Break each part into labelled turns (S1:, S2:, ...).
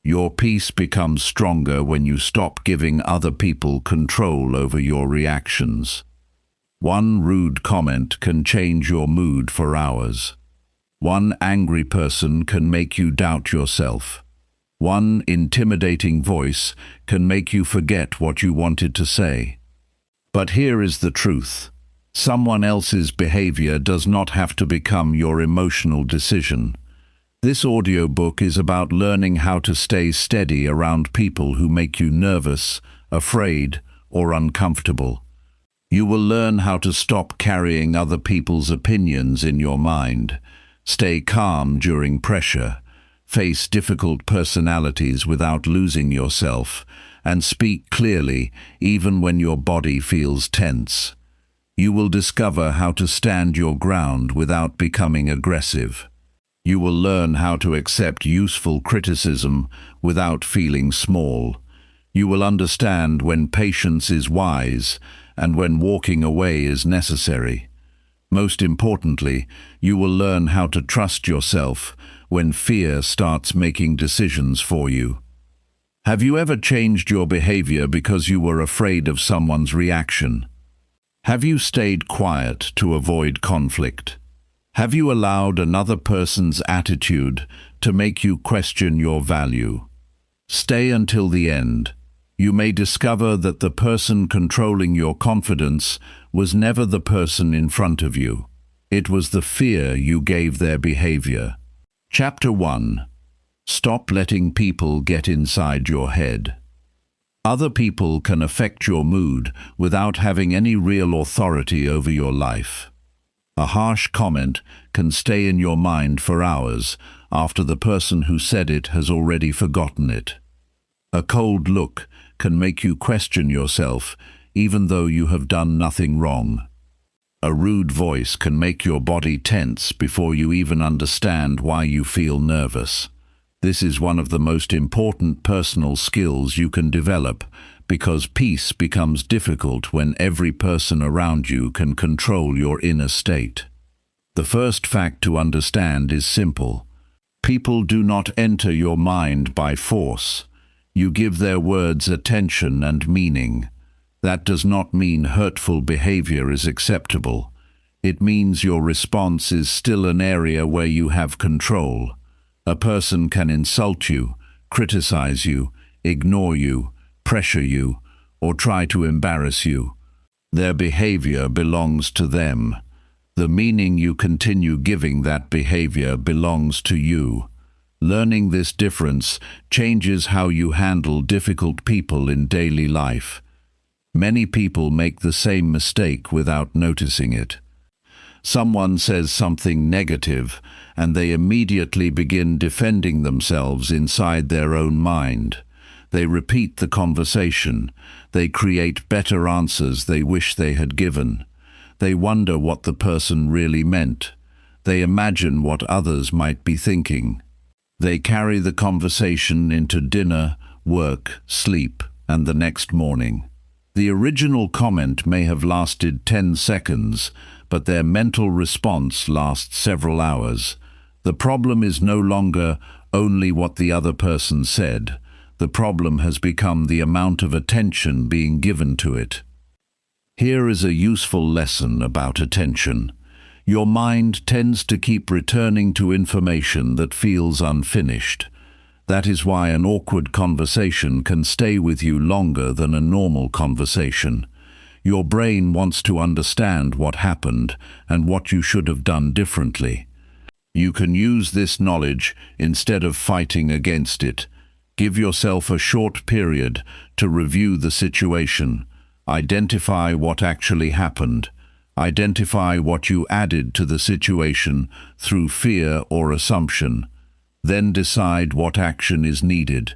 S1: Your peace becomes stronger when you stop giving other people control over your reactions. One rude comment can change your mood for hours. One angry person can make you doubt yourself. One intimidating voice can make you forget what you wanted to say. But here is the truth. Someone else's behavior does not have to become your emotional decision. This audiobook is about learning how to stay steady around people who make you nervous, afraid, or uncomfortable. You will learn how to stop carrying other people's opinions in your mind, stay calm during pressure, face difficult personalities without losing yourself, and speak clearly even when your body feels tense. You will discover how to stand your ground without becoming aggressive. You will learn how to accept useful criticism without feeling small. You will understand when patience is wise and when walking away is necessary. Most importantly, you will learn how to trust yourself when fear starts making decisions for you. Have you ever changed your behavior because you were afraid of someone's reaction? Have you stayed quiet to avoid conflict? Have you allowed another person's attitude to make you question your value? Stay until the end. You may discover that the person controlling your confidence was never the person in front of you. It was the fear you gave their behavior. Chapter 1. Stop letting people get inside your head. Other people can affect your mood without having any real authority over your life. A harsh comment can stay in your mind for hours after the person who said it has already forgotten it. A cold look can make you question yourself even though you have done nothing wrong. A rude voice can make your body tense before you even understand why you feel nervous. This is one of the most important personal skills you can develop because peace becomes difficult when every person around you can control your inner state. The first fact to understand is simple. People do not enter your mind by force. You give their words attention and meaning. That does not mean hurtful behavior is acceptable. It means your response is still an area where you have control. A person can insult you, criticize you, ignore you, pressure you, or try to embarrass you. Their behavior belongs to them. The meaning you continue giving that behavior belongs to you. Learning this difference changes how you handle difficult people in daily life. Many people make the same mistake without noticing it. Someone says something negative, and they immediately begin defending themselves inside their own mind. They repeat the conversation. They create better answers they wish they had given. They wonder what the person really meant. They imagine what others might be thinking. They carry the conversation into dinner, work, sleep, and the next morning. The original comment may have lasted 10 seconds, but their mental response lasts several hours. The problem is no longer only what the other person said. The problem has become the amount of attention being given to it. Here is a useful lesson about attention. Your mind tends to keep returning to information that feels unfinished. That is why an awkward conversation can stay with you longer than a normal conversation. Your brain wants to understand what happened and what you should have done differently. You can use this knowledge instead of fighting against it. Give yourself a short period to review the situation. Identify what actually happened. Identify what you added to the situation through fear or assumption. Then decide what action is needed.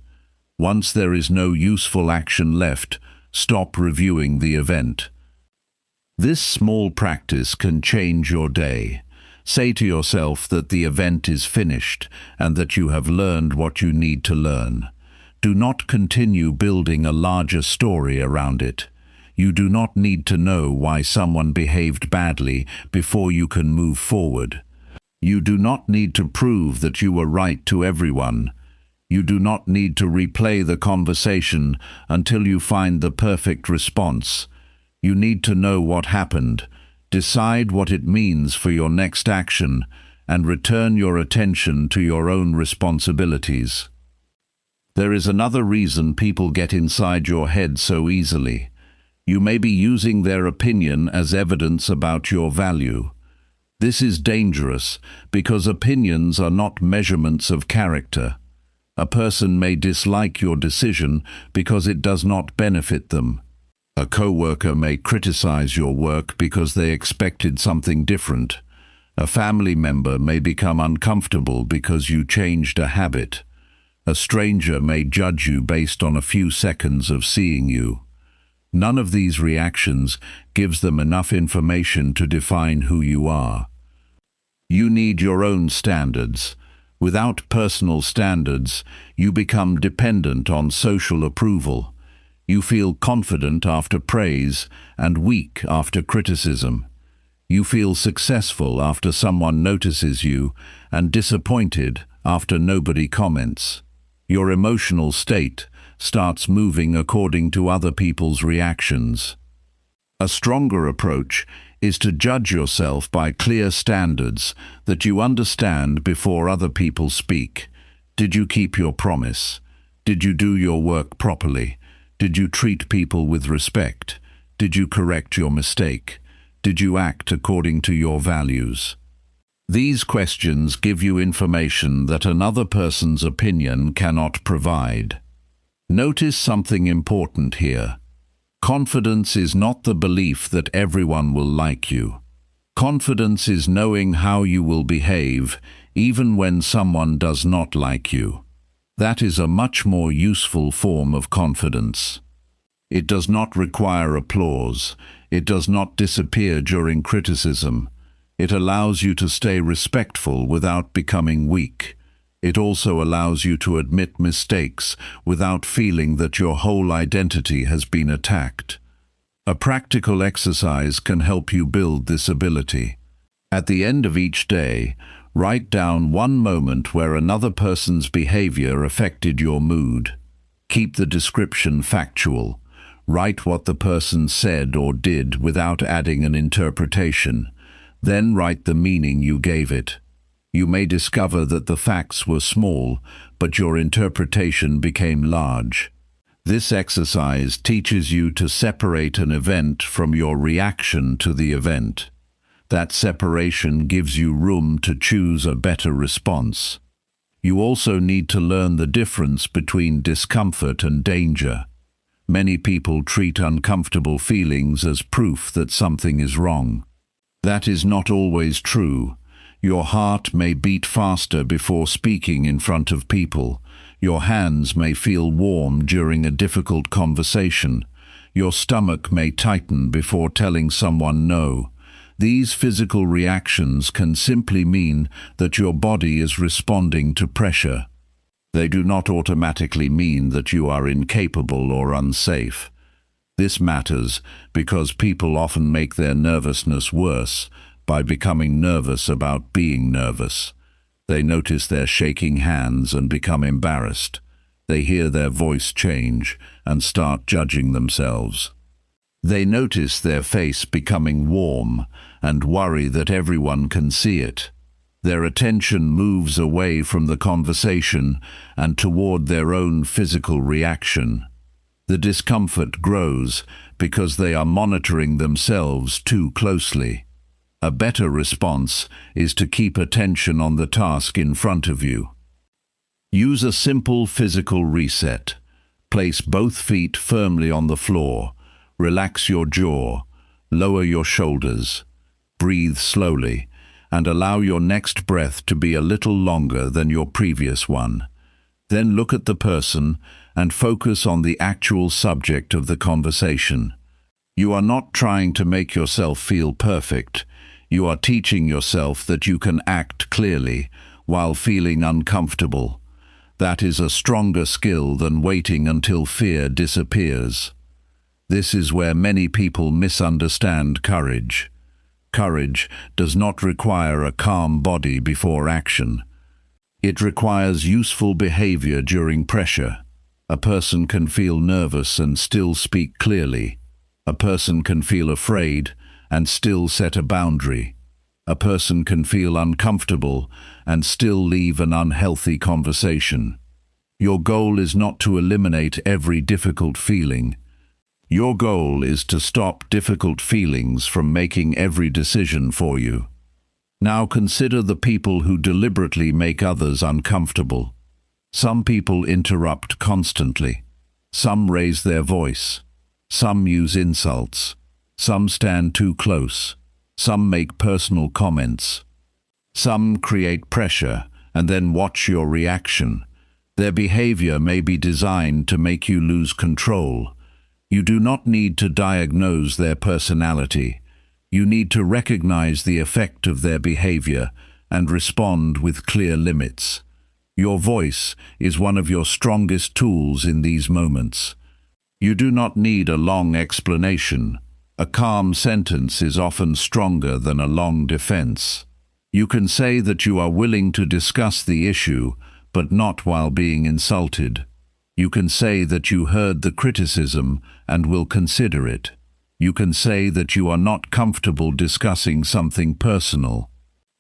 S1: Once there is no useful action left, stop reviewing the event. This small practice can change your day. Say to yourself that the event is finished and that you have learned what you need to learn. Do not continue building a larger story around it. You do not need to know why someone behaved badly before you can move forward. You do not need to prove that you were right to everyone. You do not need to replay the conversation until you find the perfect response. You need to know what happened, decide what it means for your next action, and return your attention to your own responsibilities. There is another reason people get inside your head so easily. You may be using their opinion as evidence about your value. This is dangerous because opinions are not measurements of character. A person may dislike your decision because it does not benefit them. A coworker may criticize your work because they expected something different. A family member may become uncomfortable because you changed a habit. A stranger may judge you based on a few seconds of seeing you. None of these reactions gives them enough information to define who you are. You need your own standards. Without personal standards, you become dependent on social approval. You feel confident after praise and weak after criticism. You feel successful after someone notices you and disappointed after nobody comments. Your emotional state starts moving according to other people's reactions. A stronger approach is to judge yourself by clear standards that you understand before other people speak. Did you keep your promise? Did you do your work properly? Did you treat people with respect? Did you correct your mistake? Did you act according to your values? These questions give you information that another person's opinion cannot provide. Notice something important here. Confidence is not the belief that everyone will like you. Confidence is knowing how you will behave even when someone does not like you. That is a much more useful form of confidence. It does not require applause. It does not disappear during criticism. It allows you to stay respectful without becoming weak. It also allows you to admit mistakes without feeling that your whole identity has been attacked. A practical exercise can help you build this ability. At the end of each day, write down one moment where another person's behavior affected your mood. Keep the description factual. Write what the person said or did without adding an interpretation. Then write the meaning you gave it. You may discover that the facts were small, but your interpretation became large. This exercise teaches you to separate an event from your reaction to the event. That separation gives you room to choose a better response. You also need to learn the difference between discomfort and danger. Many people treat uncomfortable feelings as proof that something is wrong. That is not always true. Your heart may beat faster before speaking in front of people. Your hands may feel warm during a difficult conversation. Your stomach may tighten before telling someone no. These physical reactions can simply mean that your body is responding to pressure. They do not automatically mean that you are incapable or unsafe. This matters because people often make their nervousness worse by becoming nervous about being nervous. They notice their shaking hands and become embarrassed. They hear their voice change and start judging themselves. They notice their face becoming warm and worry that everyone can see it. Their attention moves away from the conversation and toward their own physical reaction. The discomfort grows because they are monitoring themselves too closely. A better response is to keep attention on the task in front of you. Use a simple physical reset. Place both feet firmly on the floor. Relax your jaw. Lower your shoulders. Breathe slowly, and allow your next breath to be a little longer than your previous one. Then look at the person and focus on the actual subject of the conversation. You are not trying to make yourself feel perfect. You are teaching yourself that you can act clearly while feeling uncomfortable. That is a stronger skill than waiting until fear disappears. This is where many people misunderstand courage. Courage does not require a calm body before action. It requires useful behavior during pressure. A person can feel nervous and still speak clearly. A person can feel afraid and still set a boundary. A person can feel uncomfortable and still leave an unhealthy conversation. Your goal is not to eliminate every difficult feeling. Your goal is to stop difficult feelings from making every decision for you. Now consider the people who deliberately make others uncomfortable. Some people interrupt constantly. Some raise their voice. Some use insults. Some stand too close. Some make personal comments. Some create pressure and then watch your reaction. Their behavior may be designed to make you lose control. You do not need to diagnose their personality. You need to recognize the effect of their behavior and respond with clear limits. Your voice is one of your strongest tools in these moments. You do not need a long explanation. A calm sentence is often stronger than a long defense. You can say that you are willing to discuss the issue, but not while being insulted. You can say that you heard the criticism and will consider it. You can say that you are not comfortable discussing something personal.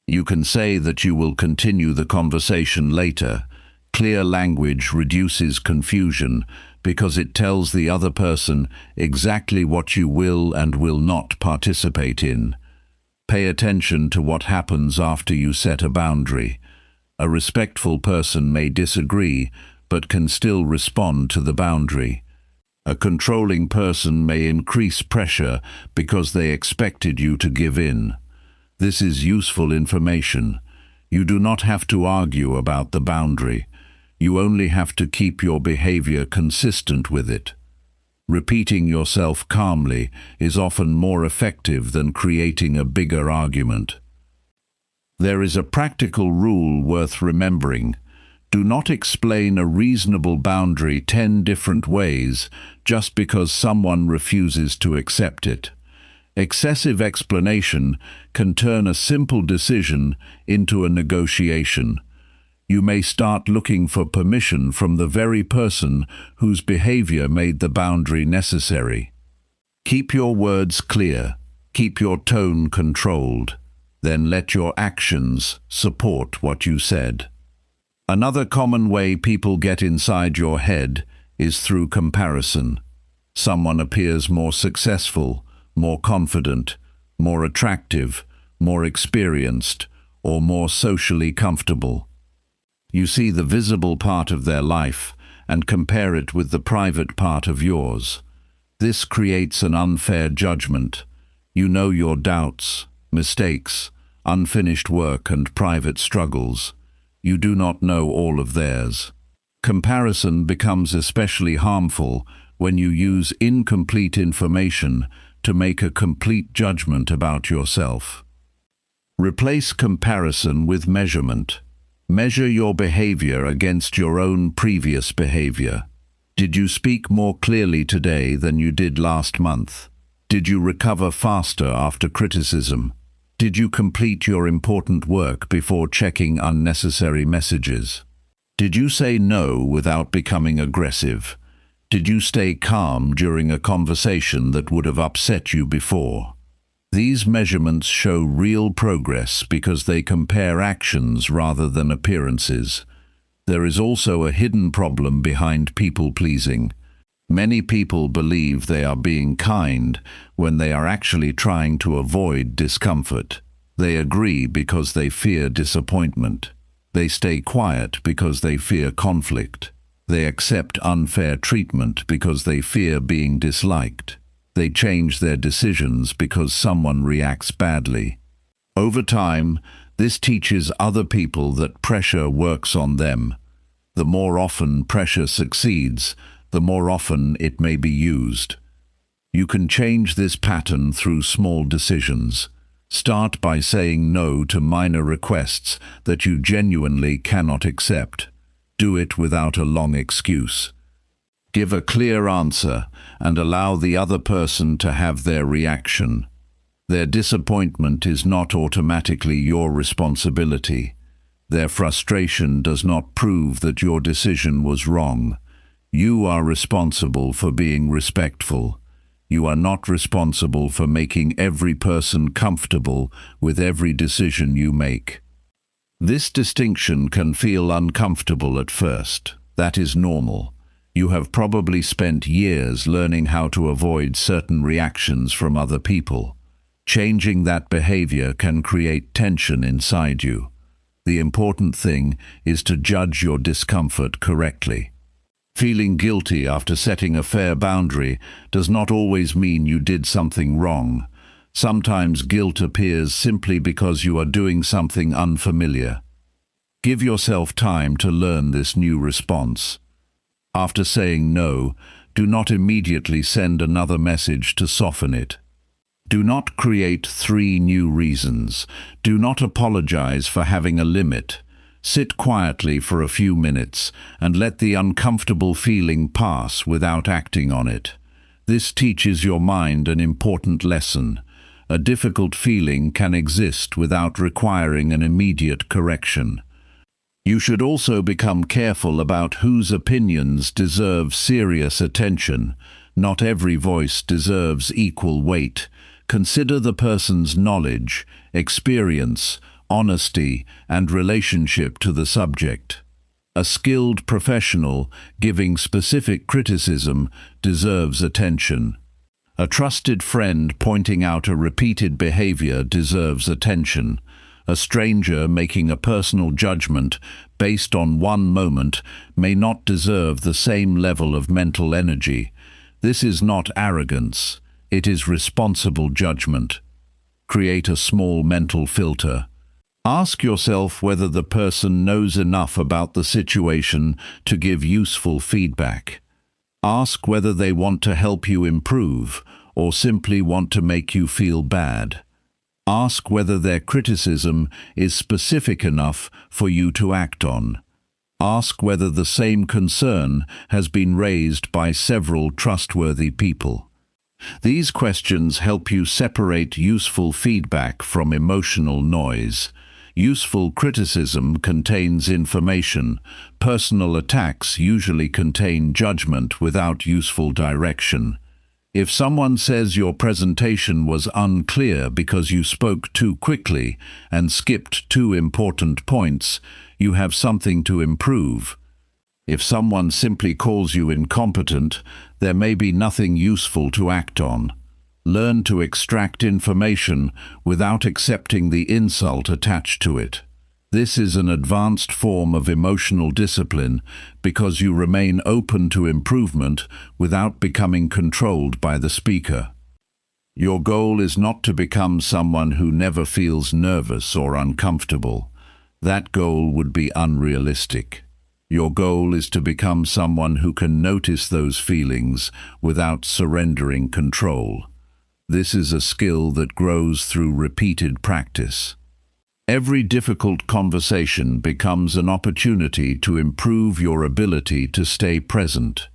S1: You can say that you will continue the conversation later. Clear language reduces confusion because it tells the other person exactly what you will and will not participate in. Pay attention to what happens after you set a boundary. A respectful person may disagree, but can still respond to the boundary. A controlling person may increase pressure because they expected you to give in. This is useful information. You do not have to argue about the boundary. You only have to keep your behavior consistent with it. Repeating yourself calmly is often more effective than creating a bigger argument. There is a practical rule worth remembering. Do not explain a reasonable boundary 10 different ways just because someone refuses to accept it. Excessive explanation can turn a simple decision into a negotiation. You may start looking for permission from the very person whose behavior made the boundary necessary. Keep your words clear. Keep your tone controlled. Then let your actions support what you said. Another common way people get inside your head is through comparison. Someone appears more successful, more confident, more attractive, more experienced, or more socially comfortable. You see the visible part of their life and compare it with the private part of yours. This creates an unfair judgment. You know your doubts, mistakes, unfinished work, and private struggles. You do not know all of theirs. Comparison becomes especially harmful when you use incomplete information to make a complete judgment about yourself. Replace comparison with measurement. Measure your behavior against your own previous behavior. Did you speak more clearly today than you did last month? Did you recover faster after criticism? Did you complete your important work before checking unnecessary messages? Did you say no without becoming aggressive? Did you stay calm during a conversation that would have upset you before? These measurements show real progress because they compare actions rather than appearances. There is also a hidden problem behind people-pleasing. Many people believe they are being kind when they are actually trying to avoid discomfort. They agree because they fear disappointment. They stay quiet because they fear conflict. They accept unfair treatment because they fear being disliked. They change their decisions because someone reacts badly. Over time, this teaches other people that pressure works on them. The more often pressure succeeds, the more often it may be used. You can change this pattern through small decisions. Start by saying no to minor requests that you genuinely cannot accept. Do it without a long excuse. Give a clear answer and allow the other person to have their reaction. Their disappointment is not automatically your responsibility. Their frustration does not prove that your decision was wrong. You are responsible for being respectful. You are not responsible for making every person comfortable with every decision you make. This distinction can feel uncomfortable at first. That is normal. You have probably spent years learning how to avoid certain reactions from other people. Changing that behavior can create tension inside you. The important thing is to judge your discomfort correctly. Feeling guilty after setting a fair boundary does not always mean you did something wrong. Sometimes guilt appears simply because you are doing something unfamiliar. Give yourself time to learn this new response. After saying no, do not immediately send another message to soften it. Do not create 3 new reasons. Do not apologize for having a limit. Sit quietly for a few minutes and let the uncomfortable feeling pass without acting on it. This teaches your mind an important lesson. A difficult feeling can exist without requiring an immediate correction. You should also become careful about whose opinions deserve serious attention. Not every voice deserves equal weight. Consider the person's knowledge, experience, honesty, and relationship to the subject. A skilled professional giving specific criticism deserves attention. A trusted friend pointing out a repeated behavior deserves attention. A stranger making a personal judgment based on one moment may not deserve the same level of mental energy. This is not arrogance. It is responsible judgment. Create a small mental filter. Ask yourself whether the person knows enough about the situation to give useful feedback. Ask whether they want to help you improve or simply want to make you feel bad. Ask whether their criticism is specific enough for you to act on. Ask whether the same concern has been raised by several trustworthy people. These questions help you separate useful feedback from emotional noise. Useful criticism contains information. Personal attacks usually contain judgment without useful direction. If someone says your presentation was unclear because you spoke too quickly and skipped 2 important points, you have something to improve. If someone simply calls you incompetent, there may be nothing useful to act on. Learn to extract information without accepting the insult attached to it. This is an advanced form of emotional discipline because you remain open to improvement without becoming controlled by the speaker. Your goal is not to become someone who never feels nervous or uncomfortable. That goal would be unrealistic. Your goal is to become someone who can notice those feelings without surrendering control. This is a skill that grows through repeated practice. Every difficult conversation becomes an opportunity to improve your ability to stay present.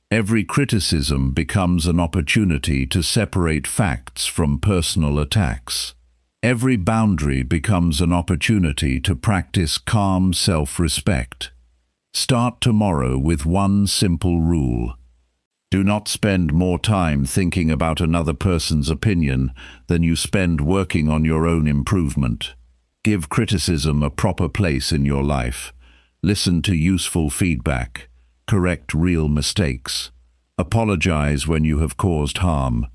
S1: Every criticism becomes an opportunity to separate facts from personal attacks. Every boundary becomes an opportunity to practice calm self-respect. Start tomorrow with one simple rule. Do not spend more time thinking about another person's opinion than you spend working on your own improvement. Give criticism a proper place in your life. Listen to useful feedback. Correct real mistakes. Apologize when you have caused harm.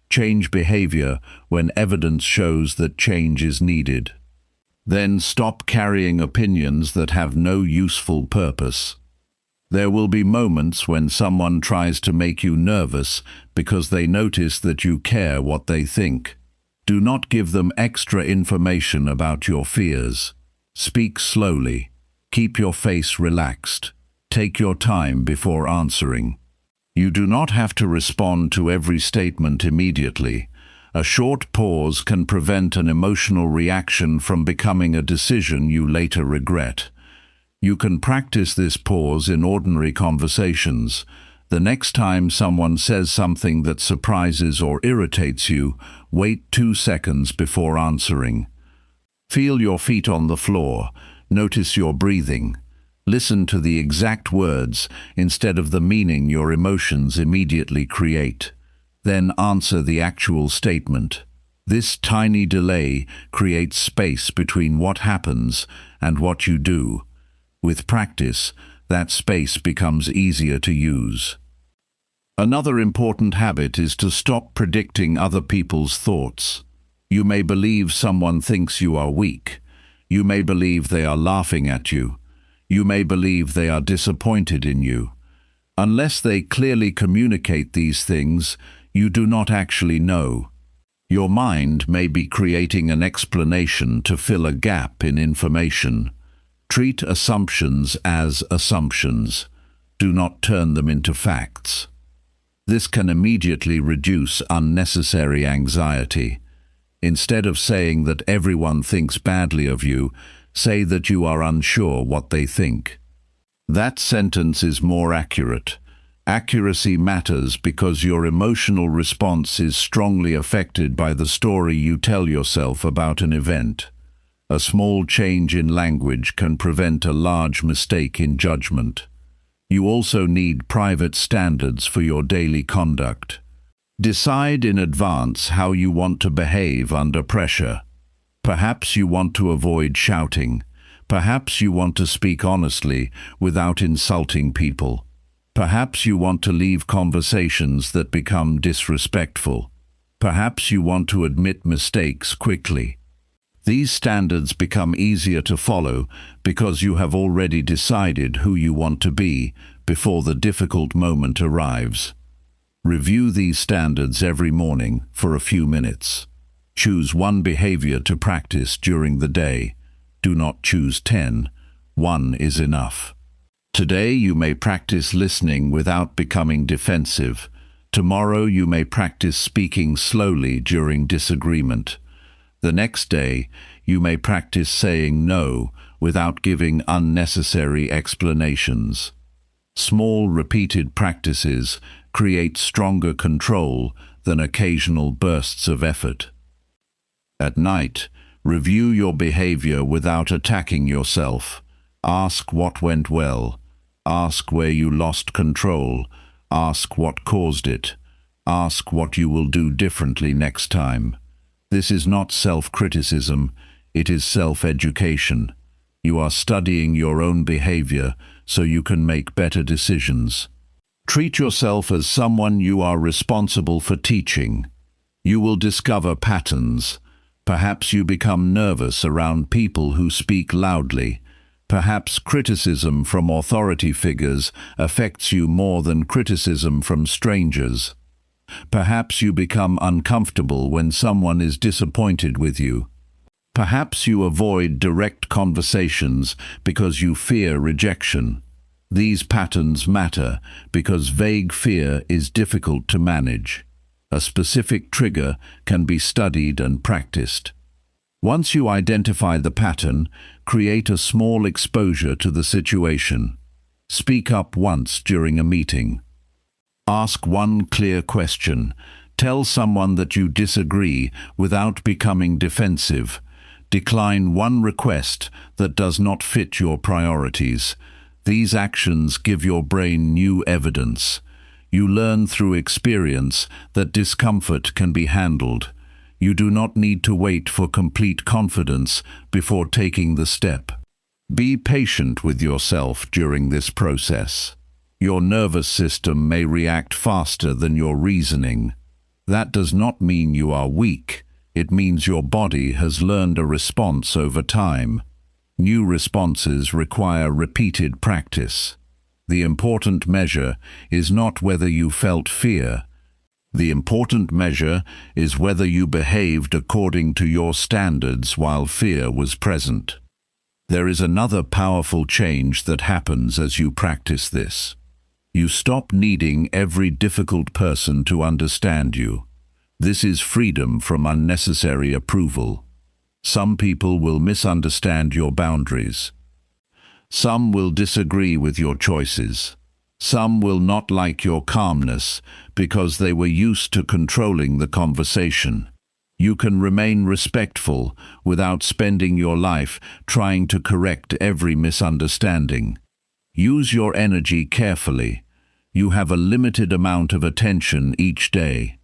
S1: Change behavior when evidence shows that change is needed. Then stop carrying opinions that have no useful purpose. There will be moments when someone tries to make you nervous because they notice that you care what they think. Do not give them extra information about your fears. Speak slowly. Keep your face relaxed. Take your time before answering. You do not have to respond to every statement immediately. A short pause can prevent an emotional reaction from becoming a decision you later regret. You can practice this pause in ordinary conversations. The next time someone says something that surprises or irritates you, wait 2 seconds before answering. Feel your feet on the floor. Notice your breathing. Listen to the exact words instead of the meaning your emotions immediately create. Then answer the actual statement. This tiny delay creates space between what happens and what you do. With practice, that space becomes easier to use. Another important habit is to stop predicting other people's thoughts. You may believe someone thinks you are weak. You may believe they are laughing at you. You may believe they are disappointed in you. Unless they clearly communicate these things, you do not actually know. Your mind may be creating an explanation to fill a gap in information. Treat assumptions as assumptions. Do not turn them into facts. This can immediately reduce unnecessary anxiety. Instead of saying that everyone thinks badly of you, say that you are unsure what they think. That sentence is more accurate. Accuracy matters because your emotional response is strongly affected by the story you tell yourself about an event. A small change in language can prevent a large mistake in judgment. You also need private standards for your daily conduct. Decide in advance how you want to behave under pressure. Perhaps you want to avoid shouting. Perhaps you want to speak honestly without insulting people. Perhaps you want to leave conversations that become disrespectful. Perhaps you want to admit mistakes quickly. These standards become easier to follow because you have already decided who you want to be before the difficult moment arrives. Review these standards every morning for a few minutes. Choose one behavior to practice during the day. Do not choose 10. One is enough. Today you may practice listening without becoming defensive. Tomorrow you may practice speaking slowly during disagreement. The next day you may practice saying no without giving unnecessary explanations. Small repeated practices create stronger control than occasional bursts of effort. At night, review your behavior without attacking yourself. Ask what went well. Ask where you lost control. Ask what caused it. Ask what you will do differently next time. This is not self-criticism, it is self-education. You are studying your own behavior so you can make better decisions. Treat yourself as someone you are responsible for teaching. You will discover patterns. Perhaps you become nervous around people who speak loudly. Perhaps criticism from authority figures affects you more than criticism from strangers. Perhaps you become uncomfortable when someone is disappointed with you. Perhaps you avoid direct conversations because you fear rejection. These patterns matter because vague fear is difficult to manage. A specific trigger can be studied and practiced. Once you identify the pattern, create a small exposure to the situation. Speak up once during a meeting. Ask one clear question. Tell someone that you disagree without becoming defensive. Decline one request that does not fit your priorities. These actions give your brain new evidence. You learn through experience that discomfort can be handled. You do not need to wait for complete confidence before taking the step. Be patient with yourself during this process. Your nervous system may react faster than your reasoning. That does not mean you are weak. It means your body has learned a response over time. New responses require repeated practice. The important measure is not whether you felt fear. The important measure is whether you behaved according to your standards while fear was present. There is another powerful change that happens as you practice this. You stop needing every difficult person to understand you. This is freedom from unnecessary approval. Some people will misunderstand your boundaries. Some will disagree with your choices. Some will not like your calmness because they were used to controlling the conversation. You can remain respectful without spending your life trying to correct every misunderstanding. Use your energy carefully. You have a limited amount of attention each day.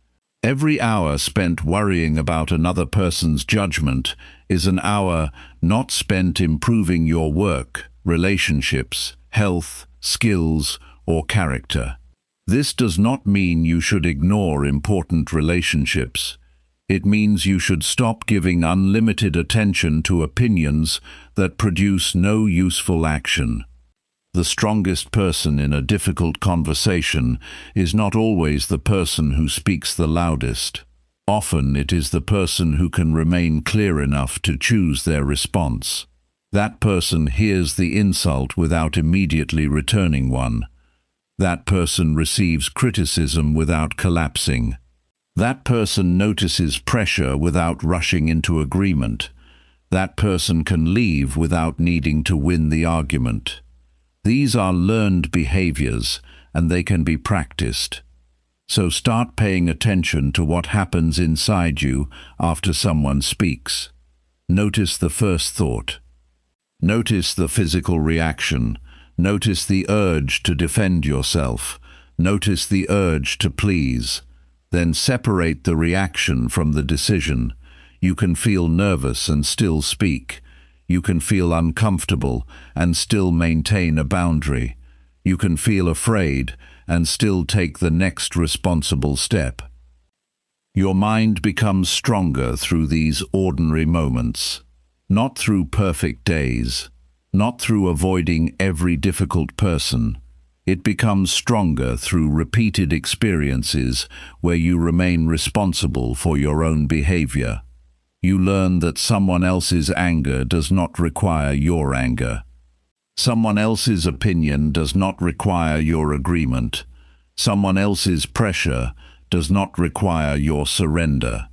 S1: Every hour spent worrying about another person's judgment is an hour not spent improving your work, relationships, health, skills, or character. This does not mean you should ignore important relationships. It means you should stop giving unlimited attention to opinions that produce no useful action. The strongest person in a difficult conversation is not always the person who speaks the loudest. Often it is the person who can remain clear enough to choose their response. That person hears the insult without immediately returning one. That person receives criticism without collapsing. That person notices pressure without rushing into agreement. That person can leave without needing to win the argument. These are learned behaviors, and they can be practiced. So start paying attention to what happens inside you after someone speaks. Notice the first thought. Notice the physical reaction. Notice the urge to defend yourself. Notice the urge to please. Then separate the reaction from the decision. You can feel nervous and still speak. You can feel uncomfortable and still maintain a boundary. You can feel afraid and still take the next responsible step. Your mind becomes stronger through these ordinary moments, not through perfect days, not through avoiding every difficult person. It becomes stronger through repeated experiences where you remain responsible for your own behavior. You learn that someone else's anger does not require your anger. Someone else's opinion does not require your agreement. Someone else's pressure does not require your surrender.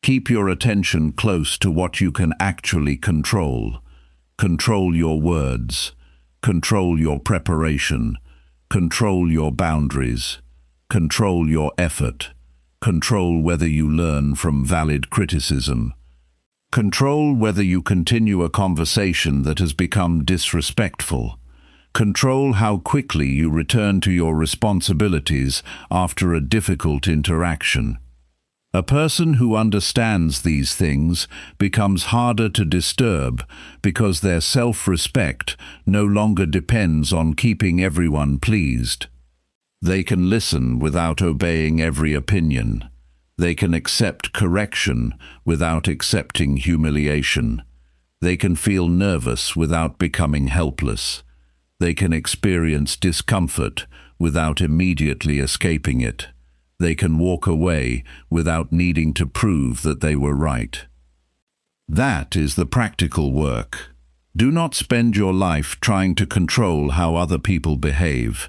S1: Keep your attention close to what you can actually control. Control your words. Control your preparation. Control your boundaries. Control your effort. Control whether you learn from valid criticism. Control whether you continue a conversation that has become disrespectful. Control how quickly you return to your responsibilities after a difficult interaction. A person who understands these things becomes harder to disturb because their self-respect no longer depends on keeping everyone pleased. They can listen without obeying every opinion. They can accept correction without accepting humiliation. They can feel nervous without becoming helpless. They can experience discomfort without immediately escaping it. They can walk away without needing to prove that they were right. That is the practical work. Do not spend your life trying to control how other people behave.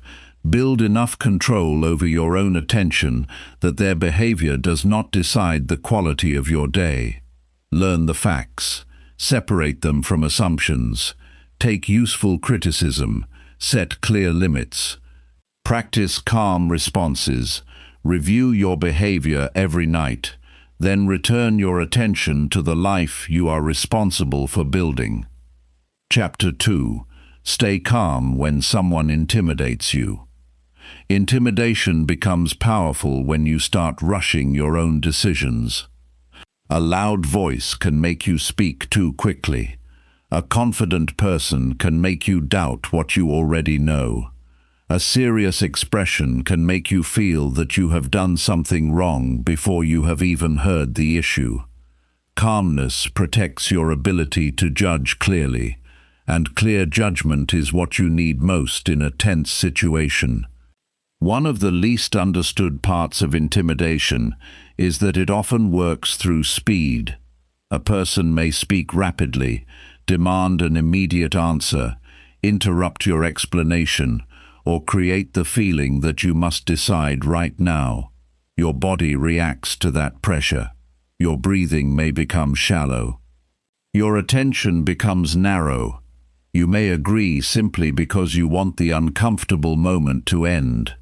S1: Build enough control over your own attention that their behavior does not decide the quality of your day. Learn the facts. Separate them from assumptions. Take useful criticism. Set clear limits. Practice calm responses. Review your behavior every night. Then return your attention to the life you are responsible for building. Chapter 2. Stay calm when someone intimidates you. Intimidation becomes powerful when you start rushing your own decisions. A loud voice can make you speak too quickly. A confident person can make you doubt what you already know. A serious expression can make you feel that you have done something wrong before you have even heard the issue. Calmness protects your ability to judge clearly, and clear judgment is what you need most in a tense situation. One of the least understood parts of intimidation is that it often works through speed. A person may speak rapidly, demand an immediate answer, interrupt your explanation, or create the feeling that you must decide right now. Your body reacts to that pressure. Your breathing may become shallow. Your attention becomes narrow. You may agree simply because you want the uncomfortable moment to end.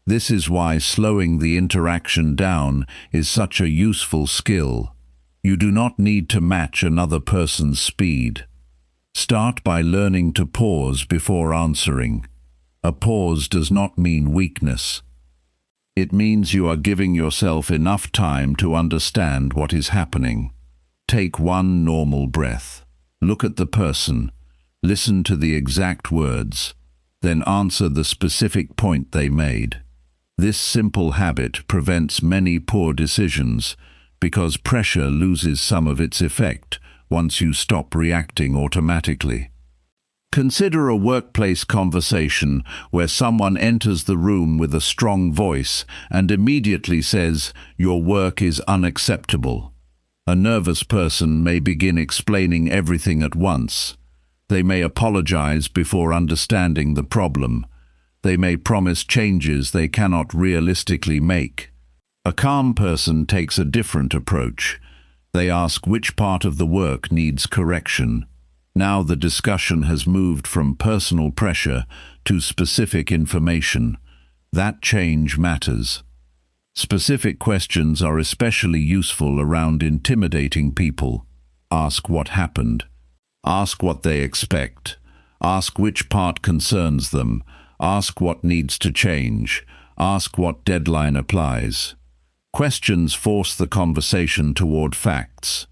S1: This is why slowing the interaction down is such a useful skill. You do not need to match another person's speed. Start by learning to pause before answering. A pause does not mean weakness. It means you are giving yourself enough time to understand what is happening. Take one normal breath. Look at the person. Listen to the exact words. Then answer the specific point they made. This simple habit prevents many poor decisions because pressure loses some of its effect once you stop reacting automatically. Consider a workplace conversation where someone enters the room with a strong voice and immediately says, "Your work is unacceptable." A nervous person may begin explaining everything at once. They may apologize before understanding the problem. They may promise changes they cannot realistically make. A calm person takes a different approach. They ask which part of the work needs correction. Now the discussion has moved from personal pressure to specific information. That change matters. Specific questions are especially useful around intimidating people. Ask what happened. Ask what they expect. Ask which part concerns them. Ask what needs to change. Ask what deadline applies. Questions force the conversation toward facts.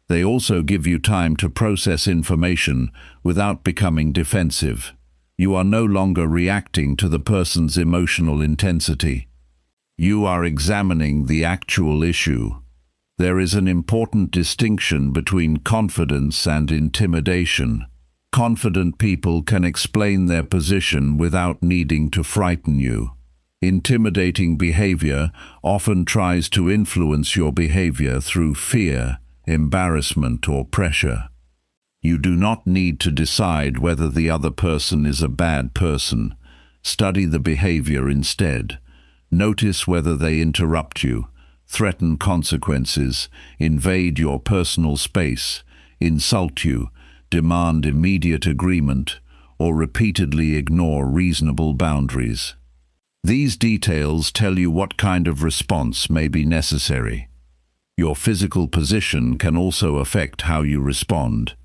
S1: They also give you time to process information without becoming defensive. You are no longer reacting to the person's emotional intensity. You are examining the actual issue. There is an important distinction between confidence and intimidation. Confident people can explain their position without needing to frighten you. Intimidating behavior often tries to influence your behavior through fear, embarrassment, or pressure. You do not need to decide whether the other person is a bad person. Study the behavior instead. Notice whether they interrupt you, threaten consequences, invade your personal space, insult you, demand immediate agreement, or repeatedly ignore reasonable boundaries. These details tell you what kind of response may be necessary. Your physical position can also affect how you respond.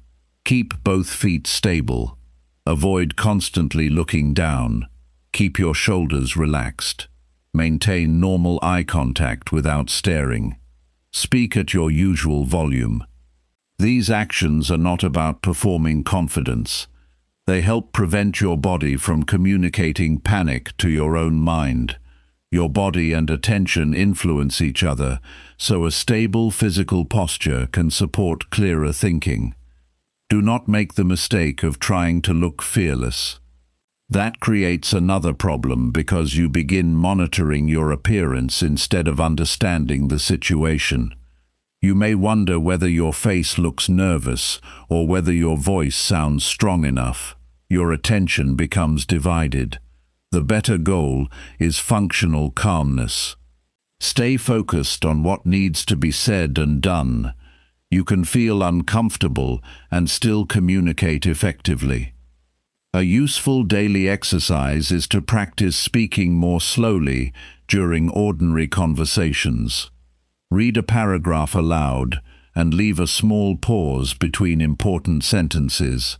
S1: Keep both feet stable. Avoid constantly looking down. Keep your shoulders relaxed. Maintain normal eye contact without staring. Speak at your usual volume. These actions are not about performing confidence. They help prevent your body from communicating panic to your own mind. Your body and attention influence each other, so a stable physical posture can support clearer thinking. Do not make the mistake of trying to look fearless. That creates another problem because you begin monitoring your appearance instead of understanding the situation. You may wonder whether your face looks nervous or whether your voice sounds strong enough. Your attention becomes divided. The better goal is functional calmness. Stay focused on what needs to be said and done. You can feel uncomfortable and still communicate effectively. A useful daily exercise is to practice speaking more slowly during ordinary conversations. Read a paragraph aloud and leave a small pause between important sentences.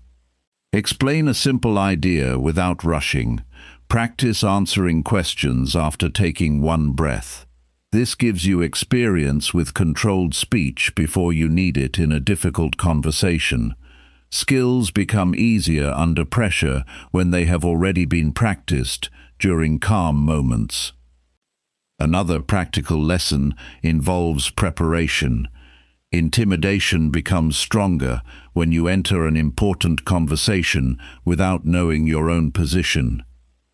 S1: Explain a simple idea without rushing. Practice answering questions after taking one breath. This gives you experience with controlled speech before you need it in a difficult conversation. Skills become easier under pressure when they have already been practiced during calm moments. Another practical lesson involves preparation. Intimidation becomes stronger when you enter an important conversation without knowing your own position.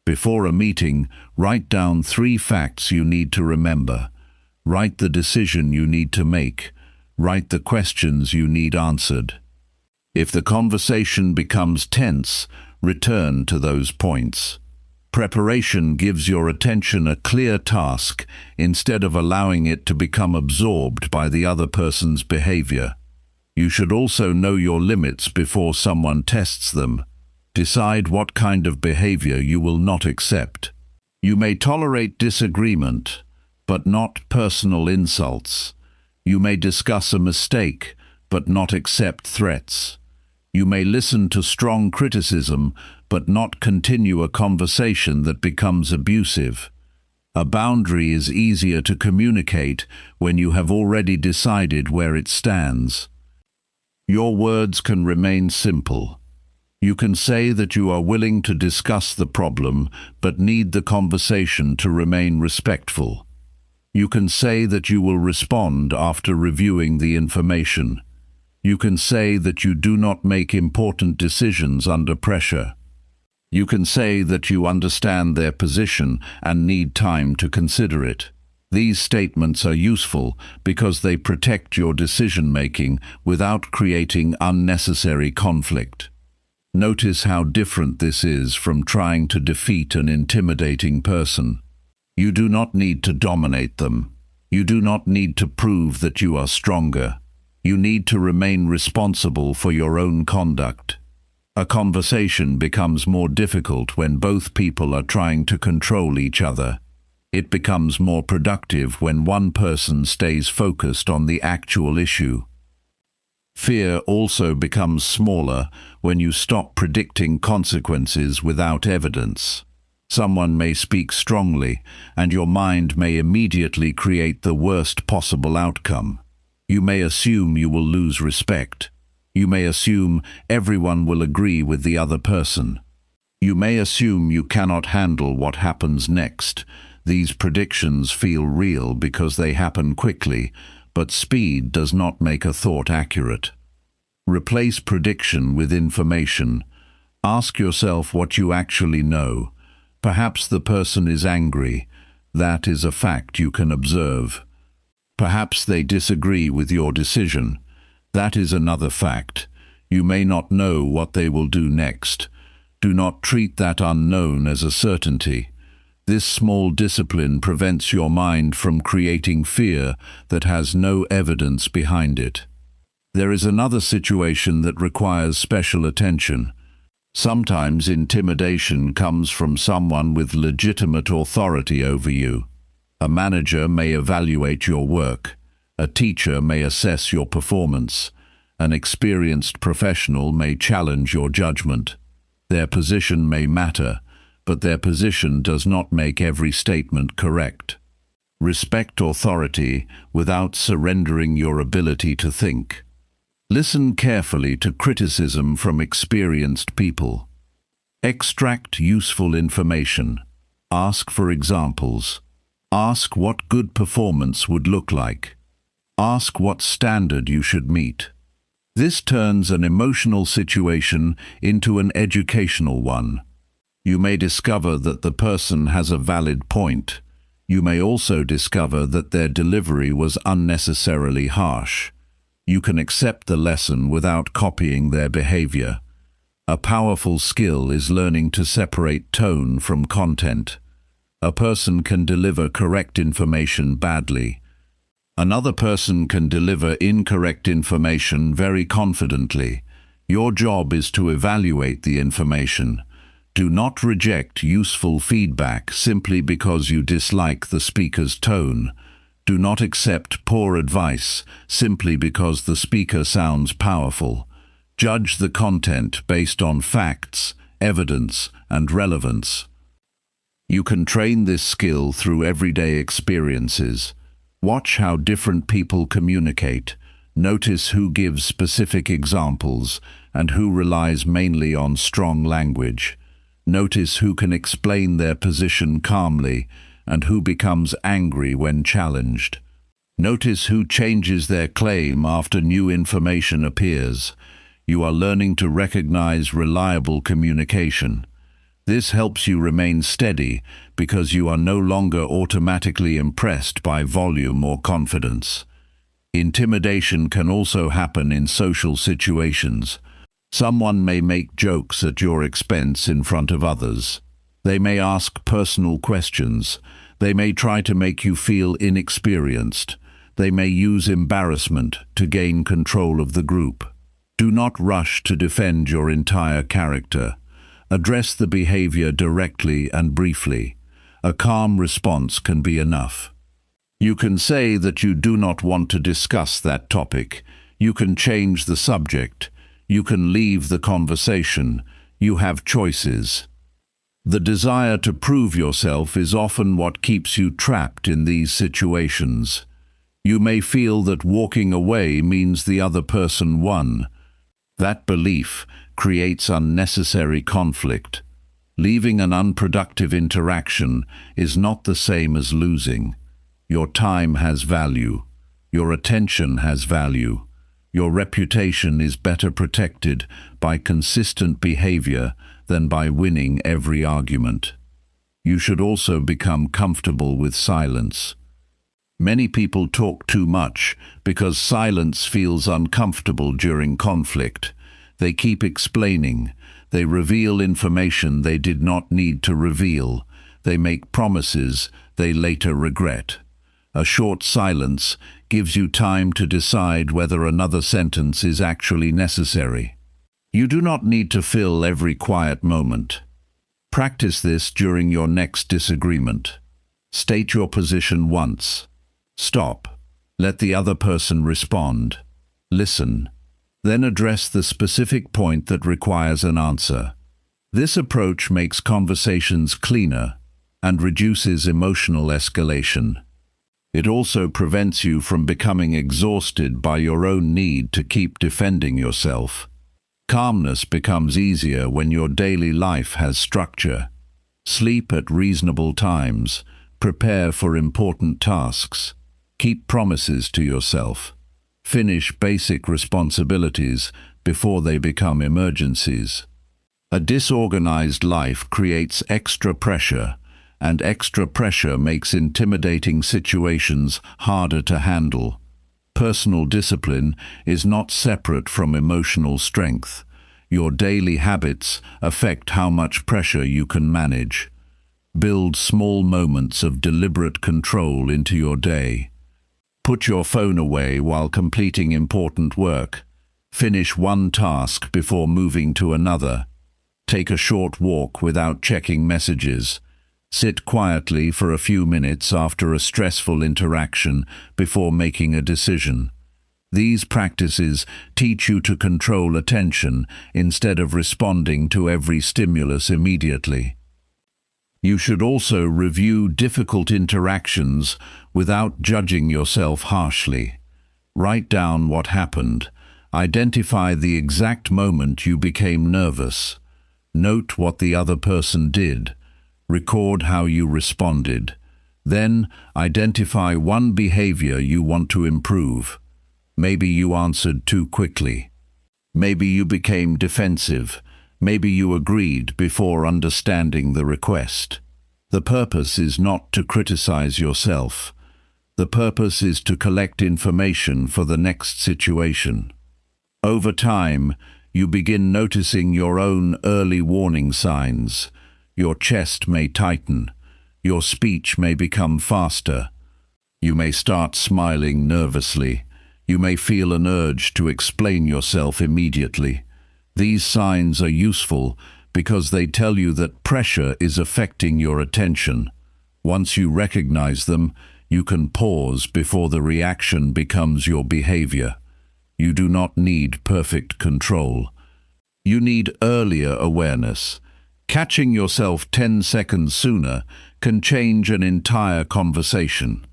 S1: Before a meeting, write down 3 facts you need to remember. Write the decision you need to make. Write the questions you need answered. If the conversation becomes tense, return to those points. Preparation gives your attention a clear task instead of allowing it to become absorbed by the other person's behavior. You should also know your limits before someone tests them. Decide what kind of behavior you will not accept. You may tolerate disagreement, but not personal insults. You may discuss a mistake, but not accept threats. You may listen to strong criticism, but not continue a conversation that becomes abusive. A boundary is easier to communicate when you have already decided where it stands. Your words can remain simple. You can say that you are willing to discuss the problem, but need the conversation to remain respectful. You can say that you will respond after reviewing the information. You can say that you do not make important decisions under pressure. You can say that you understand their position and need time to consider it. These statements are useful because they protect your decision-making without creating unnecessary conflict. Notice how different this is from trying to defeat an intimidating person. You do not need to dominate them. You do not need to prove that you are stronger. You need to remain responsible for your own conduct. A conversation becomes more difficult when both people are trying to control each other. It becomes more productive when one person stays focused on the actual issue. Fear also becomes smaller when you stop predicting consequences without evidence. Someone may speak strongly, and your mind may immediately create the worst possible outcome. You may assume you will lose respect. You may assume everyone will agree with the other person. You may assume you cannot handle what happens next. These predictions feel real because they happen quickly, but speed does not make a thought accurate. Replace prediction with information. Ask yourself what you actually know. Perhaps the person is angry. That is a fact you can observe. Perhaps they disagree with your decision. That is another fact. You may not know what they will do next. Do not treat that unknown as a certainty. This small discipline prevents your mind from creating fear that has no evidence behind it. There is another situation that requires special attention. Sometimes intimidation comes from someone with legitimate authority over you. A manager may evaluate your work. A teacher may assess your performance. An experienced professional may challenge your judgment. Their position may matter, but their position does not make every statement correct. Respect authority without surrendering your ability to think. Listen carefully to criticism from experienced people. Extract useful information. Ask for examples. Ask what good performance would look like. Ask what standard you should meet. This turns an emotional situation into an educational one. You may discover that the person has a valid point. You may also discover that their delivery was unnecessarily harsh. You can accept the lesson without copying their behavior. A powerful skill is learning to separate tone from content. A person can deliver correct information badly. Another person can deliver incorrect information very confidently. Your job is to evaluate the information. Do not reject useful feedback simply because you dislike the speaker's tone. Do not accept poor advice simply because the speaker sounds powerful. Judge the content based on facts, evidence, and relevance. You can train this skill through everyday experiences. Watch how different people communicate. Notice who gives specific examples and who relies mainly on strong language. Notice who can explain their position calmly and who becomes angry when challenged. Notice who changes their claim after new information appears. You are learning to recognize reliable communication. This helps you remain steady because you are no longer automatically impressed by volume or confidence. Intimidation can also happen in social situations. Someone may make jokes at your expense in front of others. They may ask personal questions. They may try to make you feel inexperienced. They may use embarrassment to gain control of the group. Do not rush to defend your entire character. Address the behavior directly and briefly. A calm response can be enough. You can say that you do not want to discuss that topic. You can change the subject. You can leave the conversation. You have choices. The desire to prove yourself is often what keeps you trapped in these situations. You may feel that walking away means the other person won. That belief creates unnecessary conflict. Leaving an unproductive interaction is not the same as losing. Your time has value. Your attention has value. Your reputation is better protected by consistent behavior than by winning every argument. You should also become comfortable with silence. Many people talk too much because silence feels uncomfortable during conflict. They keep explaining. They reveal information they did not need to reveal. They make promises they later regret. A short silence gives you time to decide whether another sentence is actually necessary. You do not need to fill every quiet moment. Practice this during your next disagreement. State your position once. Stop. Let the other person respond. Listen. Then address the specific point that requires an answer. This approach makes conversations cleaner and reduces emotional escalation. It also prevents you from becoming exhausted by your own need to keep defending yourself. Calmness becomes easier when your daily life has structure. Sleep at reasonable times. Prepare for important tasks. Keep promises to yourself. Finish basic responsibilities before they become emergencies. A disorganized life creates extra pressure, and extra pressure makes intimidating situations harder to handle. Personal discipline is not separate from emotional strength. Your daily habits affect how much pressure you can manage. Build small moments of deliberate control into your day. Put your phone away while completing important work. Finish one task before moving to another. Take a short walk without checking messages. Sit quietly for a few minutes after a stressful interaction before making a decision. These practices teach you to control attention instead of responding to every stimulus immediately. You should also review difficult interactions without judging yourself harshly. Write down what happened. Identify the exact moment you became nervous. Note what the other person did. Record how you responded. Then, identify one behavior you want to improve. Maybe you answered too quickly. Maybe you became defensive. Maybe you agreed before understanding the request. The purpose is not to criticize yourself. The purpose is to collect information for the next situation. Over time, you begin noticing your own early warning signs. Your chest may tighten. Your speech may become faster. You may start smiling nervously. You may feel an urge to explain yourself immediately. These signs are useful because they tell you that pressure is affecting your attention. Once you recognize them, you can pause before the reaction becomes your behavior. You do not need perfect control. You need earlier awareness. Catching yourself 10 seconds sooner can change an entire conversation.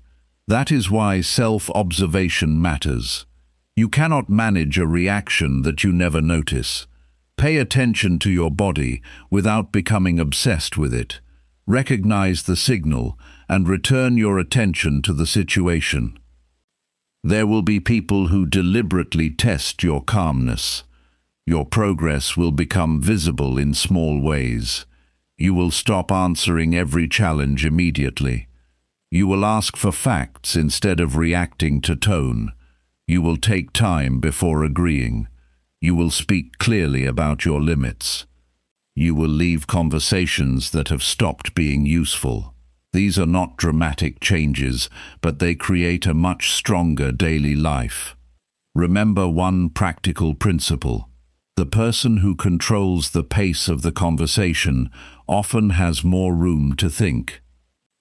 S1: That is why self-observation matters. You cannot manage a reaction that you never notice. Pay attention to your body without becoming obsessed with it. Recognize the signal and return your attention to the situation. There will be people who deliberately test your calmness. Your progress will become visible in small ways. You will stop answering every challenge immediately. You will ask for facts instead of reacting to tone. You will take time before agreeing. You will speak clearly about your limits. You will leave conversations that have stopped being useful. These are not dramatic changes, but they create a much stronger daily life. Remember one practical principle. The person who controls the pace of the conversation often has more room to think.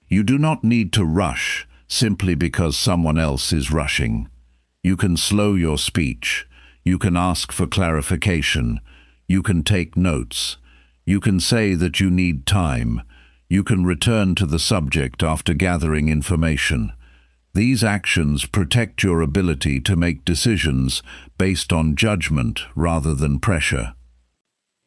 S1: You do not need to rush. simply because someone else is rushing. You can slow your speech. You can ask for clarification. You can take notes. You can say that you need time. You can return to the subject after gathering information. These actions protect your ability to make decisions based on judgment rather than pressure.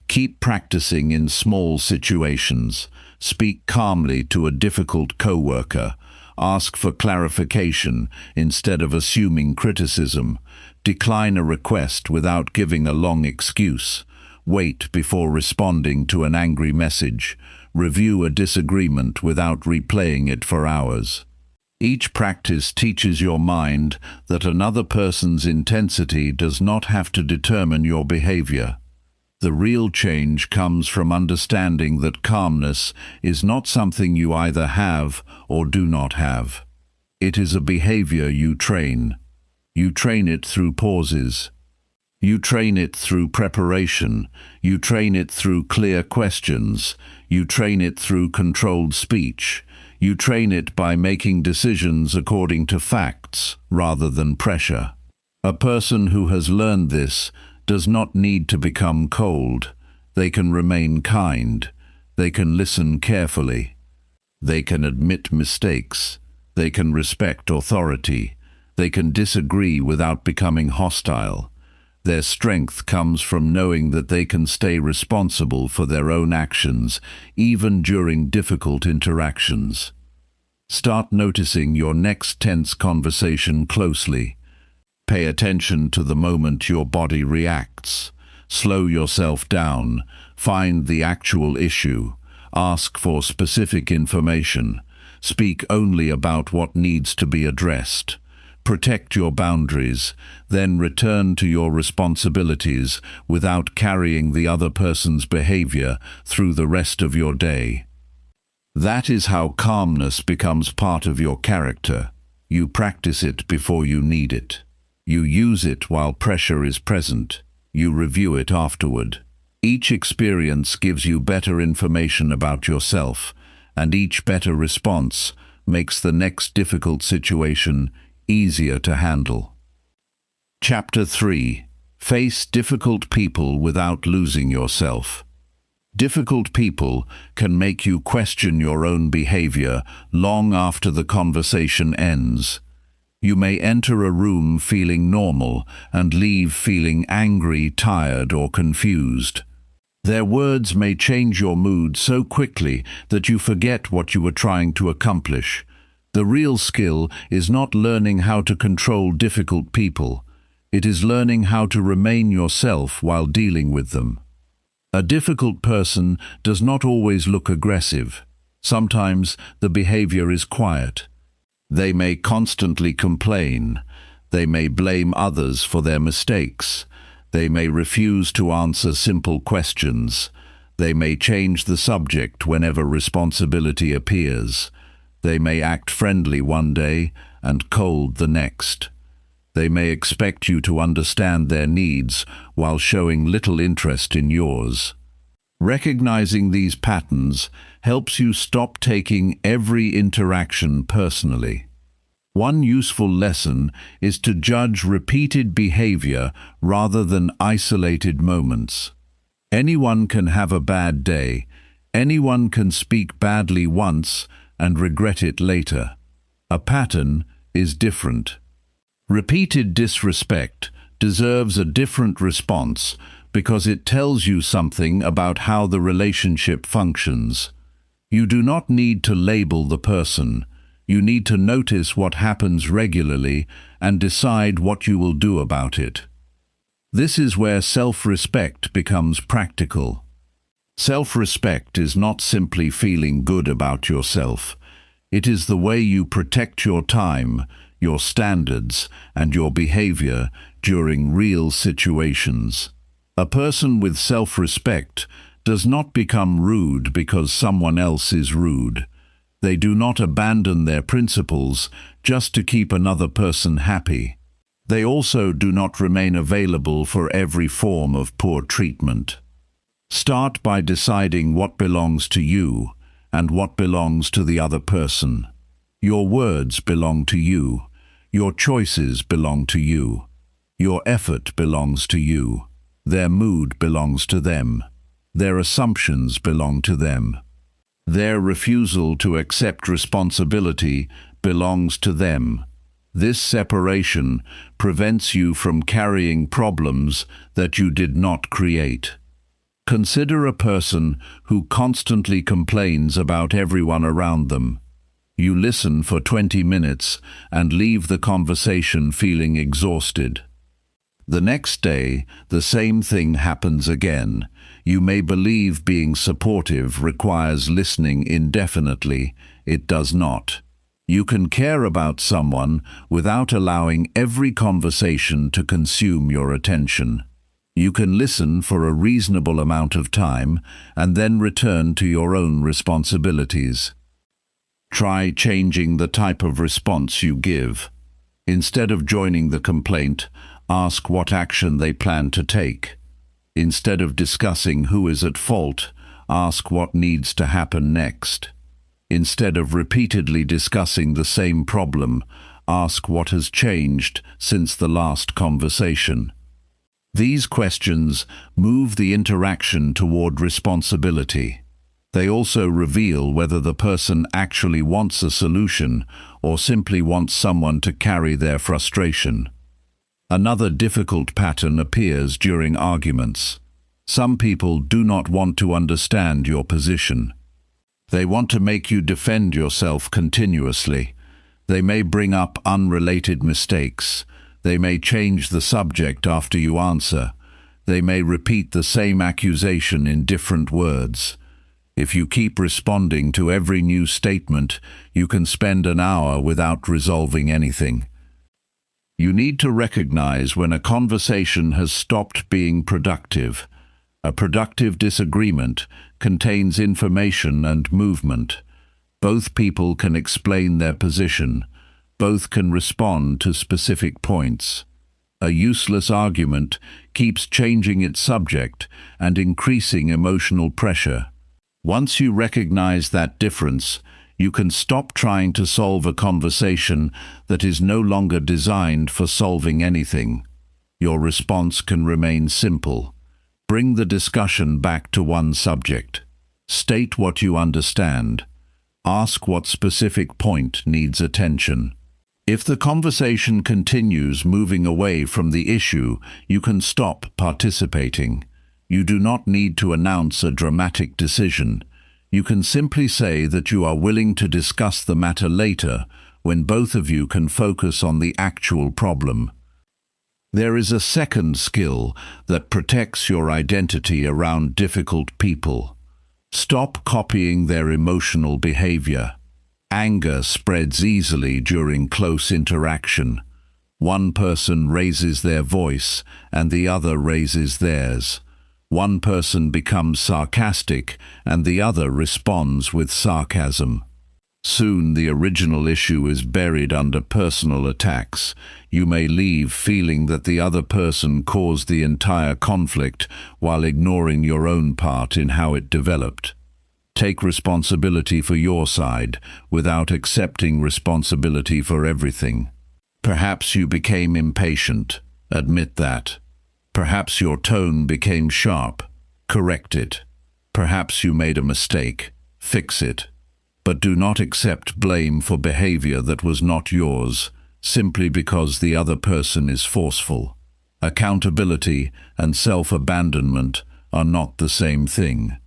S1: Keep practicing in small situations. Speak calmly to a difficult coworker. Ask for clarification instead of assuming criticism. Decline a request without giving a long excuse. Wait before responding to an angry message. Review a disagreement without replaying it for hours. Each practice teaches your mind that another person's intensity does not have to determine your behavior. The real change comes from understanding that calmness is not something you either have or do not have. It is a behavior you train. You train it through pauses. You train it through preparation. You train it through clear questions. You train it through controlled speech. You train it by making decisions according to facts rather than pressure. A person who has learned this does not need to become cold. They can remain kind. They can listen carefully. They can admit mistakes. They can respect authority. They can disagree without becoming hostile. Their strength comes from knowing that they can stay responsible for their own actions, even during difficult interactions. Start noticing your next tense conversation closely. Pay attention to the moment your body reacts. Slow yourself down. Find the actual issue. Ask for specific information. Speak only about what needs to be addressed. Protect your boundaries, then return to your responsibilities without carrying the other person's behavior through the rest of your day. That is how calmness becomes part of your character. You practice it before you need it. You use it while pressure is present. You review it afterward. Each experience gives you better information about yourself, and each better response makes the next difficult situation easier to handle. Chapter 3. Face difficult people without losing yourself. Difficult people can make you question your own behavior long after the conversation ends. You may enter a room feeling normal and leave feeling angry, tired, or confused. Their words may change your mood so quickly that you forget what you were trying to accomplish. The real skill is not learning how to control difficult people. It is learning how to remain yourself while dealing with them. A difficult person does not always look aggressive. Sometimes the behavior is quiet. They may constantly complain. They may blame others for their mistakes. They may refuse to answer simple questions. They may change the subject whenever responsibility appears. They may act friendly one day and cold the next. They may expect you to understand their needs while showing little interest in yours. Recognizing these patterns helps you stop taking every interaction personally. One useful lesson is to judge repeated behavior rather than isolated moments. Anyone can have a bad day. Anyone can speak badly once and regret it later. A pattern is different. Repeated disrespect deserves a different response because it tells you something about how the relationship functions. You do not need to label the person. You need to notice what happens regularly and decide what you will do about it. This is where self-respect becomes practical. Self-respect is not simply feeling good about yourself. It is the way you protect your time, your standards, and your behavior during real situations. A person with self-respect does not become rude because someone else is rude. They do not abandon their principles just to keep another person happy. They also do not remain available for every form of poor treatment. Start by deciding what belongs to you and what belongs to the other person. Your words belong to you. Your choices belong to you. Your effort belongs to you. Their mood belongs to them. Their assumptions belong to them. Their refusal to accept responsibility belongs to them. This separation prevents you from carrying problems that you did not create. Consider a person who constantly complains about everyone around them. You listen for 20 minutes and leave the conversation feeling exhausted. The next day, the same thing happens again. You may believe being supportive requires listening indefinitely. It does not. You can care about someone without allowing every conversation to consume your attention. You can listen for a reasonable amount of time and then return to your own responsibilities. Try changing the type of response you give. Instead of joining the complaint, ask what action they plan to take. Instead of discussing who is at fault, ask what needs to happen next. Instead of repeatedly discussing the same problem, ask what has changed since the last conversation. These questions move the interaction toward responsibility. They also reveal whether the person actually wants a solution or simply wants someone to carry their frustration. Another difficult pattern appears during arguments. Some people do not want to understand your position. They want to make you defend yourself continuously. They may bring up unrelated mistakes. They may change the subject after you answer. They may repeat the same accusation in different words. If you keep responding to every new statement, you can spend an hour without resolving anything. You need to recognize when a conversation has stopped being productive. A productive disagreement contains information and movement. Both people can explain their position. Both can respond to specific points. A useless argument keeps changing its subject and increasing emotional pressure. Once you recognize that difference, you can stop trying to solve a conversation that is no longer designed for solving anything. Your response can remain simple. Bring the discussion back to one subject. State what you understand. Ask what specific point needs attention. If the conversation continues moving away from the issue, you can stop participating. You do not need to announce a dramatic decision. You can simply say that you are willing to discuss the matter later, when both of you can focus on the actual problem. There is a second skill that protects your identity around difficult people. Stop copying their emotional behavior. Anger spreads easily during close interaction. One person raises their voice and the other raises theirs. One person becomes sarcastic and the other responds with sarcasm. Soon the original issue is buried under personal attacks. You may leave feeling that the other person caused the entire conflict while ignoring your own part in how it developed. Take responsibility for your side without accepting responsibility for everything. Perhaps you became impatient. Admit that. Perhaps your tone became sharp. Correct it. Perhaps you made a mistake. Fix it. But do not accept blame for behavior that was not yours, simply because the other person is forceful. Accountability and self-abandonment are not the same thing.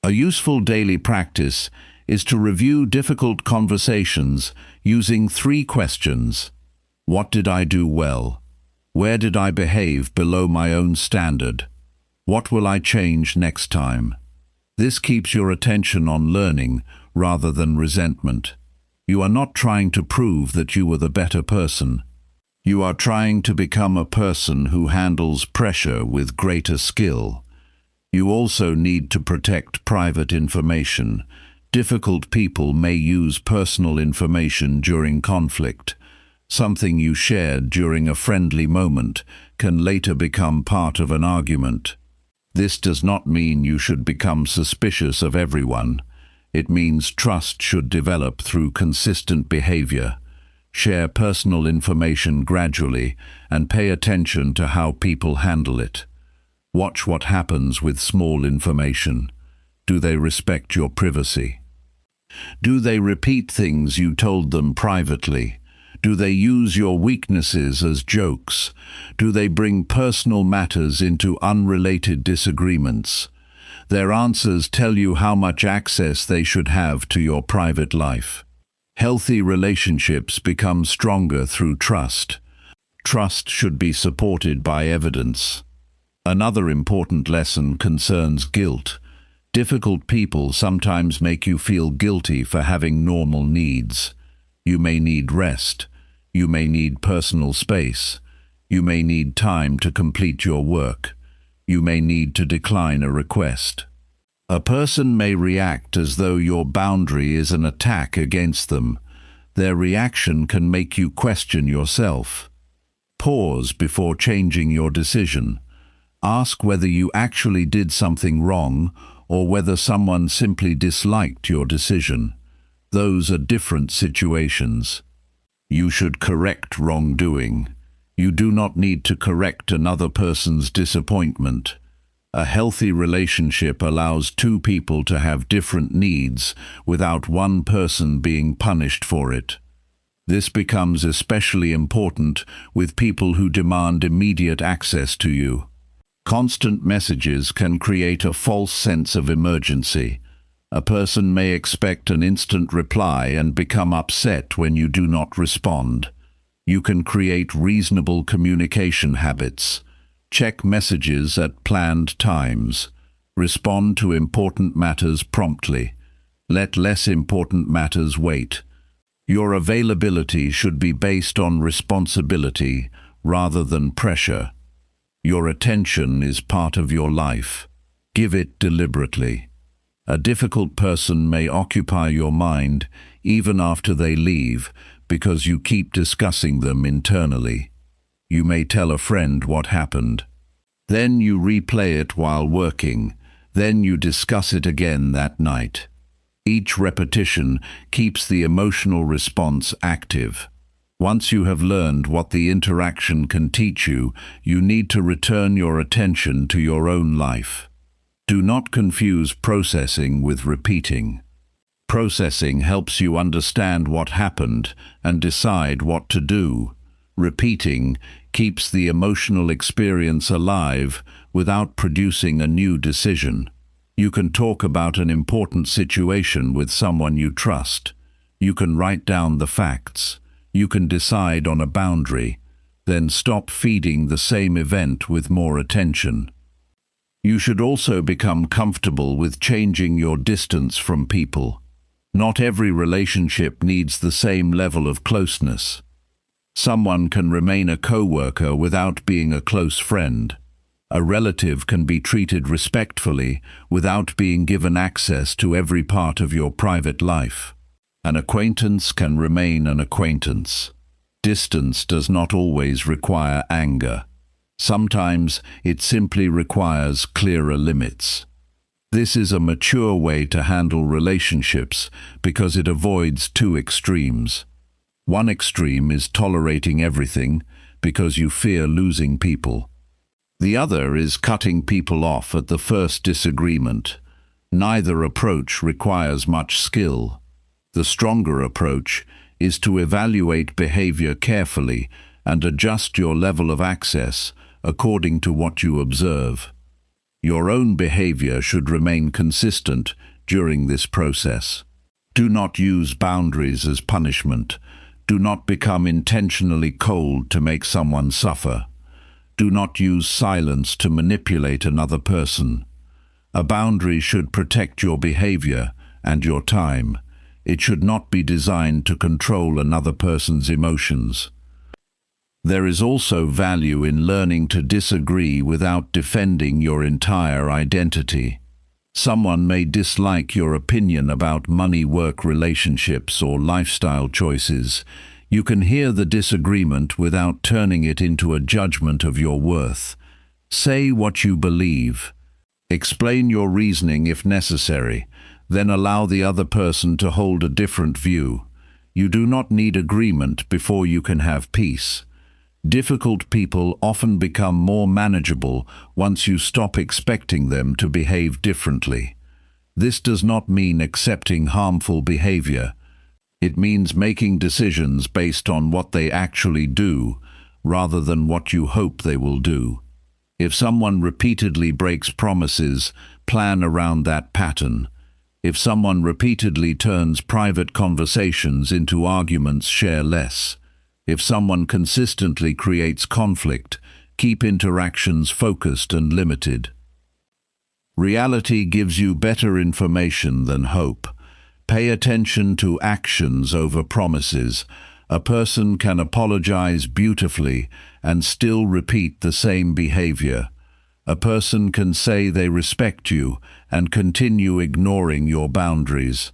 S1: A useful daily practice is to review difficult conversations using 3 questions. What did I do well? Where did I behave below my own standard? What will I change next time? This keeps your attention on learning rather than resentment. You are not trying to prove that you were the better person. You are trying to become a person who handles pressure with greater skill. You also need to protect private information. Difficult people may use personal information during conflict. Something you shared during a friendly moment can later become part of an argument. This does not mean you should become suspicious of everyone. It means trust should develop through consistent behavior. Share personal information gradually and pay attention to how people handle it. Watch what happens with small information. Do they respect your privacy? Do they repeat things you told them privately? Do they use your weaknesses as jokes? Do they bring personal matters into unrelated disagreements? Their answers tell you how much access they should have to your private life. Healthy relationships become stronger through trust. Trust should be supported by evidence. Another important lesson concerns guilt. Difficult people sometimes make you feel guilty for having normal needs. You may need rest. You may need personal space. You may need time to complete your work. You may need to decline a request. A person may react as though your boundary is an attack against them. Their reaction can make you question yourself. Pause before changing your decision. Ask whether you actually did something wrong or whether someone simply disliked your decision. Those are different situations. You should correct wrongdoing. You do not need to correct another person's disappointment. A healthy relationship allows two people to have different needs without one person being punished for it. This becomes especially important with people who demand immediate access to you. Constant messages can create a false sense of emergency. A person may expect an instant reply and become upset when you do not respond. You can create reasonable communication habits. Check messages at planned times. Respond to important matters promptly. Let less important matters wait. Your availability should be based on responsibility rather than pressure. Your attention is part of your life. Give it deliberately. A difficult person may occupy your mind even after they leave because you keep discussing them internally. You may tell a friend what happened. Then you replay it while working. Then you discuss it again that night. Each repetition keeps the emotional response active. Once you have learned what the interaction can teach you, you need to return your attention to your own life. Do not confuse processing with repeating. Processing helps you understand what happened and decide what to do. Repeating keeps the emotional experience alive without producing a new decision. You can talk about an important situation with someone you trust. You can write down the facts. You can decide on a boundary. Then stop feeding the same event with more attention. You should also become comfortable with changing your distance from people. Not every relationship needs the same level of closeness. Someone can remain a co-worker without being a close friend. A relative can be treated respectfully without being given access to every part of your private life. An acquaintance can remain an acquaintance. Distance does not always require anger. Sometimes it simply requires clearer limits. This is a mature way to handle relationships because it avoids two extremes. One extreme is tolerating everything because you fear losing people. The other is cutting people off at the first disagreement. Neither approach requires much skill. The stronger approach is to evaluate behavior carefully and adjust your level of access according to what you observe. Your own behavior should remain consistent during this process. Do not use boundaries as punishment. Do not become intentionally cold to make someone suffer. Do not use silence to manipulate another person. A boundary should protect your behavior and your time. It should not be designed to control another person's emotions. There is also value in learning to disagree without defending your entire identity. Someone may dislike your opinion about money-work relationships or lifestyle choices. You can hear the disagreement without turning it into a judgment of your worth. Say what you believe. Explain your reasoning if necessary. Then allow the other person to hold a different view. You do not need agreement before you can have peace. Difficult people often become more manageable once you stop expecting them to behave differently. This does not mean accepting harmful behavior. It means making decisions based on what they actually do, rather than what you hope they will do. If someone repeatedly breaks promises, plan around that pattern. If someone repeatedly turns private conversations into arguments, share less. If someone consistently creates conflict, keep interactions focused and limited. Reality gives you better information than hope. Pay attention to actions over promises. A person can apologize beautifully and still repeat the same behavior. A person can say they respect you and continue ignoring your boundaries.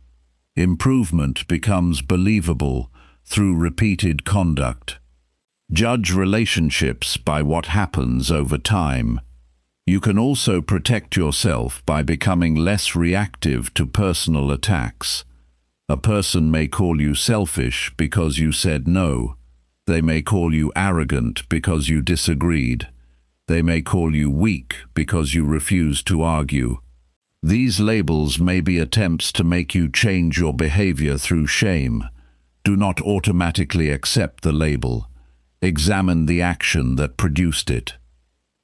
S1: Improvement becomes believable through repeated conduct. Judge relationships by what happens over time. You can also protect yourself by becoming less reactive to personal attacks. A person may call you selfish because you said no. They may call you arrogant because you disagreed. They may call you weak because you refused to argue. These labels may be attempts to make you change your behavior through shame. Do not automatically accept the label. Examine the action that produced it.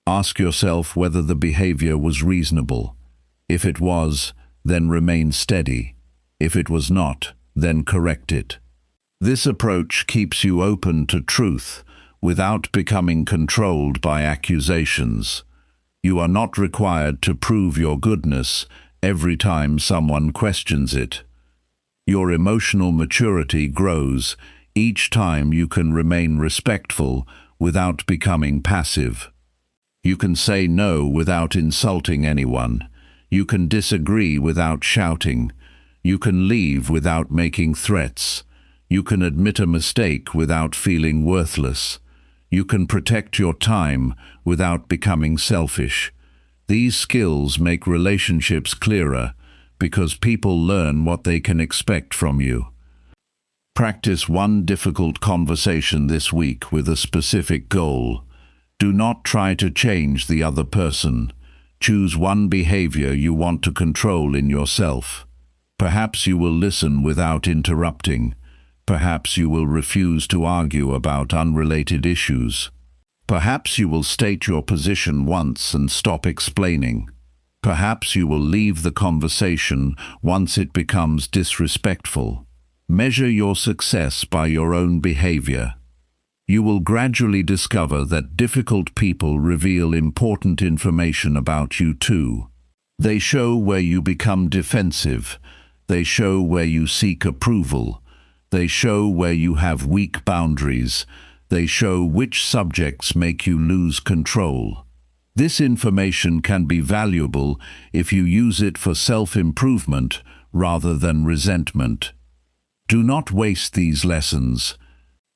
S1: Ask yourself whether the behavior was reasonable. If it was, then remain steady. If it was not, then correct it. This approach keeps you open to truth without becoming controlled by accusations. You are not required to prove your goodness every time someone questions it. Your emotional maturity grows each time you can remain respectful without becoming passive. You can say no without insulting anyone. You can disagree without shouting. You can leave without making threats. You can admit a mistake without feeling worthless. You can protect your time without becoming selfish. These skills make relationships clearer because people learn what they can expect from you. Practice one difficult conversation this week with a specific goal. Do not try to change the other person. Choose one behavior you want to control in yourself. Perhaps you will listen without interrupting. Perhaps you will refuse to argue about unrelated issues. Perhaps you will state your position once and stop explaining. Perhaps you will leave the conversation once it becomes disrespectful. Measure your success by your own behavior. You will gradually discover that difficult people reveal important information about you too. They show where you become defensive. They show where you seek approval. They show where you have weak boundaries. They show which subjects make you lose control. This information can be valuable if you use it for self-improvement rather than resentment. Do not waste these lessons.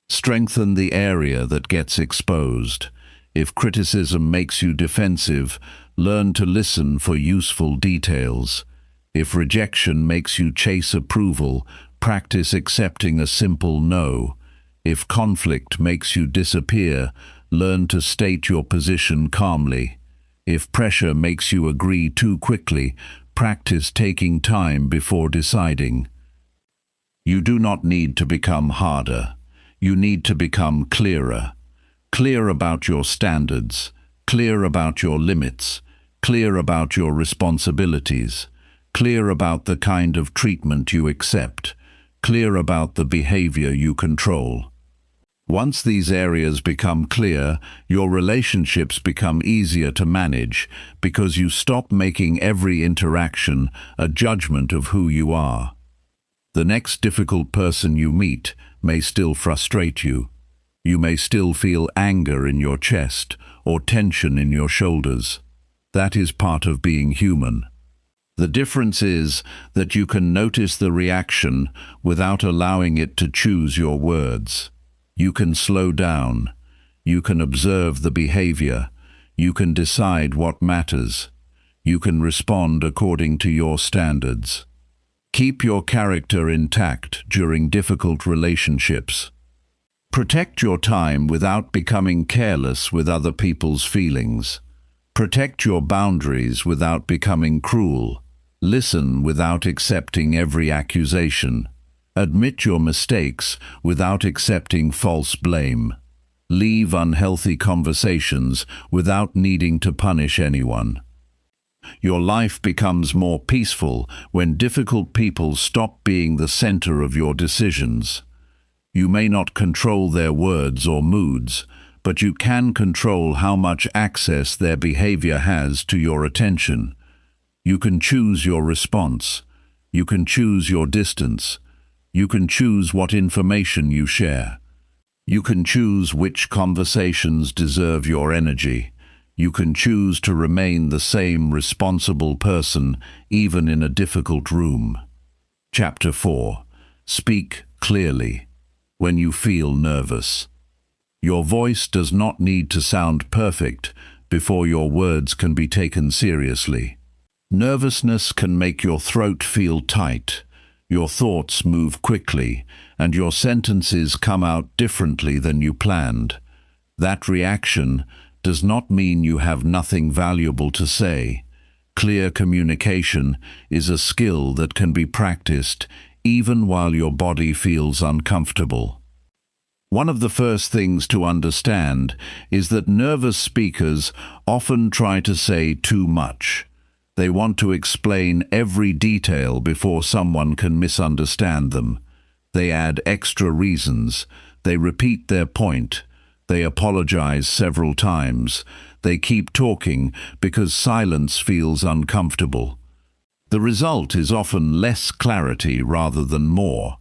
S1: Strengthen the area that gets exposed. If criticism makes you defensive, learn to listen for useful details. If rejection makes you chase approval, practice accepting a simple no. If conflict makes you disappear, learn to state your position calmly. If pressure makes you agree too quickly, practice taking time before deciding. You do not need to become harder. You need to become clearer. Clear about your standards, clear about your limits, clear about your responsibilities, clear about the kind of treatment you accept, clear about the behavior you control. Once these areas become clear, your relationships become easier to manage because you stop making every interaction a judgment of who you are. The next difficult person you meet may still frustrate you. You may still feel anger in your chest or tension in your shoulders. That is part of being human. The difference is that you can notice the reaction without allowing it to choose your words. You can slow down. You can observe the behavior. You can decide what matters. You can respond according to your standards. Keep your character intact during difficult relationships. Protect your time without becoming careless with other people's feelings. Protect your boundaries without becoming cruel. Listen without accepting every accusation. Admit your mistakes without accepting false blame. Leave unhealthy conversations without needing to punish anyone. Your life becomes more peaceful when difficult people stop being the center of your decisions. You may not control their words or moods, but you can control how much access their behavior has to your attention. You can choose your response. You can choose your distance. You can choose what information you share. You can choose which conversations deserve your energy. You can choose to remain the same responsible person even in a difficult room. Chapter 4. Speak clearly. When you feel nervous. Your voice does not need to sound perfect before your words can be taken seriously. Nervousness can make your throat feel tight, your thoughts move quickly, and your sentences come out differently than you planned. That reaction does not mean you have nothing valuable to say. Clear communication is a skill that can be practiced even while your body feels uncomfortable. One of the first things to understand is that nervous speakers often try to say too much. They want to explain every detail before someone can misunderstand them. They add extra reasons. They repeat their point. They apologize several times. They keep talking because silence feels uncomfortable. The result is often less clarity rather than more.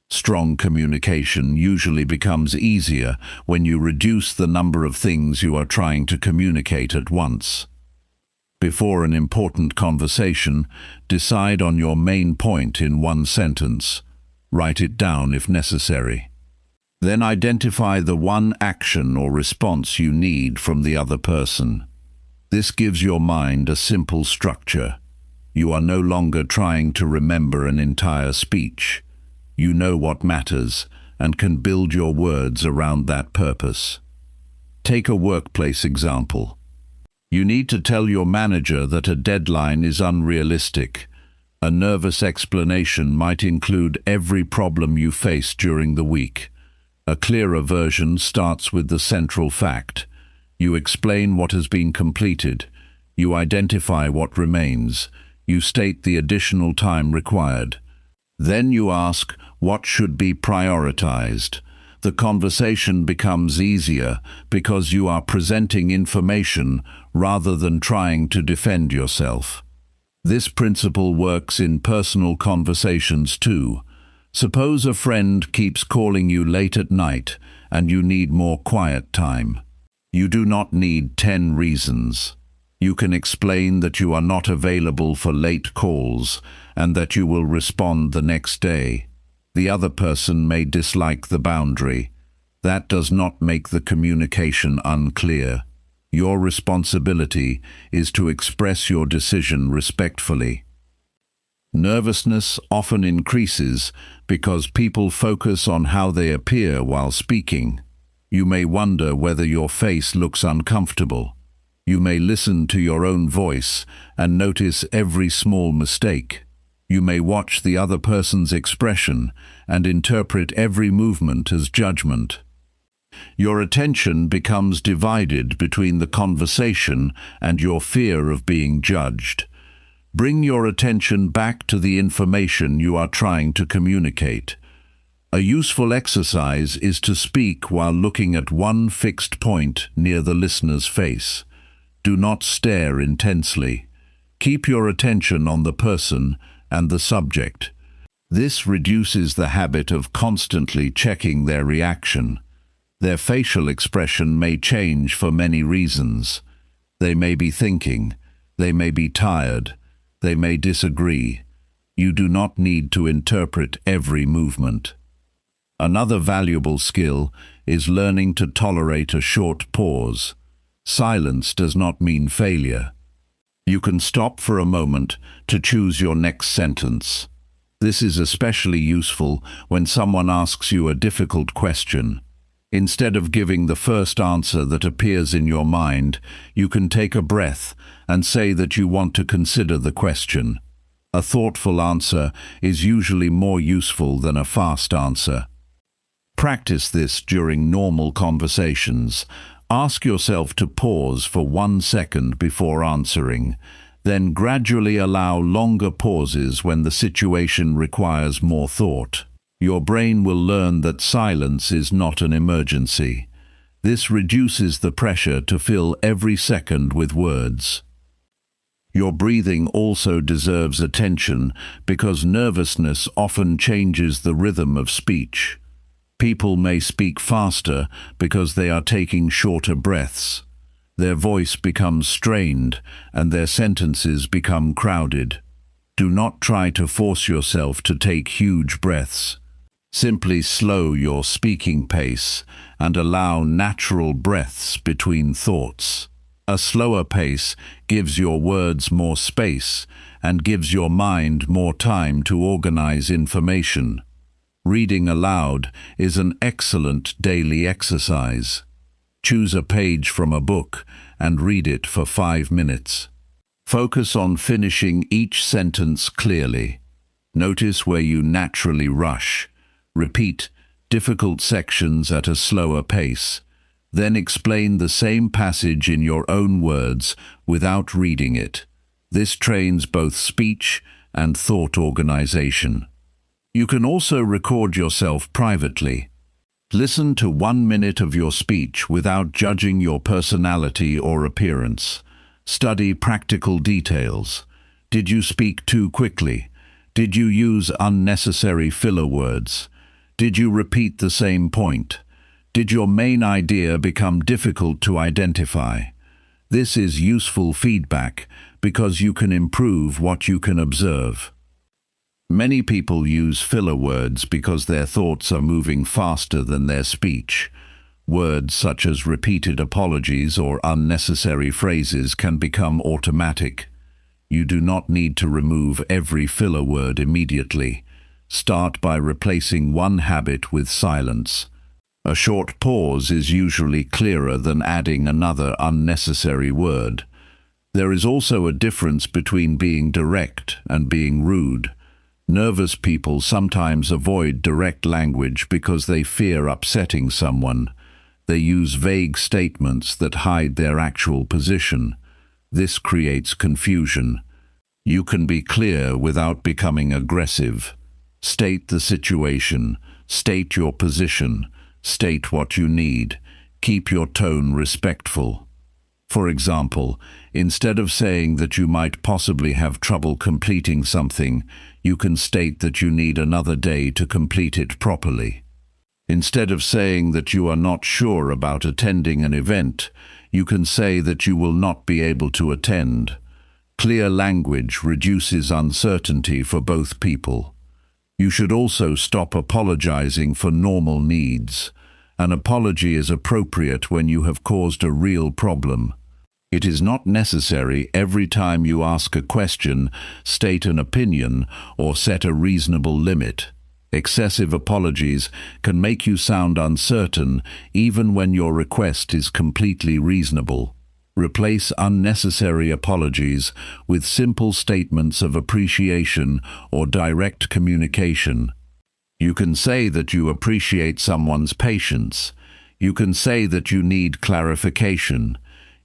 S1: Strong communication usually becomes easier when you reduce the number of things you are trying to communicate at once. Before an important conversation, decide on your main point in one sentence. Write it down if necessary. Then identify the one action or response you need from the other person. This gives your mind a simple structure. You are no longer trying to remember an entire speech. You know what matters and can build your words around that purpose. Take a workplace example. You need to tell your manager that a deadline is unrealistic. A nervous explanation might include every problem you face during the week. A clearer version starts with the central fact. You explain what has been completed. You identify what remains. You state the additional time required. Then you ask what should be prioritized. The conversation becomes easier because you are presenting information rather than trying to defend yourself. This principle works in personal conversations too. Suppose a friend keeps calling you late at night and you need more quiet time. You do not need 10 reasons. You can explain that you are not available for late calls and that you will respond the next day. The other person may dislike the boundary. That does not make the communication unclear. Your responsibility is to express your decision respectfully. Nervousness often increases because people focus on how they appear while speaking. You may wonder whether your face looks uncomfortable. You may listen to your own voice and notice every small mistake. You may watch the other person's expression and interpret every movement as judgment. Your attention becomes divided between the conversation and your fear of being judged. Bring your attention back to the information you are trying to communicate. A useful exercise is to speak while looking at one fixed point near the listener's face. Do not stare intensely. Keep your attention on the person and the subject. This reduces the habit of constantly checking their reaction. Their facial expression may change for many reasons. They may be thinking, they may be tired, they may disagree. You do not need to interpret every movement. Another valuable skill is learning to tolerate a short pause. Silence does not mean failure. You can stop for a moment to choose your next sentence. This is especially useful when someone asks you a difficult question. Instead of giving the first answer that appears in your mind, you can take a breath and say that you want to consider the question. A thoughtful answer is usually more useful than a fast answer. Practice this during normal conversations. Ask yourself to pause for 1 second before answering, then gradually allow longer pauses when the situation requires more thought. Your brain will learn that silence is not an emergency. This reduces the pressure to fill every second with words. Your breathing also deserves attention because nervousness often changes the rhythm of speech. People may speak faster because they are taking shorter breaths. Their voice becomes strained and their sentences become crowded. Do not try to force yourself to take huge breaths. Simply slow your speaking pace and allow natural breaths between thoughts. A slower pace gives your words more space and gives your mind more time to organize information. Reading aloud is an excellent daily exercise. Choose a page from a book and read it for 5 minutes. Focus on finishing each sentence clearly. Notice where you naturally rush. Repeat difficult sections at a slower pace. Then explain the same passage in your own words without reading it. This trains both speech and thought organization. You can also record yourself privately. Listen to 1 minute of your speech without judging your personality or appearance. Study practical details. Did you speak too quickly? Did you use unnecessary filler words? Did you repeat the same point? Did your main idea become difficult to identify? This is useful feedback because you can improve what you can observe. Many people use filler words because their thoughts are moving faster than their speech. Words such as repeated apologies or unnecessary phrases can become automatic. You do not need to remove every filler word immediately. Start by replacing one habit with silence. A short pause is usually clearer than adding another unnecessary word. There is also a difference between being direct and being rude. Nervous people sometimes avoid direct language because they fear upsetting someone. They use vague statements that hide their actual position. This creates confusion. You can be clear without becoming aggressive. State the situation, state your position, state what you need. Keep your tone respectful. For example, instead of saying that you might possibly have trouble completing something, you can state that you need another day to complete it properly. Instead of saying that you are not sure about attending an event, you can say that you will not be able to attend. Clear language reduces uncertainty for both people. You should also stop apologizing for normal needs. An apology is appropriate when you have caused a real problem. It is not necessary every time you ask a question, state an opinion, or set a reasonable limit. Excessive apologies can make you sound uncertain even when your request is completely reasonable. Replace unnecessary apologies with simple statements of appreciation or direct communication. You can say that you appreciate someone's patience. You can say that you need clarification.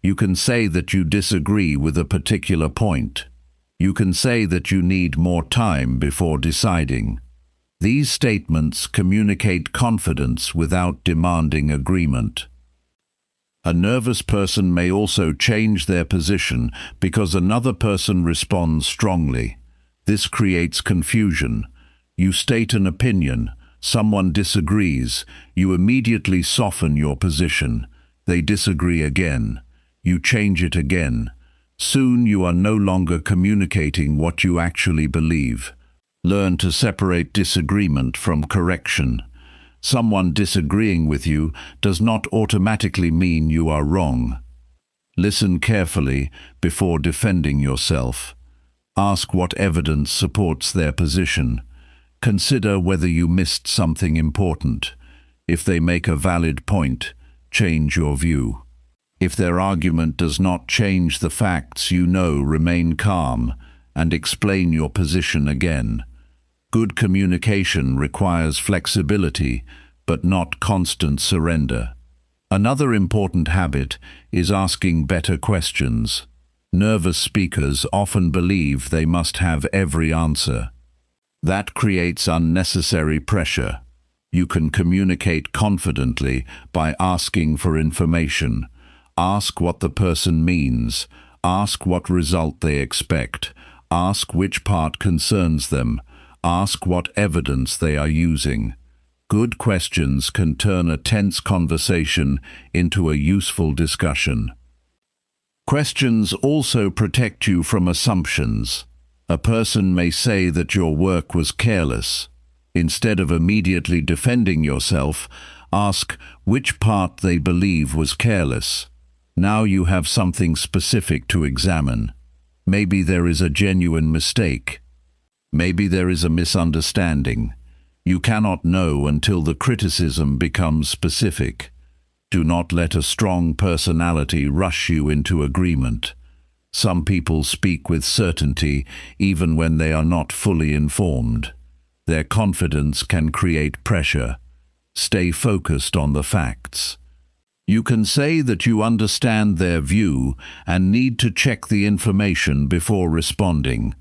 S1: You can say that you disagree with a particular point. You can say that you need more time before deciding. These statements communicate confidence without demanding agreement. A nervous person may also change their position because another person responds strongly. This creates confusion. You state an opinion, someone disagrees, you immediately soften your position. They disagree again. You change it again. Soon you are no longer communicating what you actually believe. Learn to separate disagreement from correction. Someone disagreeing with you does not automatically mean you are wrong. Listen carefully before defending yourself. Ask what evidence supports their position. Consider whether you missed something important. If they make a valid point, change your view. If their argument does not change the facts you know, remain calm and explain your position again. Good communication requires flexibility, but not constant surrender. Another important habit is asking better questions. Nervous speakers often believe they must have every answer. That creates unnecessary pressure. You can communicate confidently by asking for information. Ask what the person means. Ask what result they expect. Ask which part concerns them. Ask what evidence they are using. Good questions can turn a tense conversation into a useful discussion. Questions also protect you from assumptions. A person may say that your work was careless. Instead of immediately defending yourself, ask which part they believe was careless. Now you have something specific to examine. Maybe there is a genuine mistake. Maybe there is a misunderstanding. You cannot know until the criticism becomes specific. Do not let a strong personality rush you into agreement. Some people speak with certainty even when they are not fully informed. Their confidence can create pressure. Stay focused on the facts. You can say that you understand their view and need to check the information before responding.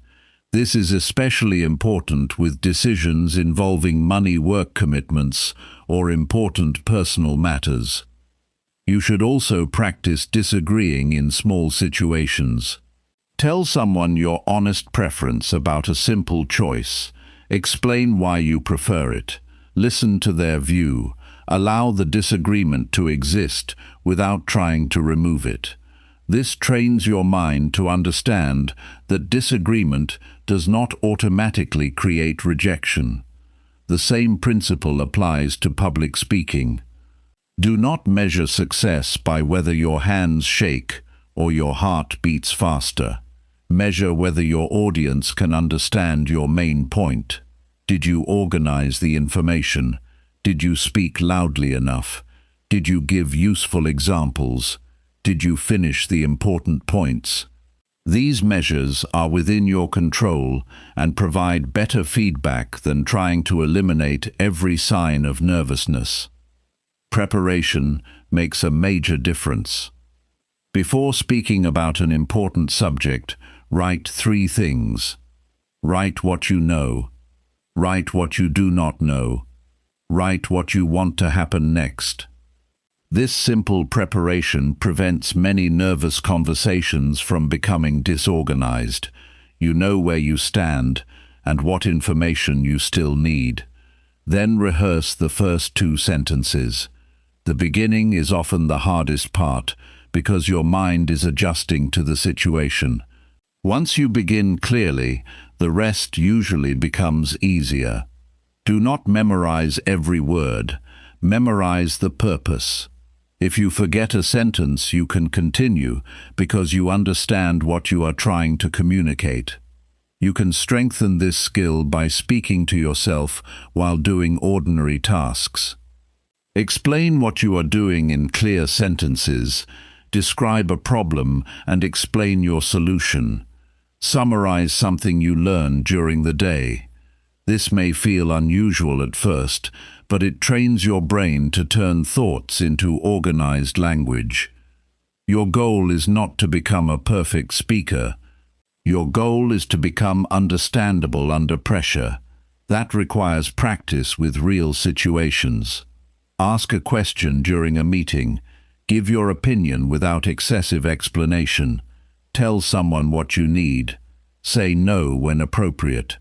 S1: This is especially important with decisions involving money, work commitments, or important personal matters. You should also practice disagreeing in small situations. Tell someone your honest preference about a simple choice. Explain why you prefer it. Listen to their view. Allow the disagreement to exist without trying to remove it. This trains your mind to understand that disagreement does not automatically create rejection. The same principle applies to public speaking. Do not measure success by whether your hands shake or your heart beats faster. Measure whether your audience can understand your main point. Did you organize the information? Did you speak loudly enough? Did you give useful examples? Did you finish the important points? These measures are within your control and provide better feedback than trying to eliminate every sign of nervousness. Preparation makes a major difference. Before speaking about an important subject, write 3 things. Write what you know. Write what you do not know. Write what you want to happen next. This simple preparation prevents many nervous conversations from becoming disorganized. You know where you stand and what information you still need. Then rehearse the first 2 sentences. The beginning is often the hardest part because your mind is adjusting to the situation. Once you begin clearly, the rest usually becomes easier. Do not memorize every word. Memorize the purpose. If you forget a sentence, you can continue because you understand what you are trying to communicate. You can strengthen this skill by speaking to yourself while doing ordinary tasks. Explain what you are doing in clear sentences. Describe a problem and explain your solution. Summarize something you learned during the day. This may feel unusual at first, but it trains your brain to turn thoughts into organized language. Your goal is not to become a perfect speaker. Your goal is to become understandable under pressure. That requires practice with real situations. Ask a question during a meeting. Give your opinion without excessive explanation. Tell someone what you need. Say no when appropriate.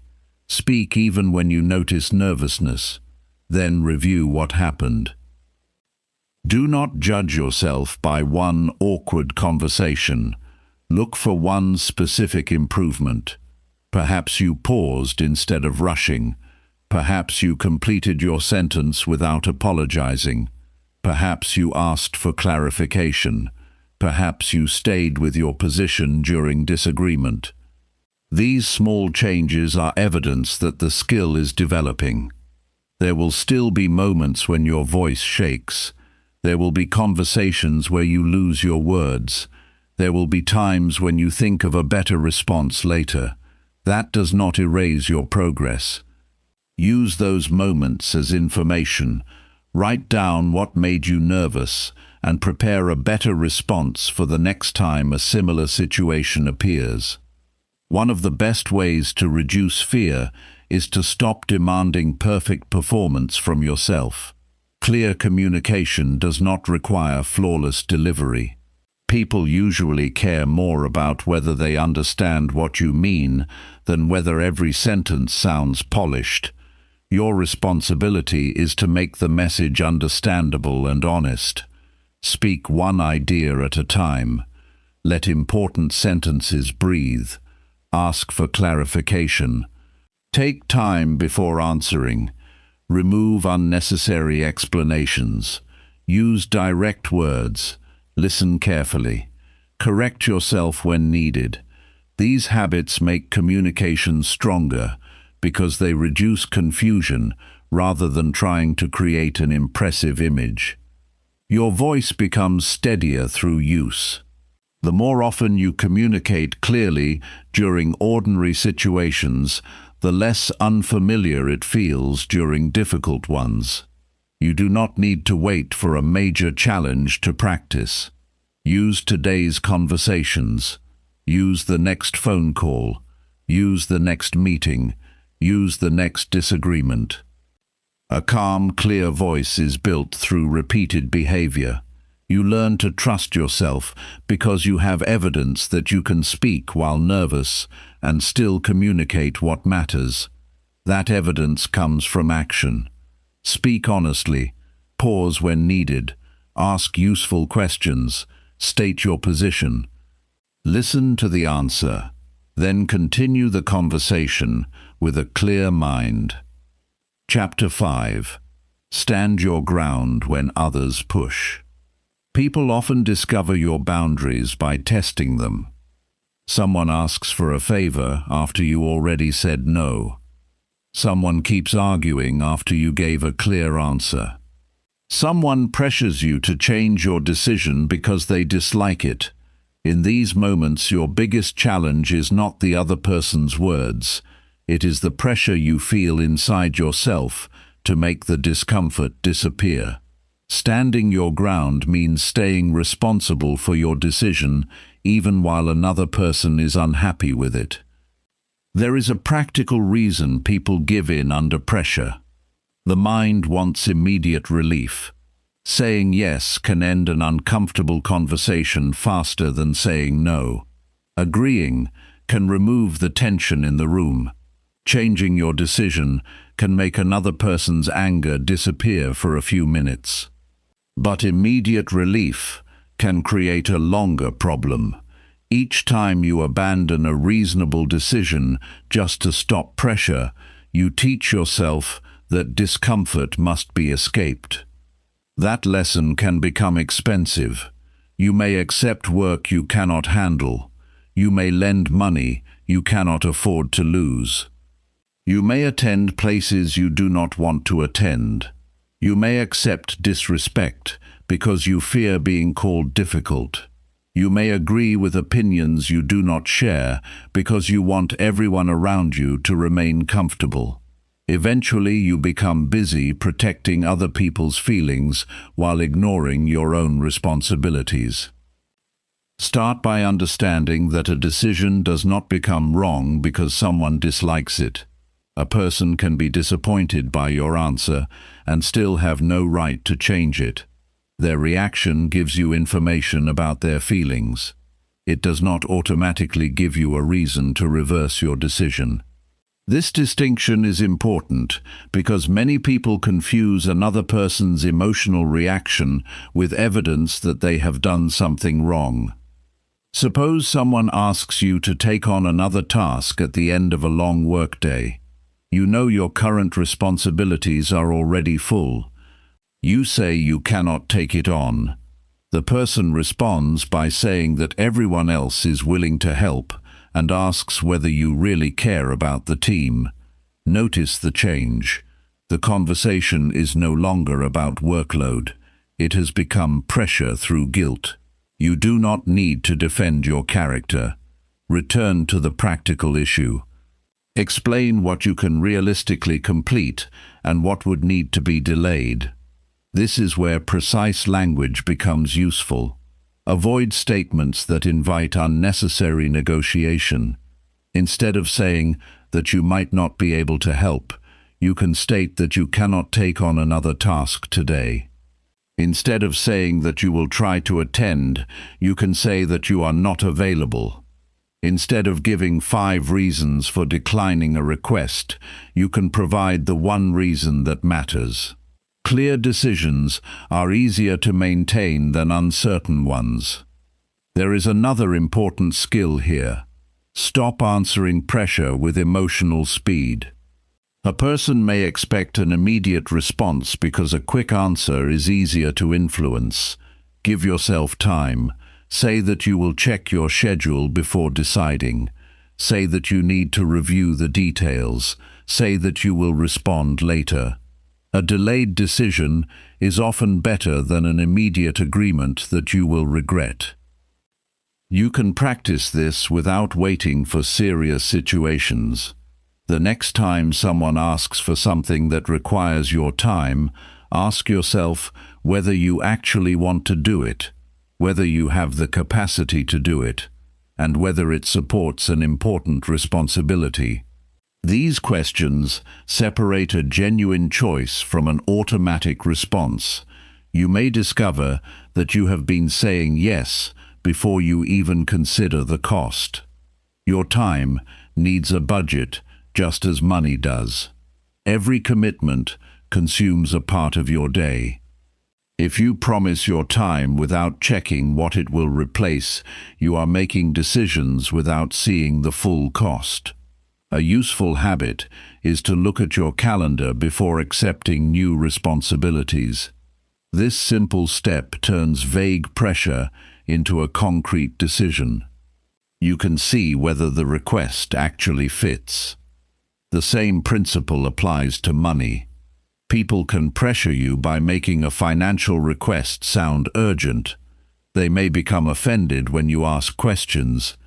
S1: Speak even when you notice nervousness. Then review what happened. Do not judge yourself by one awkward conversation. Look for one specific improvement. Perhaps you paused instead of rushing. Perhaps you completed your sentence without apologizing. Perhaps you asked for clarification. Perhaps you stayed with your position during disagreement. These small changes are evidence that the skill is developing. There will still be moments when your voice shakes. There will be conversations where you lose your words. There will be times when you think of a better response later. That does not erase your progress. Use those moments as information. Write down what made you nervous and prepare a better response for the next time a similar situation appears. One of the best ways to reduce fear is to stop demanding perfect performance from yourself. Clear communication does not require flawless delivery. People usually care more about whether they understand what you mean than whether every sentence sounds polished. Your responsibility is to make the message understandable and honest. Speak one idea at a time. Let important sentences breathe. Ask for clarification. Take time before answering. Remove unnecessary explanations. Use direct words. Listen carefully. Correct yourself when needed. These habits make communication stronger because they reduce confusion rather than trying to create an impressive image. Your voice becomes steadier through use. The more often you communicate clearly during ordinary situations, the less unfamiliar it feels during difficult ones. You do not need to wait for a major challenge to practice. Use today's conversations. Use the next phone call. Use the next meeting. Use the next disagreement. A calm, clear voice is built through repeated behavior. You learn to trust yourself because you have evidence that you can speak while nervous and still communicate what matters. That evidence comes from action. Speak honestly. Pause when needed. Ask useful questions. State your position. Listen to the answer. Then continue the conversation with a clear mind. Chapter 5. Stand your ground when others push. People often discover your boundaries by testing them. Someone asks for a favor after you already said no. Someone keeps arguing after you gave a clear answer. Someone pressures you to change your decision because they dislike it. In these moments, your biggest challenge is not the other person's words. It is the pressure you feel inside yourself to make the discomfort disappear. Standing your ground means staying responsible for your decision even while another person is unhappy with it. There is a practical reason people give in under pressure. The mind wants immediate relief. Saying yes can end an uncomfortable conversation faster than saying no. Agreeing can remove the tension in the room. Changing your decision can make another person's anger disappear for a few minutes. But immediate relief can create a longer problem. Each time you abandon a reasonable decision just to stop pressure, you teach yourself that discomfort must be escaped. That lesson can become expensive. You may accept work you cannot handle. You may lend money you cannot afford to lose. You may attend places you do not want to attend. You may accept disrespect because you fear being called difficult. You may agree with opinions you do not share because you want everyone around you to remain comfortable. Eventually, you become busy protecting other people's feelings while ignoring your own responsibilities. Start by understanding that a decision does not become wrong because someone dislikes it. A person can be disappointed by your answer and still have no right to change it. Their reaction gives you information about their feelings. It does not automatically give you a reason to reverse your decision. This distinction is important because many people confuse another person's emotional reaction with evidence that they have done something wrong. Suppose someone asks you to take on another task at the end of a long workday. You know your current responsibilities are already full. You say you cannot take it on. The person responds by saying that everyone else is willing to help and asks whether you really care about the team. Notice the change. The conversation is no longer about workload. It has become pressure through guilt. You do not need to defend your character. Return to the practical issue. Explain what you can realistically complete and what would need to be delayed. This is where precise language becomes useful. Avoid statements that invite unnecessary negotiation. Instead of saying that you might not be able to help, you can state that you cannot take on another task today. Instead of saying that you will try to attend, you can say that you are not available. Instead of giving 5 reasons for declining a request, you can provide the one reason that matters. Clear decisions are easier to maintain than uncertain ones. There is another important skill here. Stop answering pressure with emotional speed. A person may expect an immediate response because a quick answer is easier to influence. Give yourself time. Say that you will check your schedule before deciding. Say that you need to review the details. Say that you will respond later. A delayed decision is often better than an immediate agreement that you will regret. You can practice this without waiting for serious situations. The next time someone asks for something that requires your time, ask yourself whether you actually want to do it, whether you have the capacity to do it, and whether it supports an important responsibility. These questions separate a genuine choice from an automatic response. You may discover that you have been saying yes before you even consider the cost. Your time needs a budget just as money does. Every commitment consumes a part of your day. If you promise your time without checking what it will replace, you are making decisions without seeing the full cost. A useful habit is to look at your calendar before accepting new responsibilities. This simple step turns vague pressure into a concrete decision. You can see whether the request actually fits. The same principle applies to money. People can pressure you by making a financial request sound urgent. They may become offended when you ask questions.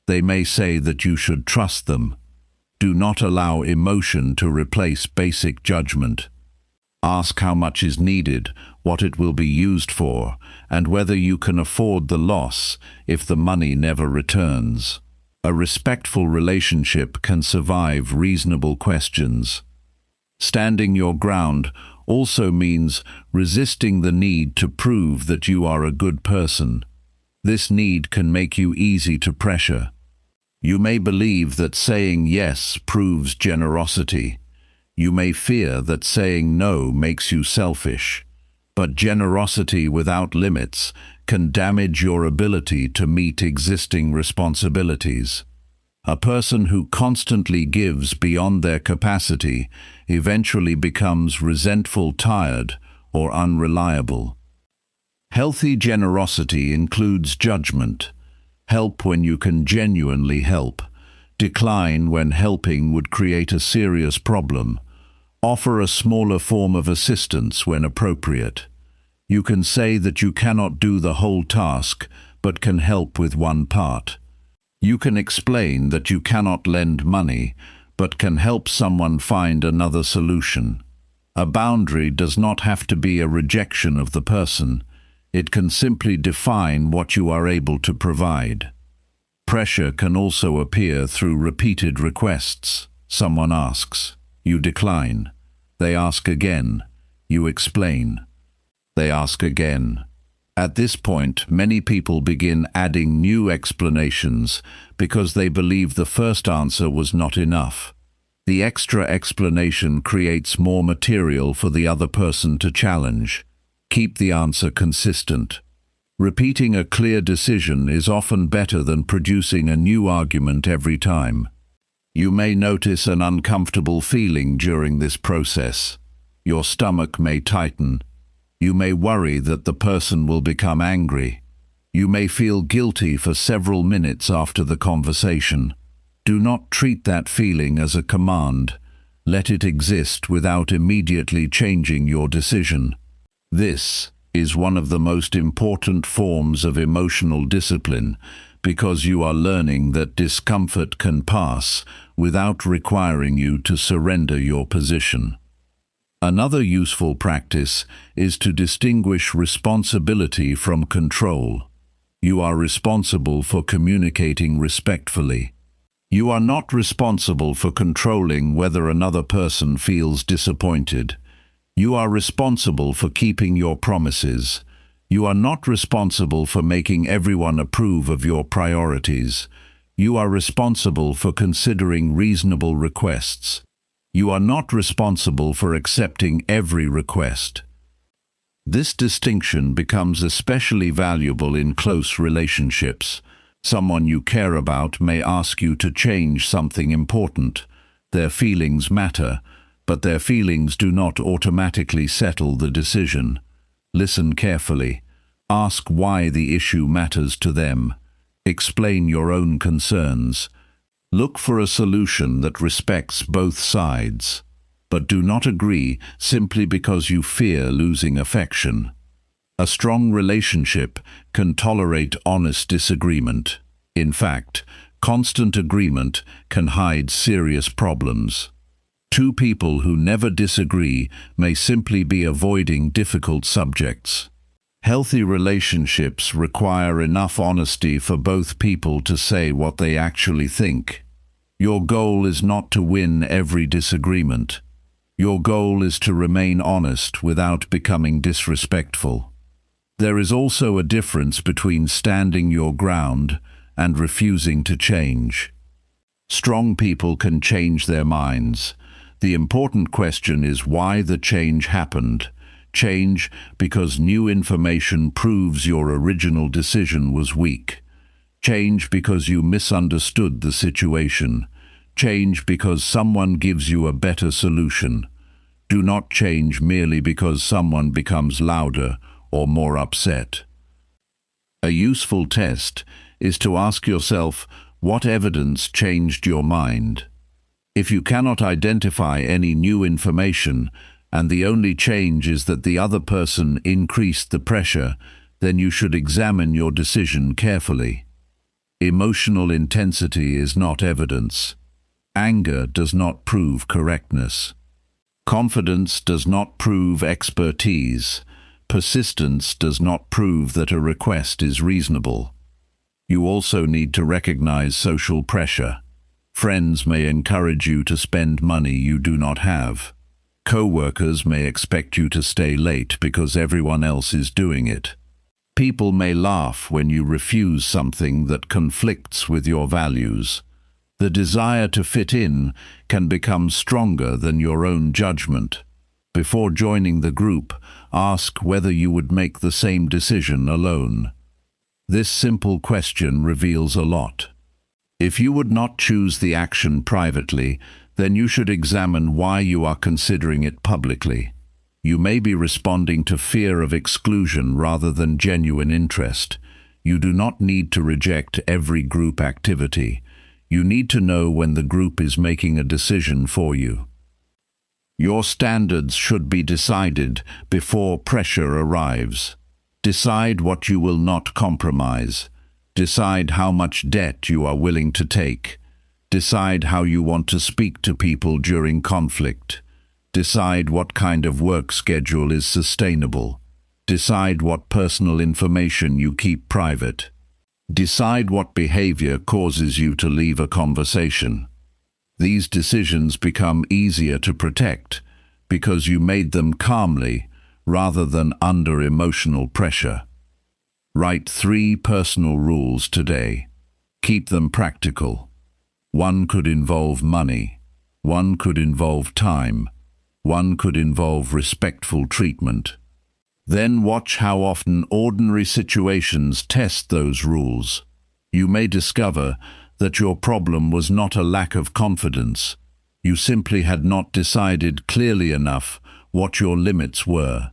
S1: They may say that you should trust them. Do not allow emotion to replace basic judgment. Ask how much is needed, what it will be used for, and whether you can afford the loss if the money never returns. A respectful relationship can survive reasonable questions. Standing your ground also means resisting the need to prove that you are a good person. This need can make you easy to pressure. You may believe that saying yes proves generosity. You may fear that saying no makes you selfish. But generosity without limits can damage your ability to meet existing responsibilities. A person who constantly gives beyond their capacity eventually becomes resentful, tired, or unreliable. Healthy generosity includes judgment. Help when you can genuinely help. Decline when helping would create a serious problem. Offer a smaller form of assistance when appropriate. You can say that you cannot do the whole task, but can help with one part. You can explain that you cannot lend money, but can help someone find another solution. A boundary does not have to be a rejection of the person. It can simply define what you are able to provide. Pressure can also appear through repeated requests. Someone asks, you decline. They ask again, you explain. They ask again. At this point, many people begin adding new explanations because they believe the first answer was not enough. The extra explanation creates more material for the other person to challenge. Keep the answer consistent. Repeating a clear decision is often better than producing a new argument every time. You may notice an uncomfortable feeling during this process. Your stomach may tighten. You may worry that the person will become angry. You may feel guilty for several minutes after the conversation. Do not treat that feeling as a command. Let it exist without immediately changing your decision. This is one of the most important forms of emotional discipline, because you are learning that discomfort can pass without requiring you to surrender your position. Another useful practice is to distinguish responsibility from control. You are responsible for communicating respectfully. You are not responsible for controlling whether another person feels disappointed. You are responsible for keeping your promises. You are not responsible for making everyone approve of your priorities. You are responsible for considering reasonable requests. You are not responsible for accepting every request. This distinction becomes especially valuable in close relationships. Someone you care about may ask you to change something important. Their feelings matter, but their feelings do not automatically settle the decision. Listen carefully. Ask why the issue matters to them. Explain your own concerns. Look for a solution that respects both sides. But do not agree simply because you fear losing affection. A strong relationship can tolerate honest disagreement. In fact, constant agreement can hide serious problems. Two people who never disagree may simply be avoiding difficult subjects. Healthy relationships require enough honesty for both people to say what they actually think. Your goal is not to win every disagreement. Your goal is to remain honest without becoming disrespectful. There is also a difference between standing your ground and refusing to change. Strong people can change their minds. The important question is why the change happened. Change because new information proves your original decision was weak. Change because you misunderstood the situation. Change because someone gives you a better solution. Do not change merely because someone becomes louder or more upset. A useful test is to ask yourself, what evidence changed your mind? If you cannot identify any new information, and the only change is that the other person increased the pressure, then you should examine your decision carefully. Emotional intensity is not evidence. Anger does not prove correctness. Confidence does not prove expertise. Persistence does not prove that a request is reasonable. You also need to recognize social pressure. Friends may encourage you to spend money you do not have. Co-workers may expect you to stay late because everyone else is doing it. People may laugh when you refuse something that conflicts with your values. The desire to fit in can become stronger than your own judgment. Before joining the group, ask whether you would make the same decision alone. This simple question reveals a lot. If you would not choose the action privately, then you should examine why you are considering it publicly. You may be responding to fear of exclusion rather than genuine interest. You do not need to reject every group activity. You need to know when the group is making a decision for you. Your standards should be decided before pressure arrives. Decide what you will not compromise. Decide how much debt you are willing to take. Decide how you want to speak to people during conflict. Decide what kind of work schedule is sustainable. Decide what personal information you keep private. Decide what behavior causes you to leave a conversation. These decisions become easier to protect because you made them calmly rather than under emotional pressure. Write 3 personal rules today. Keep them practical. 1 could involve money. 1 could involve time. 1 could involve respectful treatment. Then watch how often ordinary situations test those rules. You may discover that your problem was not a lack of confidence. You simply had not decided clearly enough what your limits were.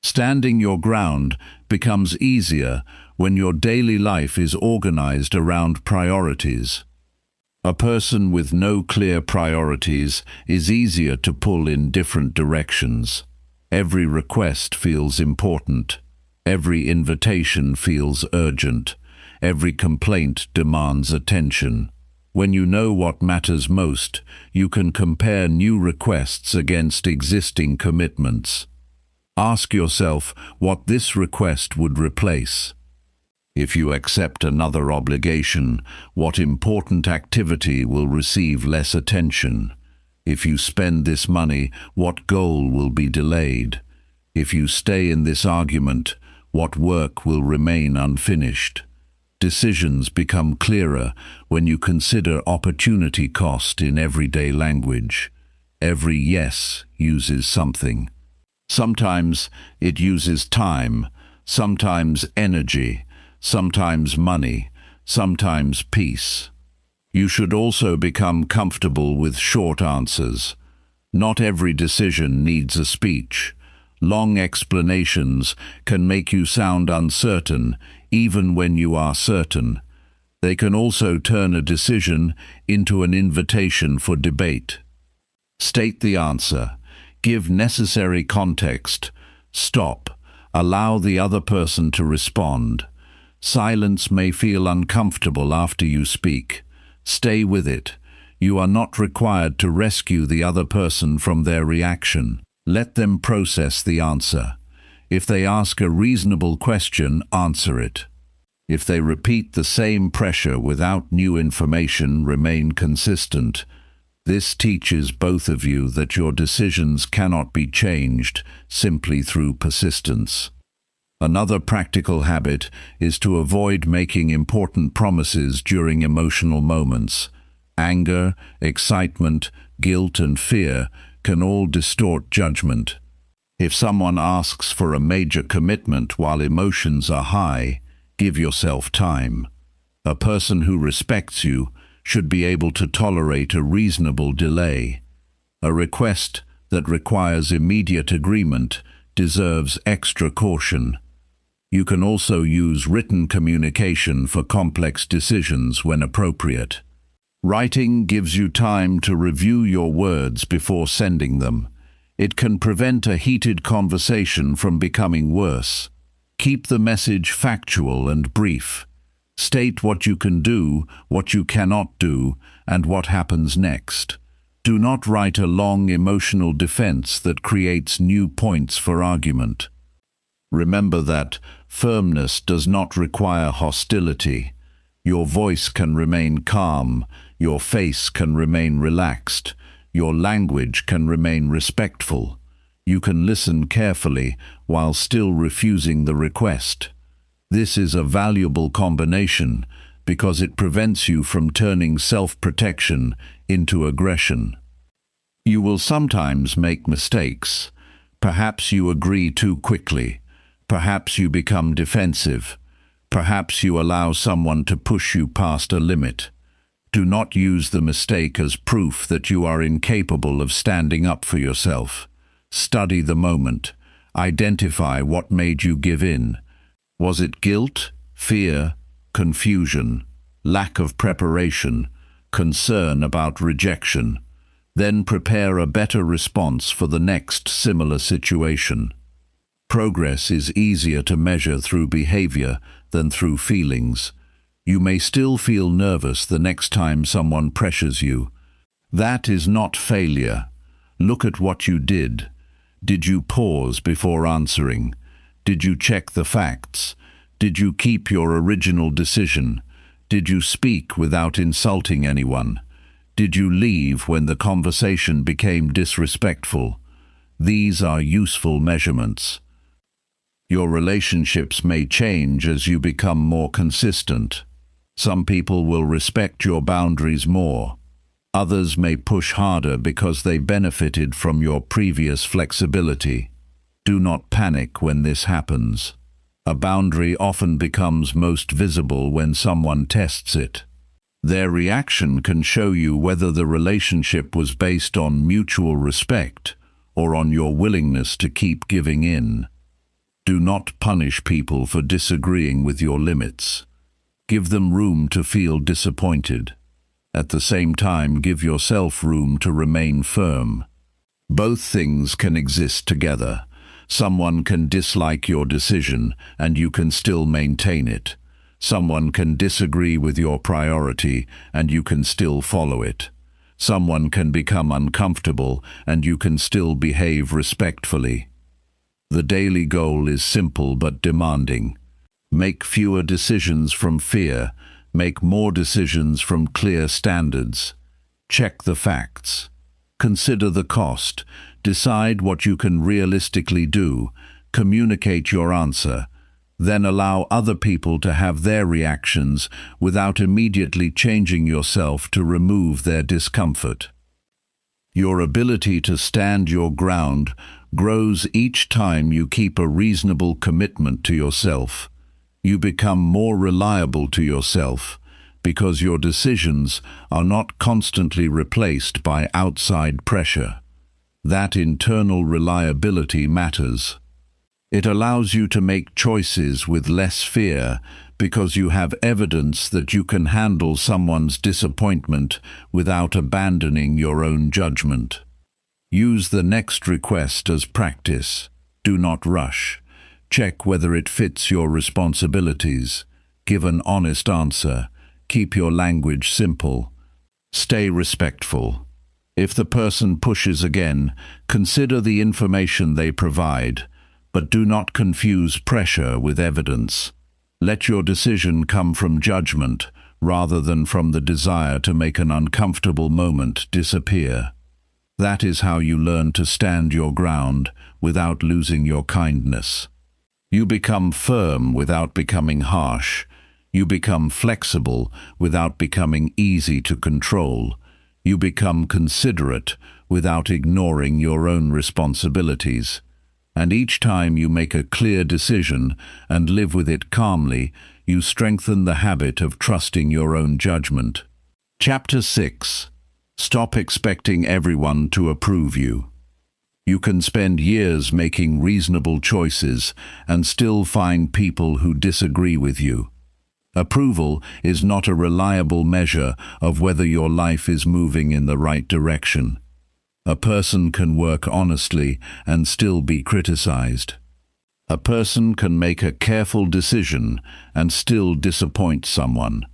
S1: Standing your ground becomes easier when your daily life is organized around priorities. A person with no clear priorities is easier to pull in different directions. Every request feels important. Every invitation feels urgent. Every complaint demands attention. When you know what matters most, you can compare new requests against existing commitments. Ask yourself what this request would replace. If you accept another obligation, what important activity will receive less attention? If you spend this money, what goal will be delayed? If you stay in this argument, what work will remain unfinished? Decisions become clearer when you consider opportunity cost in everyday language. Every yes uses something. Sometimes it uses time, sometimes energy, sometimes money, sometimes peace. You should also become comfortable with short answers. Not every decision needs a speech. Long explanations can make you sound uncertain, even when you are certain. They can also turn a decision into an invitation for debate. State the answer. Give necessary context. Stop. Allow the other person to respond. Silence may feel uncomfortable after you speak. Stay with it. You are not required to rescue the other person from their reaction. Let them process the answer. If they ask a reasonable question, answer it. If they repeat the same pressure without new information, remain consistent. This teaches both of you that your decisions cannot be changed simply through persistence. Another practical habit is to avoid making important promises during emotional moments. Anger, excitement, guilt, and fear can all distort judgment. If someone asks for a major commitment while emotions are high, give yourself time. A person who respects you should be able to tolerate a reasonable delay. A request that requires immediate agreement deserves extra caution. You can also use written communication for complex decisions when appropriate. Writing gives you time to review your words before sending them. It can prevent a heated conversation from becoming worse. Keep the message factual and brief. State what you can do, what you cannot do, and what happens next. Do not write a long emotional defense that creates new points for argument. Remember that firmness does not require hostility. Your voice can remain calm, your face can remain relaxed, your language can remain respectful. You can listen carefully while still refusing the request. This is a valuable combination because it prevents you from turning self-protection into aggression. You will sometimes make mistakes. Perhaps you agree too quickly. Perhaps you become defensive. Perhaps you allow someone to push you past a limit. Do not use the mistake as proof that you are incapable of standing up for yourself. Study the moment. Identify what made you give in. Was it guilt, fear, confusion, lack of preparation, concern about rejection? Then prepare a better response for the next similar situation. Progress is easier to measure through behavior than through feelings. You may still feel nervous the next time someone pressures you. That is not failure. Look at what you did. Did you pause before answering? Did you check the facts? Did you keep your original decision? Did you speak without insulting anyone? Did you leave when the conversation became disrespectful? These are useful measurements. Your relationships may change as you become more consistent. Some people will respect your boundaries more. Others may push harder because they benefited from your previous flexibility. Do not panic when this happens. A boundary often becomes most visible when someone tests it. Their reaction can show you whether the relationship was based on mutual respect or on your willingness to keep giving in. Do not punish people for disagreeing with your limits. Give them room to feel disappointed. At the same time, give yourself room to remain firm. Both things can exist together. Someone can dislike your decision, and you can still maintain it. Someone can disagree with your priority, and you can still follow it. Someone can become uncomfortable, and you can still behave respectfully. The daily goal is simple but demanding. Make fewer decisions from fear. Make more decisions from clear standards. Check the facts. Consider the cost. Decide what you can realistically do. Communicate your answer. Then allow other people to have their reactions without immediately changing yourself to remove their discomfort. Your ability to stand your ground grows each time you keep a reasonable commitment to yourself. You become more reliable to yourself because your decisions are not constantly replaced by outside pressure. That internal reliability matters. It allows you to make choices with less fear because you have evidence that you can handle someone's disappointment without abandoning your own judgment. Use the next request as practice. Do not rush. Check whether it fits your responsibilities. Give an honest answer. Keep your language simple. Stay respectful. If the person pushes again, consider the information they provide, but do not confuse pressure with evidence. Let your decision come from judgment rather than from the desire to make an uncomfortable moment disappear. That is how you learn to stand your ground without losing your kindness. You become firm without becoming harsh. You become flexible without becoming easy to control. You become considerate without ignoring your own responsibilities. And each time you make a clear decision and live with it calmly, you strengthen the habit of trusting your own judgment. Chapter 6. Stop expecting everyone to approve you. You can spend years making reasonable choices and still find people who disagree with you. Approval is not a reliable measure of whether your life is moving in the right direction. A person can work honestly and still be criticized. A person can make a careful decision and still disappoint someone.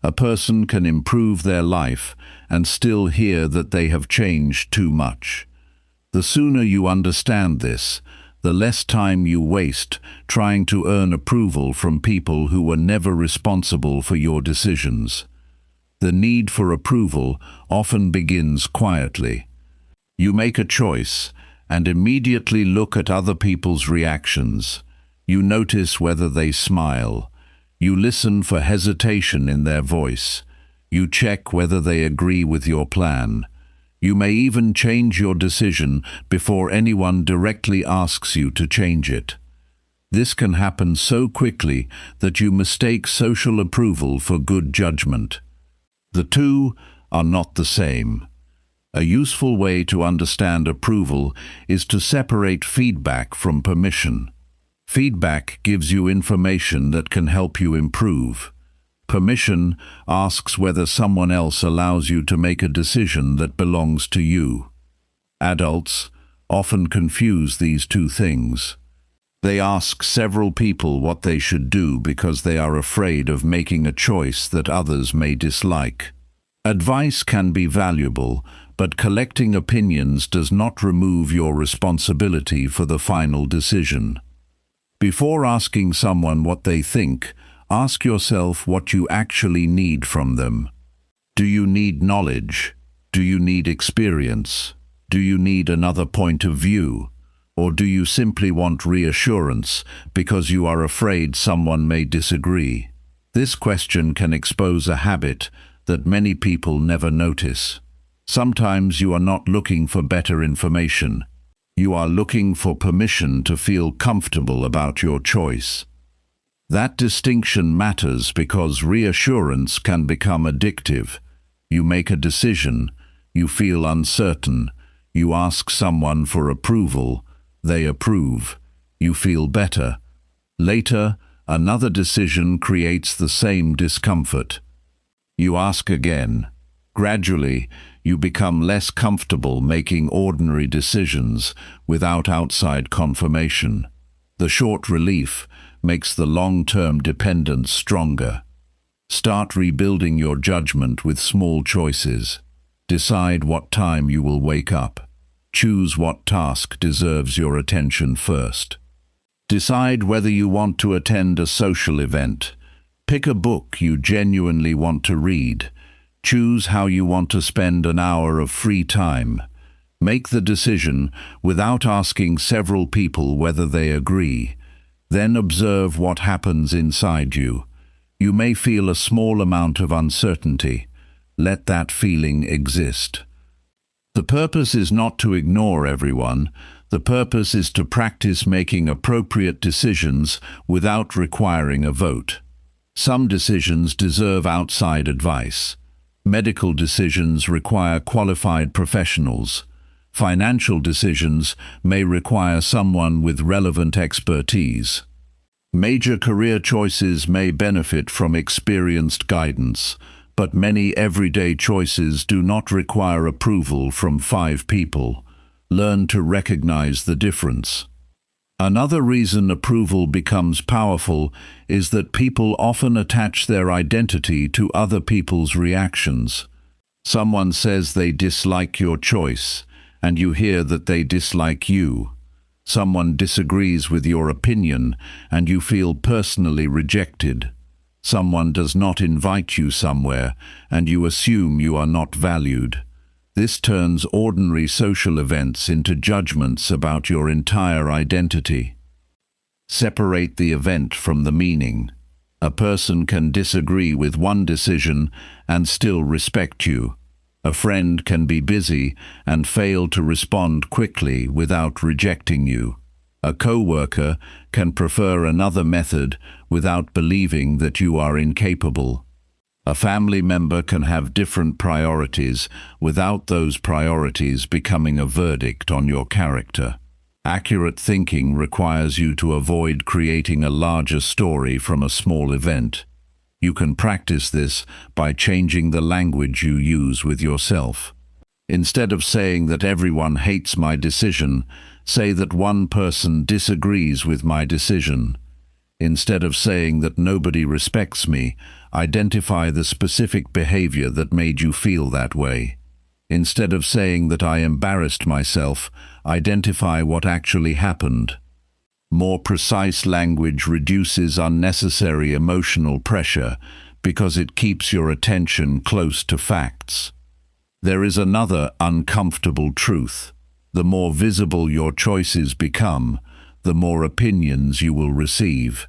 S1: A person can improve their life and still hear that they have changed too much. The sooner you understand this, the less time you waste trying to earn approval from people who were never responsible for your decisions. The need for approval often begins quietly. You make a choice and immediately look at other people's reactions. You notice whether they smile. You listen for hesitation in their voice. You check whether they agree with your plan. You may even change your decision before anyone directly asks you to change it. This can happen so quickly that you mistake social approval for good judgment. The two are not the same. A useful way to understand approval is to separate feedback from permission. Feedback gives you information that can help you improve. Permission asks whether someone else allows you to make a decision that belongs to you. Adults often confuse these two things. They ask several people what they should do because they are afraid of making a choice that others may dislike. Advice can be valuable, but collecting opinions does not remove your responsibility for the final decision. Before asking someone what they think, ask yourself what you actually need from them. Do you need knowledge? Do you need experience? Do you need another point of view? Or do you simply want reassurance because you are afraid someone may disagree? This question can expose a habit that many people never notice. Sometimes you are not looking for better information. You are looking for permission to feel comfortable about your choice. That distinction matters because reassurance can become addictive. You make a decision, you feel uncertain, you ask someone for approval, they approve. You feel better. Later, another decision creates the same discomfort. You ask again. Gradually, you become less comfortable making ordinary decisions without outside confirmation. The short relief makes the long-term dependence stronger. Start rebuilding your judgment with small choices. Decide what time you will wake up. Choose what task deserves your attention first. Decide whether you want to attend a social event. Pick a book you genuinely want to read. Choose how you want to spend an hour of free time. Make the decision without asking several people whether they agree. Then observe what happens inside you. You may feel a small amount of uncertainty. Let that feeling exist. The purpose is not to ignore everyone. The purpose is to practice making appropriate decisions without requiring a vote. Some decisions deserve outside advice. Medical decisions require qualified professionals. Financial decisions may require someone with relevant expertise. Major career choices may benefit from experienced guidance, but many everyday choices do not require approval from 5 people. Learn to recognize the difference. Another reason approval becomes powerful is that people often attach their identity to other people's reactions. Someone says they dislike your choice, and you hear that they dislike you. Someone disagrees with your opinion, and you feel personally rejected. Someone does not invite you somewhere, and you assume you are not valued. This turns ordinary social events into judgments about your entire identity. Separate the event from the meaning. A person can disagree with one decision and still respect you. A friend can be busy and fail to respond quickly without rejecting you. A co-worker can prefer another method without believing that you are incapable. A family member can have different priorities without those priorities becoming a verdict on your character. Accurate thinking requires you to avoid creating a larger story from a small event. You can practice this by changing the language you use with yourself. Instead of saying that everyone hates my decision, say that one person disagrees with my decision. Instead of saying that nobody respects me, identify the specific behavior that made you feel that way. Instead of saying that I embarrassed myself, identify what actually happened. More precise language reduces unnecessary emotional pressure because it keeps your attention close to facts. There is another uncomfortable truth. The more visible your choices become, the more opinions you will receive.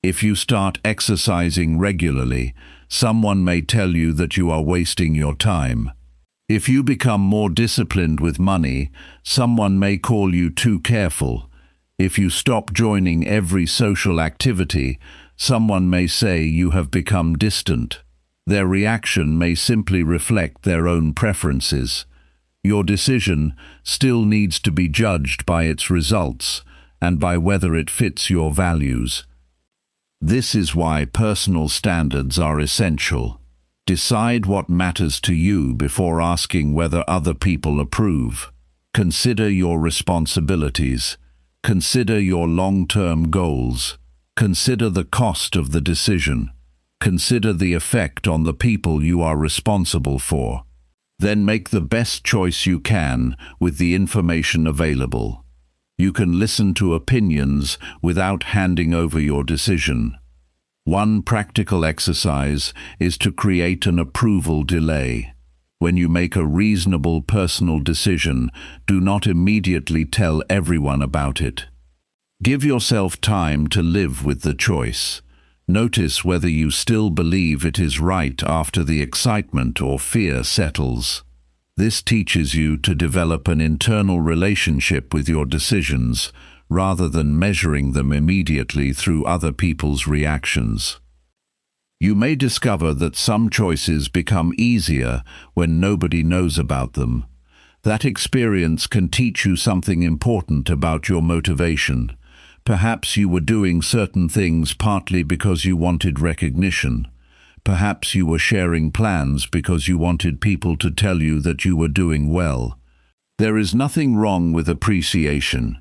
S1: If you start exercising regularly, someone may tell you that you are wasting your time. If you become more disciplined with money, someone may call you too careful. If you stop joining every social activity, someone may say you have become distant. Their reaction may simply reflect their own preferences. Your decision still needs to be judged by its results and by whether it fits your values. This is why personal standards are essential. Decide what matters to you before asking whether other people approve. Consider your responsibilities. Consider your long-term goals. Consider the cost of the decision. Consider the effect on the people you are responsible for. Then make the best choice you can with the information available. You can listen to opinions without handing over your decision. One practical exercise is to create an approval delay. When you make a reasonable personal decision, do not immediately tell everyone about it. Give yourself time to live with the choice. Notice whether you still believe it is right after the excitement or fear settles. This teaches you to develop an internal relationship with your decisions, rather than measuring them immediately through other people's reactions. You may discover that some choices become easier when nobody knows about them. That experience can teach you something important about your motivation. Perhaps you were doing certain things partly because you wanted recognition. Perhaps you were sharing plans because you wanted people to tell you that you were doing well. There is nothing wrong with appreciation,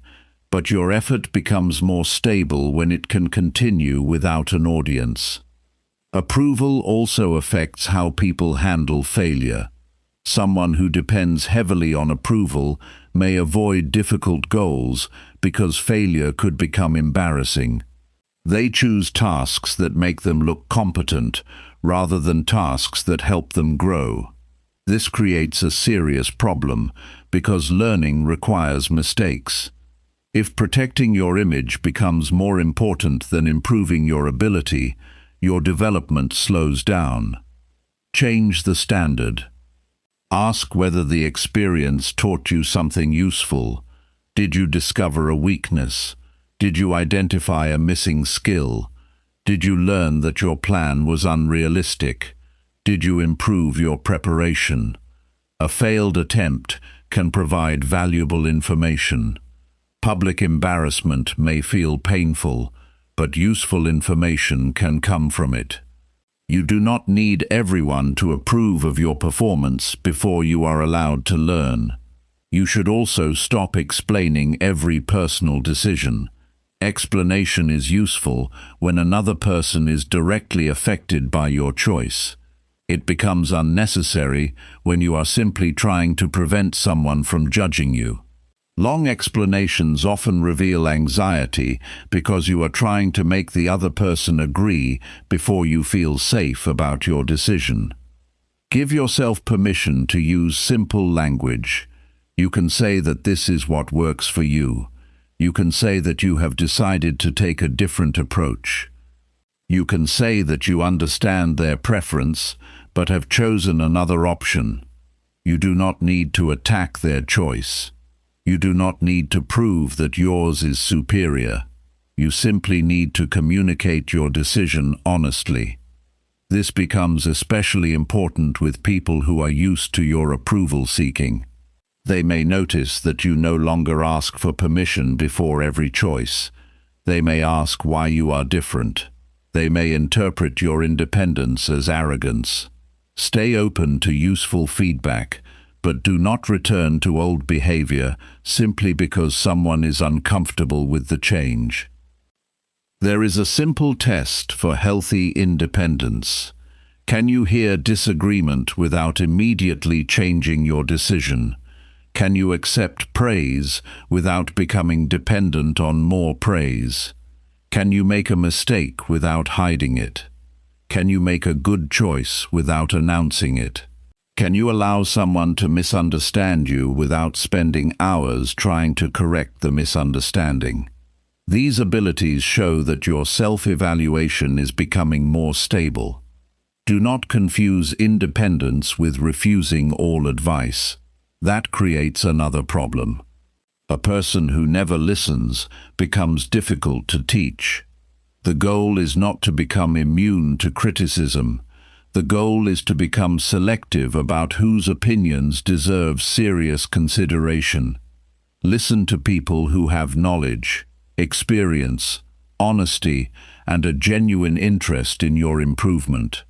S1: but your effort becomes more stable when it can continue without an audience. Approval also affects how people handle failure. Someone who depends heavily on approval may avoid difficult goals because failure could become embarrassing. They choose tasks that make them look competent rather than tasks that help them grow. This creates a serious problem because learning requires mistakes. If protecting your image becomes more important than improving your ability, your development slows down. Change the standard. Ask whether the experience taught you something useful. Did you discover a weakness? Did you identify a missing skill? Did you learn that your plan was unrealistic? Did you improve your preparation? A failed attempt can provide valuable information. Public embarrassment may feel painful, but useful information can come from it. You do not need everyone to approve of your performance before you are allowed to learn. You should also stop explaining every personal decision. Explanation is useful when another person is directly affected by your choice. It becomes unnecessary when you are simply trying to prevent someone from judging you. Long explanations often reveal anxiety because you are trying to make the other person agree before you feel safe about your decision. Give yourself permission to use simple language. You can say that this is what works for you. You can say that you have decided to take a different approach. You can say that you understand their preference, but have chosen another option. You do not need to attack their choice. You do not need to prove that yours is superior. You simply need to communicate your decision honestly. This becomes especially important with people who are used to your approval seeking. They may notice that you no longer ask for permission before every choice. They may ask why you are different. They may interpret your independence as arrogance. Stay open to useful feedback, but do not return to old behavior simply because someone is uncomfortable with the change. There is a simple test for healthy independence. Can you hear disagreement without immediately changing your decision? Can you accept praise without becoming dependent on more praise? Can you make a mistake without hiding it? Can you make a good choice without announcing it? Can you allow someone to misunderstand you without spending hours trying to correct the misunderstanding? These abilities show that your self-evaluation is becoming more stable. Do not confuse independence with refusing all advice. That creates another problem. A person who never listens becomes difficult to teach. The goal is not to become immune to criticism. The goal is to become selective about whose opinions deserve serious consideration. Listen to people who have knowledge, experience, honesty, and a genuine interest in your improvement.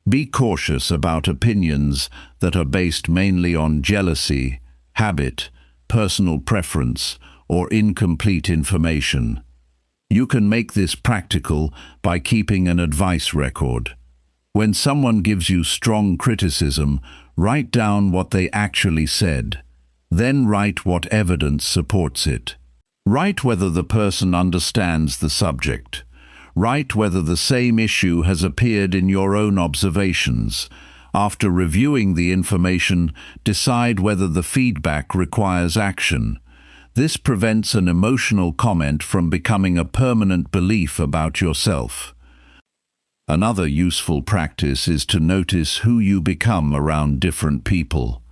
S1: Be cautious about opinions that are based mainly on jealousy, habit, personal preference, or incomplete information. You can make this practical by keeping an advice record. When someone gives you strong criticism, write down what they actually said. Then write what evidence supports it. Write whether the person understands the subject. Write whether the same issue has appeared in your own observations. After reviewing the information, decide whether the feedback requires action. This prevents an emotional comment from becoming a permanent belief about yourself. Another useful practice is to notice who you become around different people.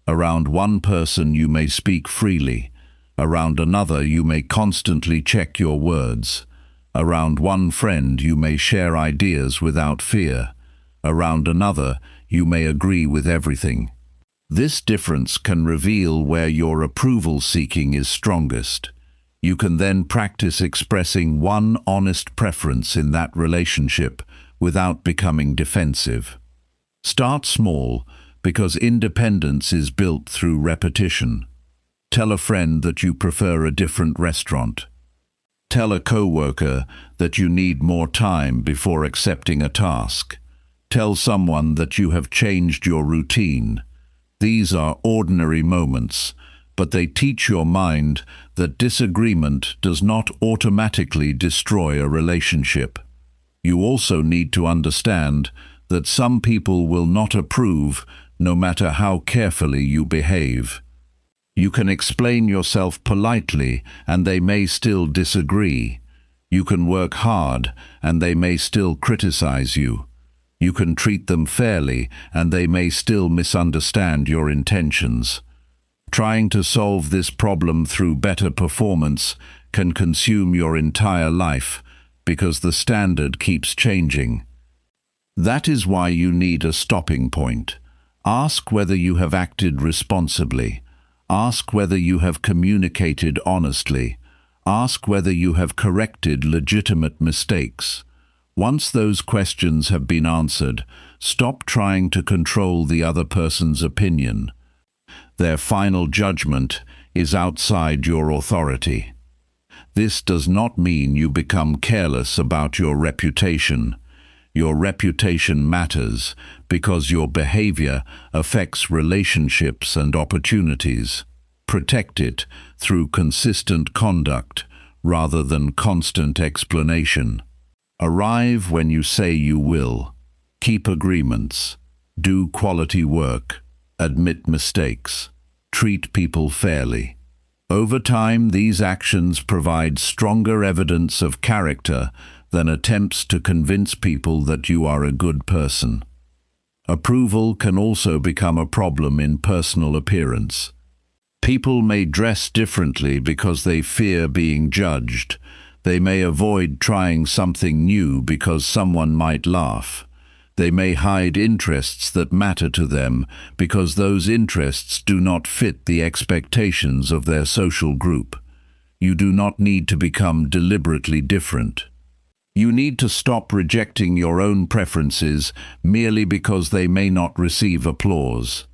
S1: Around one person you may speak freely. Around another you may constantly check your words. Around one friend you may share ideas without fear. Around another you may agree with everything. This difference can reveal where your approval seeking is strongest. You can then practice expressing one honest preference in that relationship without becoming defensive. Start small, because independence is built through repetition. Tell a friend that you prefer a different restaurant. Tell a coworker that you need more time before accepting a task. Tell someone that you have changed your routine. These are ordinary moments, but they teach your mind that disagreement does not automatically destroy a relationship. You also need to understand that some people will not approve no matter how carefully you behave. You can explain yourself politely and they may still disagree. You can work hard and they may still criticize you. You can treat them fairly and they may still misunderstand your intentions. Trying to solve this problem through better performance can consume your entire life because the standard keeps changing. That is why you need a stopping point. Ask whether you have acted responsibly. Ask whether you have communicated honestly. Ask whether you have corrected legitimate mistakes. Once those questions have been answered, stop trying to control the other person's opinion. Their final judgment is outside your authority. This does not mean you become careless about your reputation. Your reputation matters because your behavior affects relationships and opportunities. Protect it through consistent conduct rather than constant explanation. Arrive when you say you will. Keep agreements. Do quality work. Admit mistakes. Treat people fairly. Over time, these actions provide stronger evidence of character than attempts to convince people that you are a good person. Approval can also become a problem in personal appearance. People may dress differently because they fear being judged. They may avoid trying something new because someone might laugh. They may hide interests that matter to them because those interests do not fit the expectations of their social group. You do not need to become deliberately different. You need to stop rejecting your own preferences merely because they may not receive applause.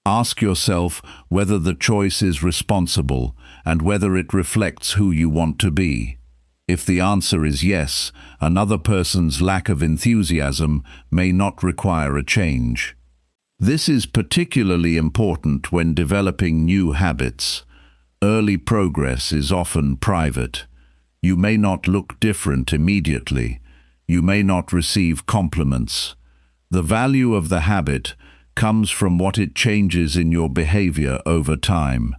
S1: Ask yourself whether the choice is responsible and whether it reflects who you want to be. If the answer is yes, another person's lack of enthusiasm may not require a change. This is particularly important when developing new habits. Early progress is often private. You may not look different immediately. You may not receive compliments. The value of the habit comes from what it changes in your behavior over time.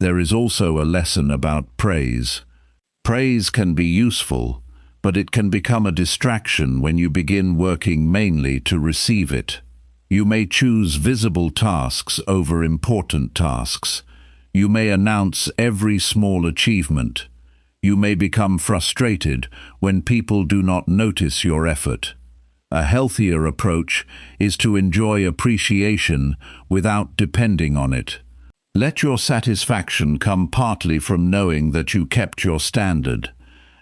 S1: There is also a lesson about praise. Praise can be useful, but it can become a distraction when you begin working mainly to receive it. You may choose visible tasks over important tasks. You may announce every small achievement. You may become frustrated when people do not notice your effort. A healthier approach is to enjoy appreciation without depending on it. Let your satisfaction come partly from knowing that you kept your standard.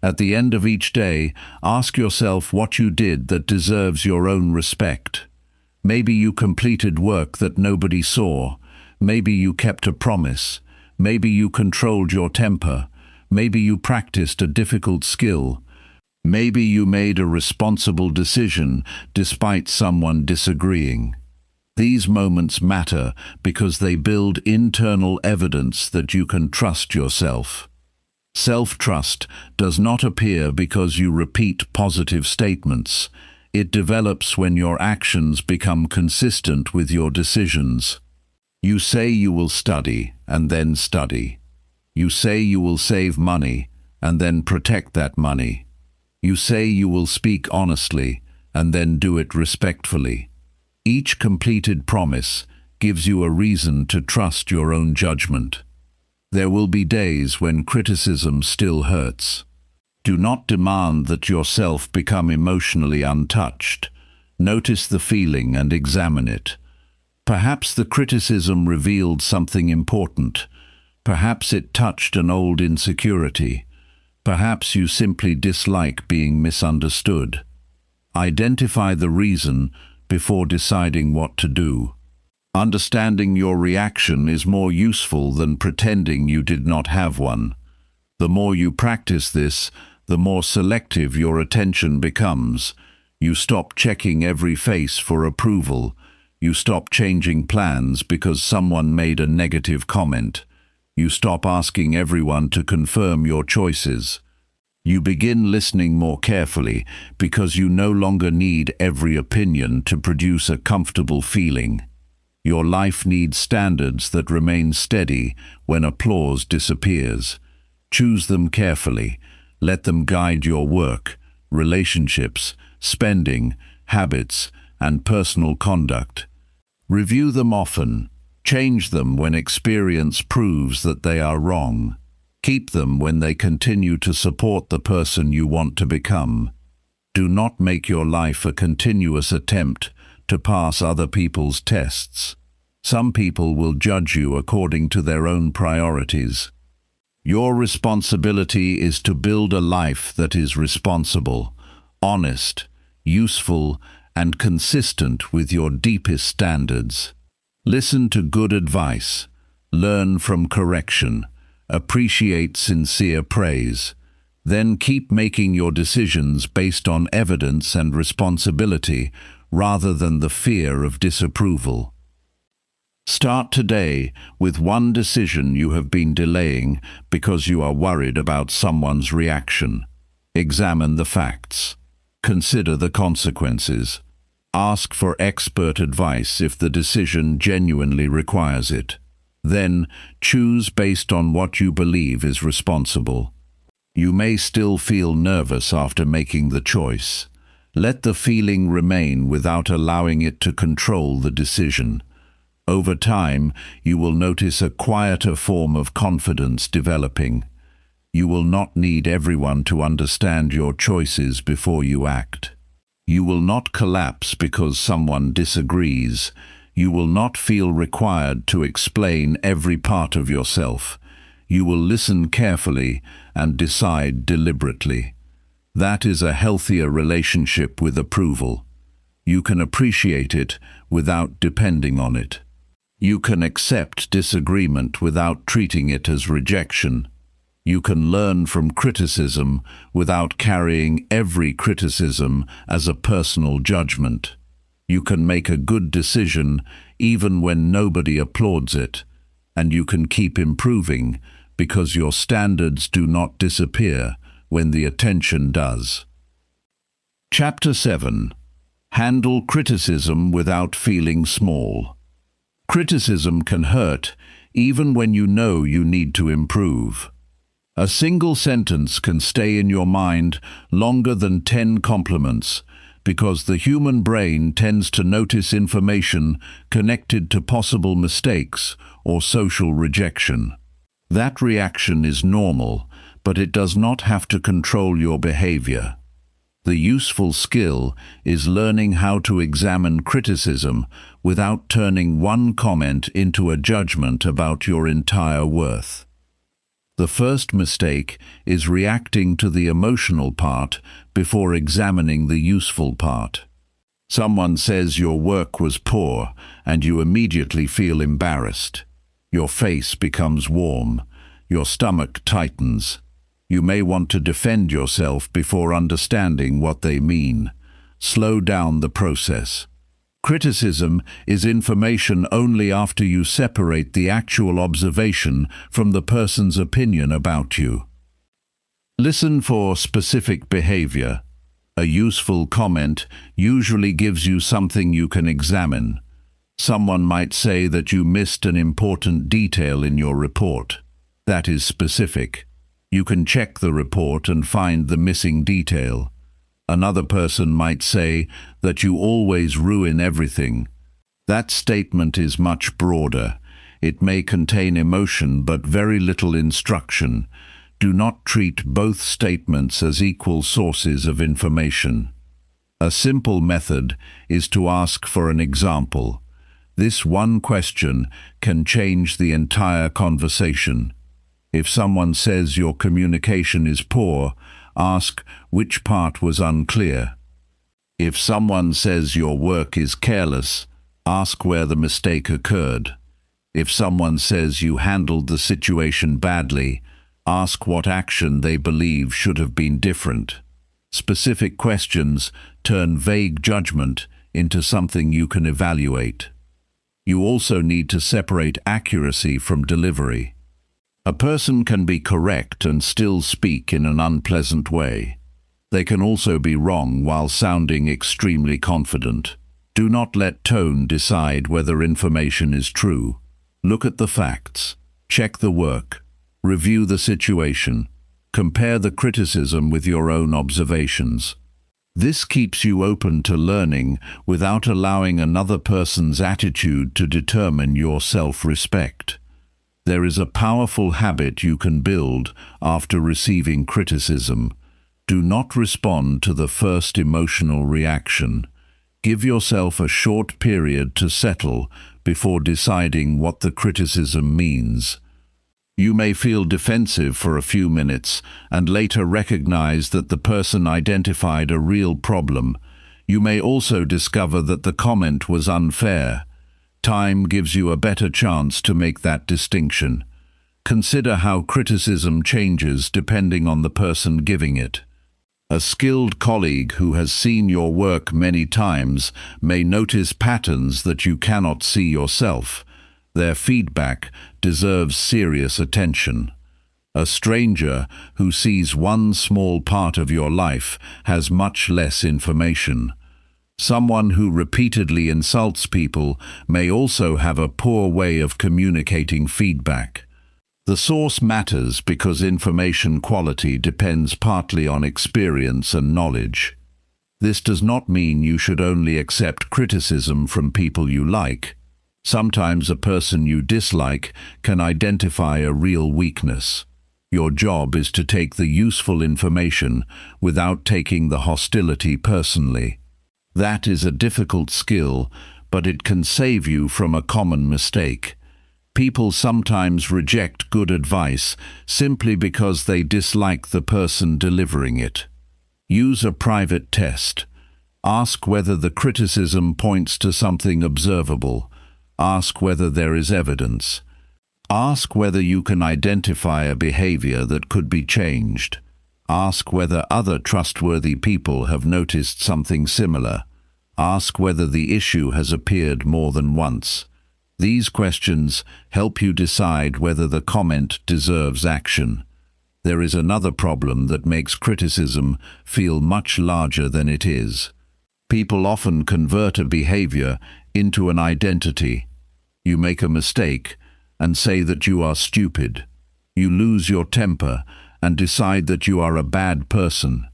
S1: At the end of each day, ask yourself what you did that deserves your own respect. Maybe you completed work that nobody saw. Maybe you kept a promise. Maybe you controlled your temper. Maybe you practiced a difficult skill. Maybe you made a responsible decision despite someone disagreeing. These moments matter because they build internal evidence that you can trust yourself. Self-trust does not appear because you repeat positive statements. It develops when your actions become consistent with your decisions. You say you will study and then study. You say you will save money and then protect that money. You say you will speak honestly and then do it respectfully. Each completed promise gives you a reason to trust your own judgment. There will be days when criticism still hurts. Do not demand that yourself become emotionally untouched. Notice the feeling and examine it. Perhaps the criticism revealed something important. Perhaps it touched an old insecurity. Perhaps you simply dislike being misunderstood. Identify the reason before deciding what to do. Understanding your reaction is more useful than pretending you did not have one. The more you practice this, the more selective your attention becomes. You stop checking every face for approval. You stop changing plans because someone made a negative comment. You stop asking everyone to confirm your choices. You begin listening more carefully because you no longer need every opinion to produce a comfortable feeling. Your life needs standards that remain steady when applause disappears. Choose them carefully. Let them guide your work, relationships, spending, habits, and personal conduct. Review them often. Change them when experience proves that they are wrong. Keep them when they continue to support the person you want to become. Do not make your life a continuous attempt to pass other people's tests. Some people will judge you according to their own priorities. Your responsibility is to build a life that is responsible, honest, useful, and consistent with your deepest standards. Listen to good advice, learn from correction, appreciate sincere praise. Then keep making your decisions based on evidence and responsibility rather than the fear of disapproval. Start today with one decision you have been delaying because you are worried about someone's reaction. Examine the facts. Consider the consequences. Ask for expert advice if the decision genuinely requires it. Then, choose based on what you believe is responsible. You may still feel nervous after making the choice. Let the feeling remain without allowing it to control the decision. Over time, you will notice a quieter form of confidence developing. You will not need everyone to understand your choices before you act. You will not collapse because someone disagrees. You will not feel required to explain every part of yourself. You will listen carefully and decide deliberately. That is a healthier relationship with approval. You can appreciate it without depending on it. You can accept disagreement without treating it as rejection. You can learn from criticism without carrying every criticism as a personal judgment. You can make a good decision even when nobody applauds it, and you can keep improving because your standards do not disappear when the attention does. Chapter 7. Handle criticism without feeling small. Criticism can hurt even when you know you need to improve. A single sentence can stay in your mind longer than 10 compliments because the human brain tends to notice information connected to possible mistakes or social rejection. That reaction is normal, but it does not have to control your behavior. The useful skill is learning how to examine criticism without turning one comment into a judgment about your entire worth. The first mistake is reacting to the emotional part before examining the useful part. Someone says your work was poor and you immediately feel embarrassed. Your face becomes warm. Your stomach tightens. You may want to defend yourself before understanding what they mean. Slow down the process. Criticism is information only after you separate the actual observation from the person's opinion about you. Listen for specific behavior. A useful comment usually gives you something you can examine. Someone might say that you missed an important detail in your report. That is specific. You can check the report and find the missing detail. Another person might say that you always ruin everything. That statement is much broader. It may contain emotion but very little instruction. Do not treat both statements as equal sources of information. A simple method is to ask for an example. This one question can change the entire conversation. If someone says your communication is poor, ask which part was unclear. If someone says your work is careless, ask where the mistake occurred. If someone says you handled the situation badly, ask what action they believe should have been different. Specific questions turn vague judgment into something you can evaluate. You also need to separate accuracy from delivery. A person can be correct and still speak in an unpleasant way. They can also be wrong while sounding extremely confident. Do not let tone decide whether information is true. Look at the facts. Check the work. Review the situation. Compare the criticism with your own observations. This keeps you open to learning without allowing another person's attitude to determine your self-respect. There is a powerful habit you can build after receiving criticism. Do not respond to the first emotional reaction. Give yourself a short period to settle before deciding what the criticism means. You may feel defensive for a few minutes and later recognize that the person identified a real problem. You may also discover that the comment was unfair. Time gives you a better chance to make that distinction. Consider how criticism changes depending on the person giving it. A skilled colleague who has seen your work many times may notice patterns that you cannot see yourself. Their feedback deserves serious attention. A stranger who sees one small part of your life has much less information. Someone who repeatedly insults people may also have a poor way of communicating feedback. The source matters because information quality depends partly on experience and knowledge. This does not mean you should only accept criticism from people you like. Sometimes a person you dislike can identify a real weakness. Your job is to take the useful information without taking the hostility personally. That is a difficult skill, but it can save you from a common mistake. People sometimes reject good advice simply because they dislike the person delivering it. Use a private test. Ask whether the criticism points to something observable. Ask whether there is evidence. Ask whether you can identify a behavior that could be changed. Ask whether other trustworthy people have noticed something similar. Ask whether the issue has appeared more than once. These questions help you decide whether the comment deserves action. There is another problem that makes criticism feel much larger than it is. People often convert a behavior into an identity. You make a mistake and say that you are stupid. You lose your temper and decide that you are a bad person.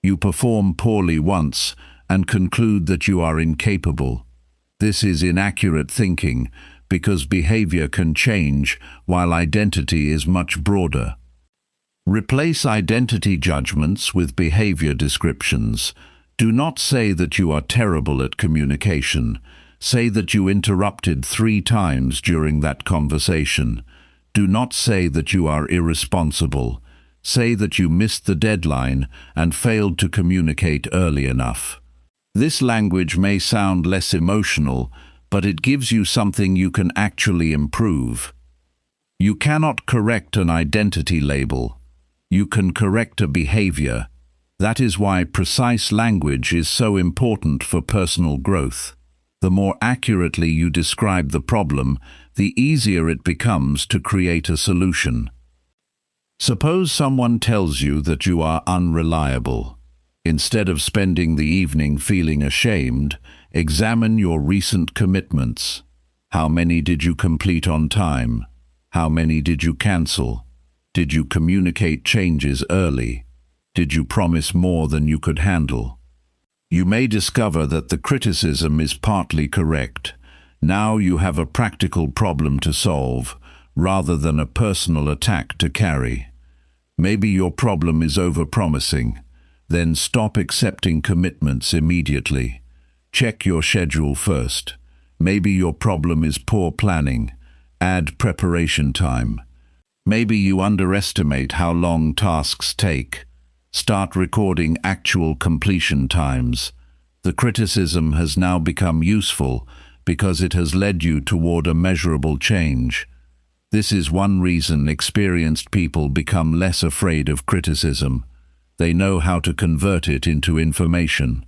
S1: You perform poorly once and conclude that you are incapable. This is inaccurate thinking because behavior can change while identity is much broader. Replace identity judgments with behavior descriptions. Do not say that you are terrible at communication. Say that you interrupted 3 times during that conversation. Do not say that you are irresponsible. Say that you missed the deadline and failed to communicate early enough. This language may sound less emotional, but it gives you something you can actually improve. You cannot correct an identity label. You can correct a behavior. That is why precise language is so important for personal growth. The more accurately you describe the problem, the easier it becomes to create a solution. Suppose someone tells you that you are unreliable. Instead of spending the evening feeling ashamed, examine your recent commitments. How many did you complete on time? How many did you cancel? Did you communicate changes early? Did you promise more than you could handle? You may discover that the criticism is partly correct. Now you have a practical problem to solve, rather than a personal attack to carry. Maybe your problem is overpromising. Then stop accepting commitments immediately. Check your schedule first. Maybe your problem is poor planning. Add preparation time. Maybe you underestimate how long tasks take. Start recording actual completion times. The criticism has now become useful because it has led you toward a measurable change. This is one reason experienced people become less afraid of criticism. They know how to convert it into information.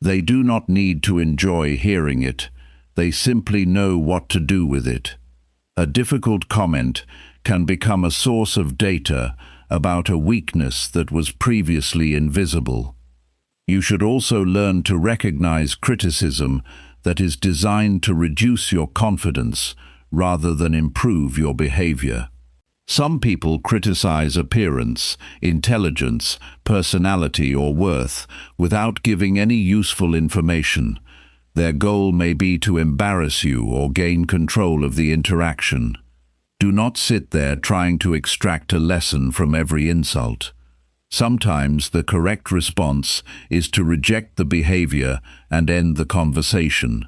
S1: They do not need to enjoy hearing it. They simply know what to do with it. A difficult comment can become a source of data about a weakness that was previously invisible. You should also learn to recognize criticism that is designed to reduce your confidence rather than improve your behavior. Some people criticize appearance, intelligence, personality, or worth without giving any useful information. Their goal may be to embarrass you or gain control of the interaction. Do not sit there trying to extract a lesson from every insult. Sometimes the correct response is to reject the behavior and end the conversation.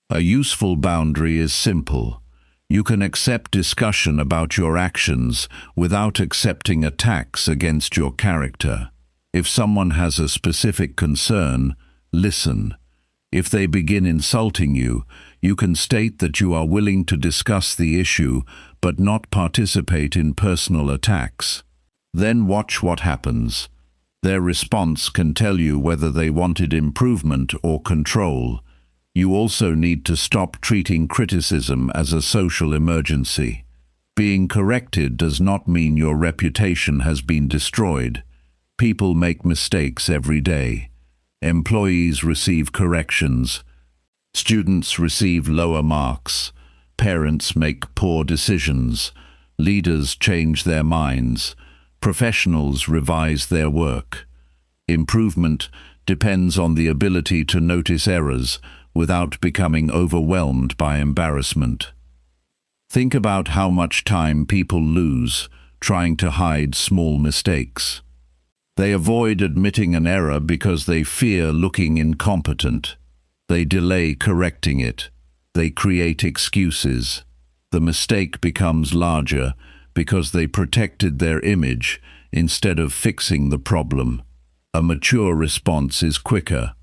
S1: A useful boundary is simple. You can accept discussion about your actions without accepting attacks against your character. If someone has a specific concern, listen. If they begin insulting you, you can state that you are willing to discuss the issue but not participate in personal attacks. Then watch what happens. Their response can tell you whether they wanted improvement or control. You also need to stop treating criticism as a social emergency. Being corrected does not mean your reputation has been destroyed. People make mistakes every day. Employees receive corrections. Students receive lower marks. Parents make poor decisions. Leaders change their minds. Professionals revise their work. Improvement depends on the ability to notice errors without becoming overwhelmed by embarrassment. Think about how much time people lose trying to hide small mistakes. They avoid admitting an error because they fear looking incompetent. They delay correcting it. They create excuses. The mistake becomes larger because they protected their image instead of fixing the problem. A mature response is quicker.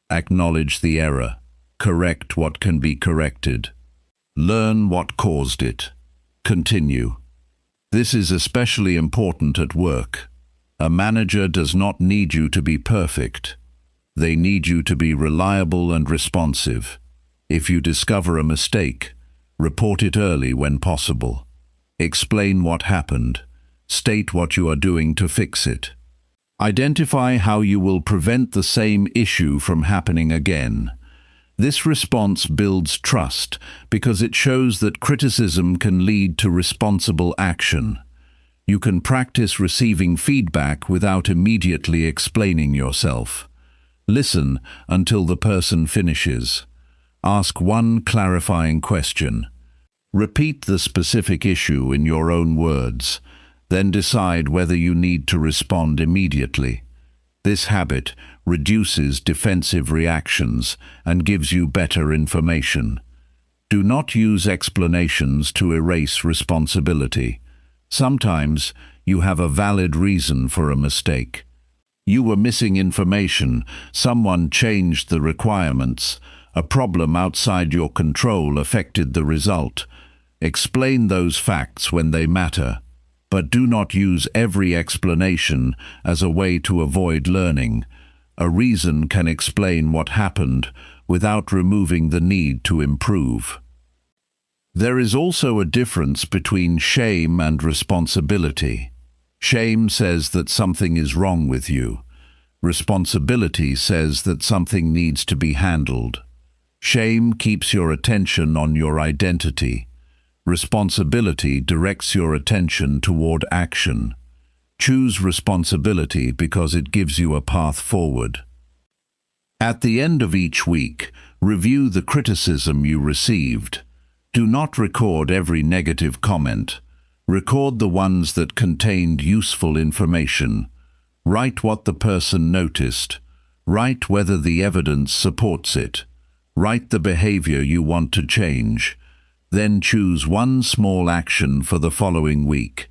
S1: Acknowledge the error. Correct what can be corrected. Learn what caused it. Continue. This is especially important at work. A manager does not need you to be perfect. They need you to be reliable and responsive. If you discover a mistake, report it early when possible. Explain what happened. State what you are doing to fix it. Identify how you will prevent the same issue from happening again. This response builds trust because it shows that criticism can lead to responsible action. You can practice receiving feedback without immediately explaining yourself. Listen until the person finishes. Ask one clarifying question. Repeat the specific issue in your own words, then decide whether you need to respond immediately. This habit reduces defensive reactions and gives you better information. Do not use explanations to erase responsibility. Sometimes you have a valid reason for a mistake. You were missing information, someone changed the requirements, a problem outside your control affected the result. Explain those facts when they matter, but do not use every explanation as a way to avoid learning. A reason can explain what happened without removing the need to improve. There is also a difference between shame and responsibility. Shame says that something is wrong with you. Responsibility says that something needs to be handled. Shame keeps your attention on your identity. Responsibility directs your attention toward action. Choose responsibility because it gives you a path forward. At the end of each week, review the criticism you received. Do not record every negative comment. Record the ones that contained useful information. Write what the person noticed. Write whether the evidence supports it. Write the behavior you want to change. Then choose one small action for the following week.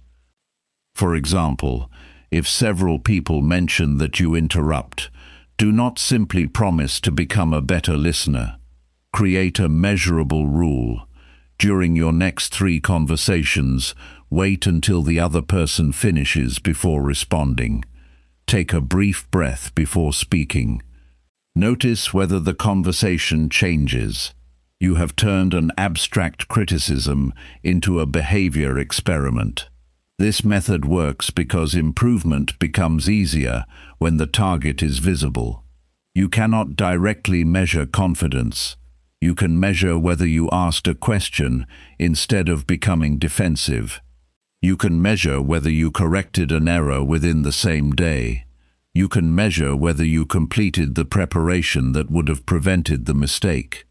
S1: For example, if several people mention that you interrupt, do not simply promise to become a better listener. Create a measurable rule. During your next 3 conversations, wait until the other person finishes before responding. Take a brief breath before speaking. Notice whether the conversation changes. You have turned an abstract criticism into a behavior experiment. This method works because improvement becomes easier when the target is visible. You cannot directly measure confidence. You can measure whether you asked a question instead of becoming defensive. You can measure whether you corrected an error within the same day. You can measure whether you completed the preparation that would have prevented the mistake.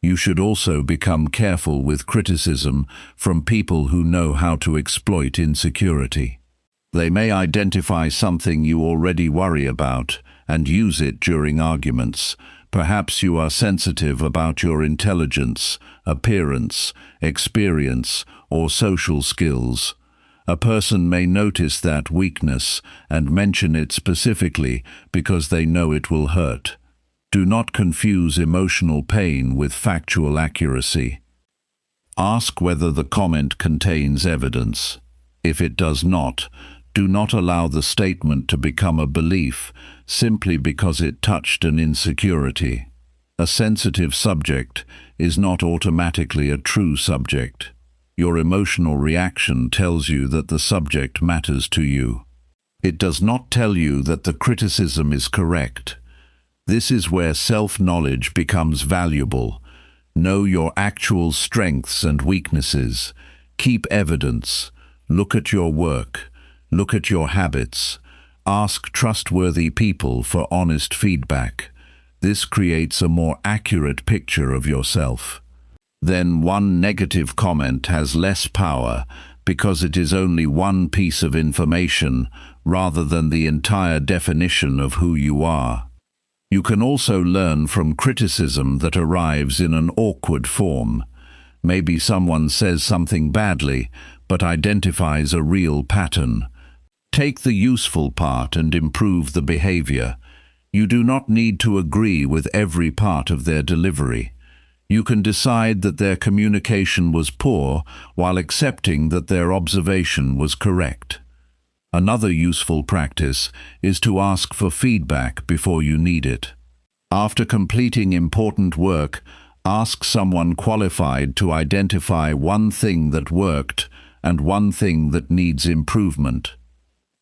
S1: You should also become careful with criticism from people who know how to exploit insecurity. They may identify something you already worry about and use it during arguments. Perhaps you are sensitive about your intelligence, appearance, experience, or social skills. A person may notice that weakness and mention it specifically because they know it will hurt. Do not confuse emotional pain with factual accuracy. Ask whether the comment contains evidence. If it does not, do not allow the statement to become a belief simply because it touched an insecurity. A sensitive subject is not automatically a true subject. Your emotional reaction tells you that the subject matters to you. It does not tell you that the criticism is correct. This is where self-knowledge becomes valuable. Know your actual strengths and weaknesses. Keep evidence. Look at your work. Look at your habits. Ask trustworthy people for honest feedback. This creates a more accurate picture of yourself. Then one negative comment has less power because it is only one piece of information rather than the entire definition of who you are. You can also learn from criticism that arrives in an awkward form. Maybe someone says something badly, but identifies a real pattern. Take the useful part and improve the behavior. You do not need to agree with every part of their delivery. You can decide that their communication was poor while accepting that their observation was correct. Another useful practice is to ask for feedback before you need it. After completing important work, ask someone qualified to identify one thing that worked and one thing that needs improvement.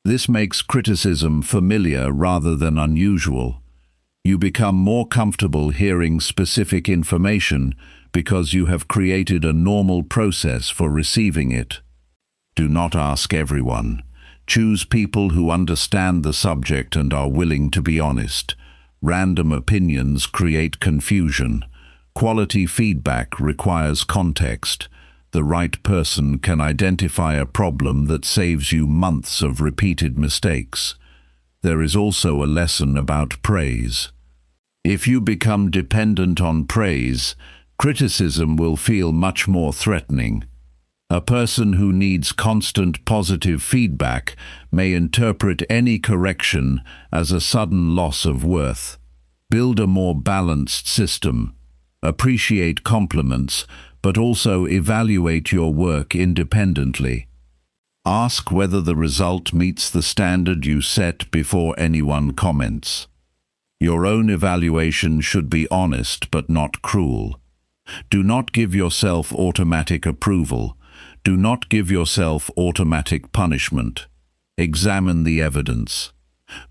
S1: This makes criticism familiar rather than unusual. You become more comfortable hearing specific information because you have created a normal process for receiving it. Do not ask everyone. Choose people who understand the subject and are willing to be honest. Random opinions create confusion. Quality feedback requires context. The right person can identify a problem that saves you months of repeated mistakes. There is also a lesson about praise. If you become dependent on praise, criticism will feel much more threatening. A person who needs constant positive feedback may interpret any correction as a sudden loss of worth. Build a more balanced system. Appreciate compliments, but also evaluate your work independently. Ask whether the result meets the standard you set before anyone comments. Your own evaluation should be honest but not cruel. Do not give yourself automatic approval. Do not give yourself automatic punishment. Examine the evidence.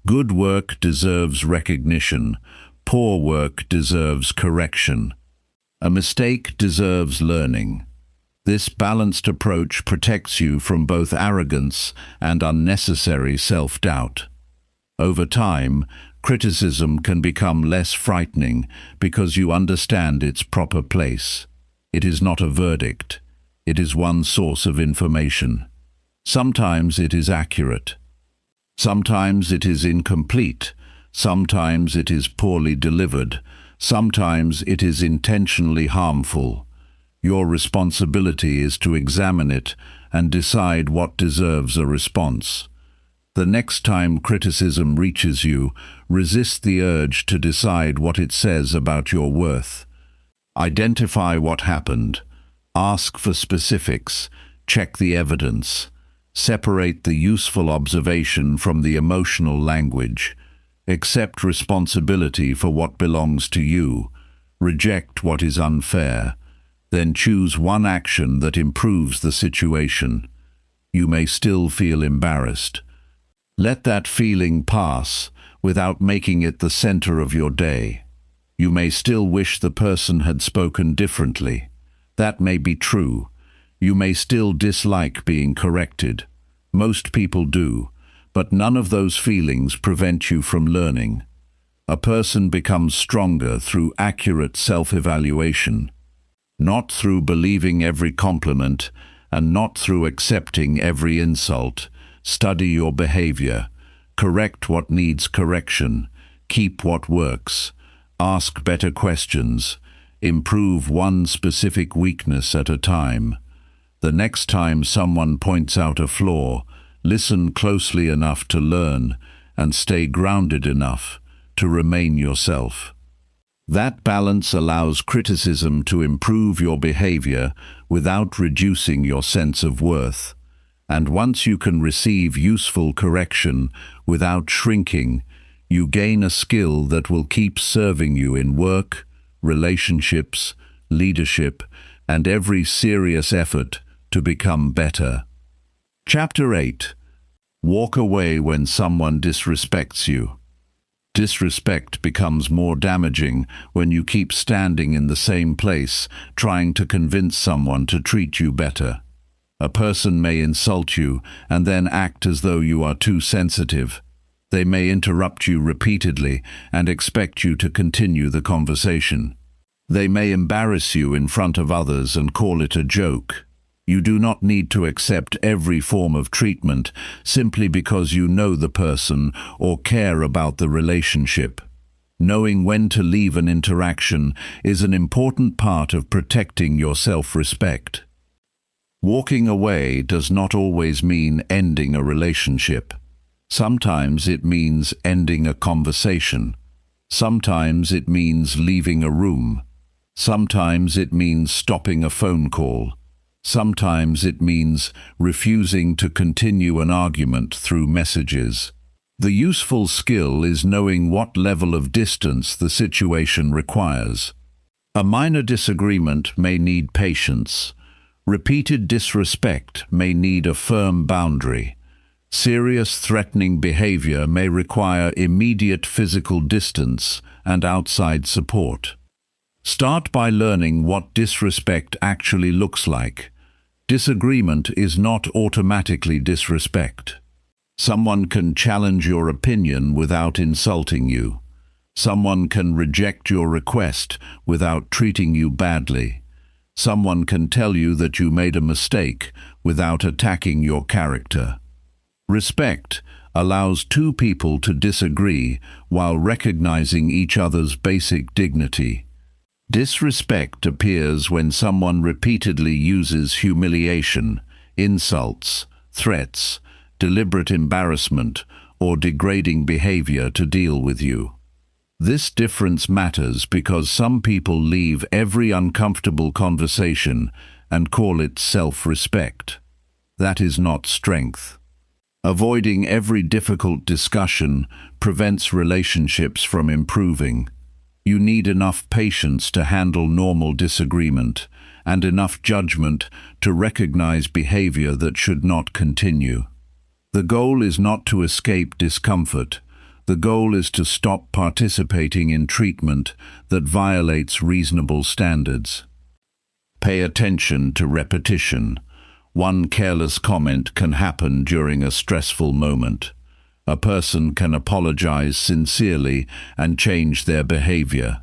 S1: Good work deserves recognition. Poor work deserves correction. A mistake deserves learning. This balanced approach protects you from both arrogance and unnecessary self-doubt. Over time, criticism can become less frightening because you understand its proper place. It is not a verdict. It is one source of information. Sometimes it is accurate. Sometimes it is incomplete. Sometimes it is poorly delivered. Sometimes it is intentionally harmful. Your responsibility is to examine it and decide what deserves a response. The next time criticism reaches you, resist the urge to decide what it says about your worth. Identify what happened. Ask for specifics. Check the evidence. Separate the useful observation from the emotional language. Accept responsibility for what belongs to you. Reject what is unfair. Then choose one action that improves the situation. You may still feel embarrassed. Let that feeling pass without making it the center of your day. You may still wish the person had spoken differently. That may be true. You may still dislike being corrected. Most people do, but none of those feelings prevent you from learning. A person becomes stronger through accurate self-evaluation, not through believing every compliment and not through accepting every insult. Study your behavior. Correct what needs correction. Keep what works. Ask better questions. Improve one specific weakness at a time. The next time someone points out a flaw, listen closely enough to learn and stay grounded enough to remain yourself. That balance allows criticism to improve your behavior without reducing your sense of worth. And once you can receive useful correction without shrinking, you gain a skill that will keep serving you in work, relationships, leadership, and every serious effort to become better. Chapter 8. Walk away when someone disrespects you. Disrespect becomes more damaging when you keep standing in the same place, trying to convince someone to treat you better. A person may insult you and then act as though you are too sensitive. They may interrupt you repeatedly and expect you to continue the conversation. They may embarrass you in front of others and call it a joke. You do not need to accept every form of treatment simply because you know the person or care about the relationship. Knowing when to leave an interaction is an important part of protecting your self-respect. Walking away does not always mean ending a relationship. Sometimes it means ending a conversation. Sometimes it means leaving a room. Sometimes it means stopping a phone call. Sometimes it means refusing to continue an argument through messages. The useful skill is knowing what level of distance the situation requires. A minor disagreement may need patience. Repeated disrespect may need a firm boundary. Serious threatening behavior may require immediate physical distance and outside support. Start by learning what disrespect actually looks like. Disagreement is not automatically disrespect. Someone can challenge your opinion without insulting you. Someone can reject your request without treating you badly. Someone can tell you that you made a mistake without attacking your character. Respect allows two people to disagree while recognizing each other's basic dignity. Disrespect appears when someone repeatedly uses humiliation, insults, threats, deliberate embarrassment, or degrading behavior to deal with you. This difference matters because some people leave every uncomfortable conversation and call it self-respect. That is not strength. Avoiding every difficult discussion prevents relationships from improving. You need enough patience to handle normal disagreement and enough judgment to recognize behavior that should not continue. The goal is not to escape discomfort. The goal is to stop participating in treatment that violates reasonable standards. Pay attention to repetition. One careless comment can happen during a stressful moment. A person can apologize sincerely and change their behavior.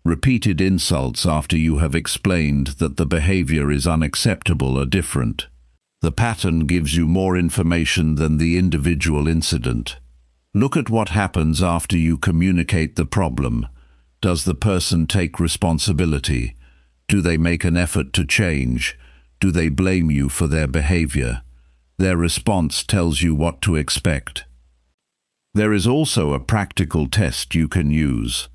S1: Repeated insults after you have explained that the behavior is unacceptable are different. The pattern gives you more information than the individual incident. Look at what happens after you communicate the problem. Does the person take responsibility? Do they make an effort to change? Do they blame you for their behavior? Their response tells you what to expect. There is also a practical test you can use.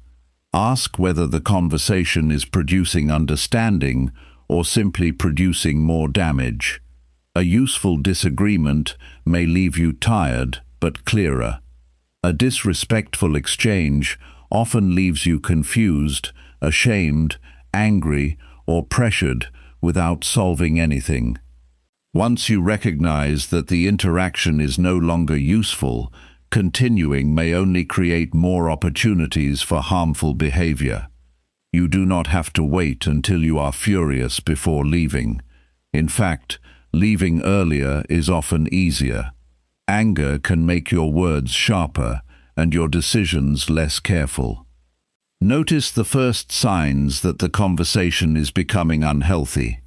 S1: Ask whether the conversation is producing understanding or simply producing more damage. A useful disagreement may leave you tired but clearer. A disrespectful exchange often leaves you confused, ashamed, angry, or pressured without solving anything. Once you recognize that the interaction is no longer useful, continuing may only create more opportunities for harmful behavior. You do not have to wait until you are furious before leaving. In fact, leaving earlier is often easier. Anger can make your words sharper and your decisions less careful. Notice the first signs that the conversation is becoming unhealthy.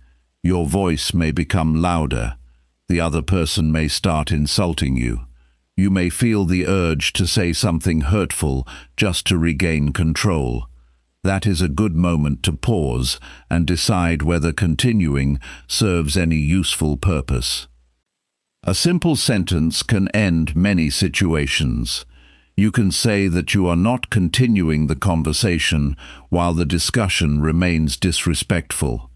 S1: Your voice may become louder. The other person may start insulting you. You may feel the urge to say something hurtful just to regain control. That is a good moment to pause and decide whether continuing serves any useful purpose. A simple sentence can end many situations. You can say that you are not continuing the conversation while the discussion remains disrespectful.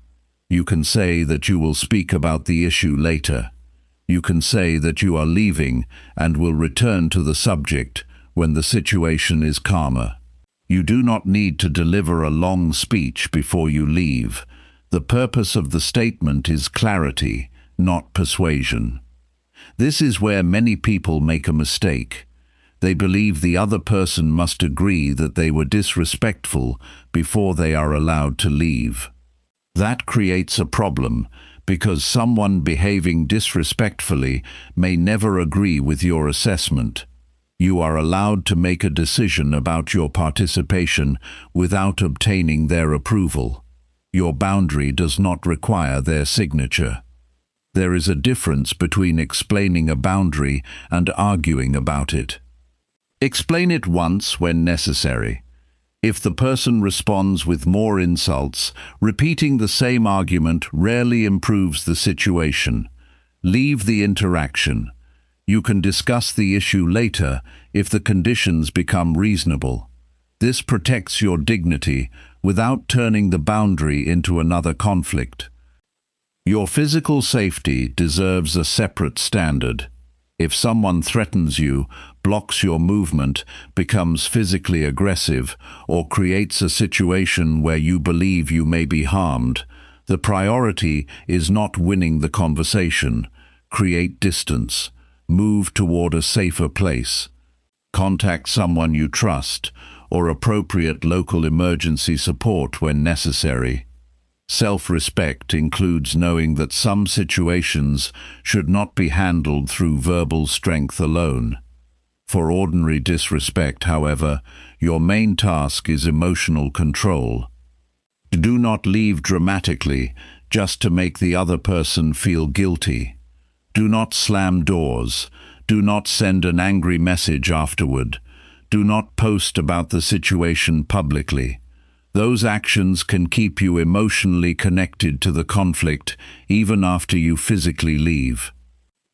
S1: You can say that you will speak about the issue later. You can say that you are leaving and will return to the subject when the situation is calmer. You do not need to deliver a long speech before you leave. The purpose of the statement is clarity, not persuasion. This is where many people make a mistake. They believe the other person must agree that they were disrespectful before they are allowed to leave. That creates a problem because someone behaving disrespectfully may never agree with your assessment. You are allowed to make a decision about your participation without obtaining their approval. Your boundary does not require their signature. There is a difference between explaining a boundary and arguing about it. Explain it once when necessary. If the person responds with more insults, repeating the same argument rarely improves the situation. Leave the interaction. You can discuss the issue later if the conditions become reasonable. This protects your dignity without turning the boundary into another conflict. Your physical safety deserves a separate standard. If someone threatens you, blocks your movement, becomes physically aggressive, or creates a situation where you believe you may be harmed, the priority is not winning the conversation. Create distance. Move toward a safer place. Contact someone you trust, or appropriate local emergency support when necessary. Self-respect includes knowing that some situations should not be handled through verbal strength alone. For ordinary disrespect, however, your main task is emotional control. Do not leave dramatically just to make the other person feel guilty. Do not slam doors. Do not send an angry message afterward. Do not post about the situation publicly. Those actions can keep you emotionally connected to the conflict even after you physically leave.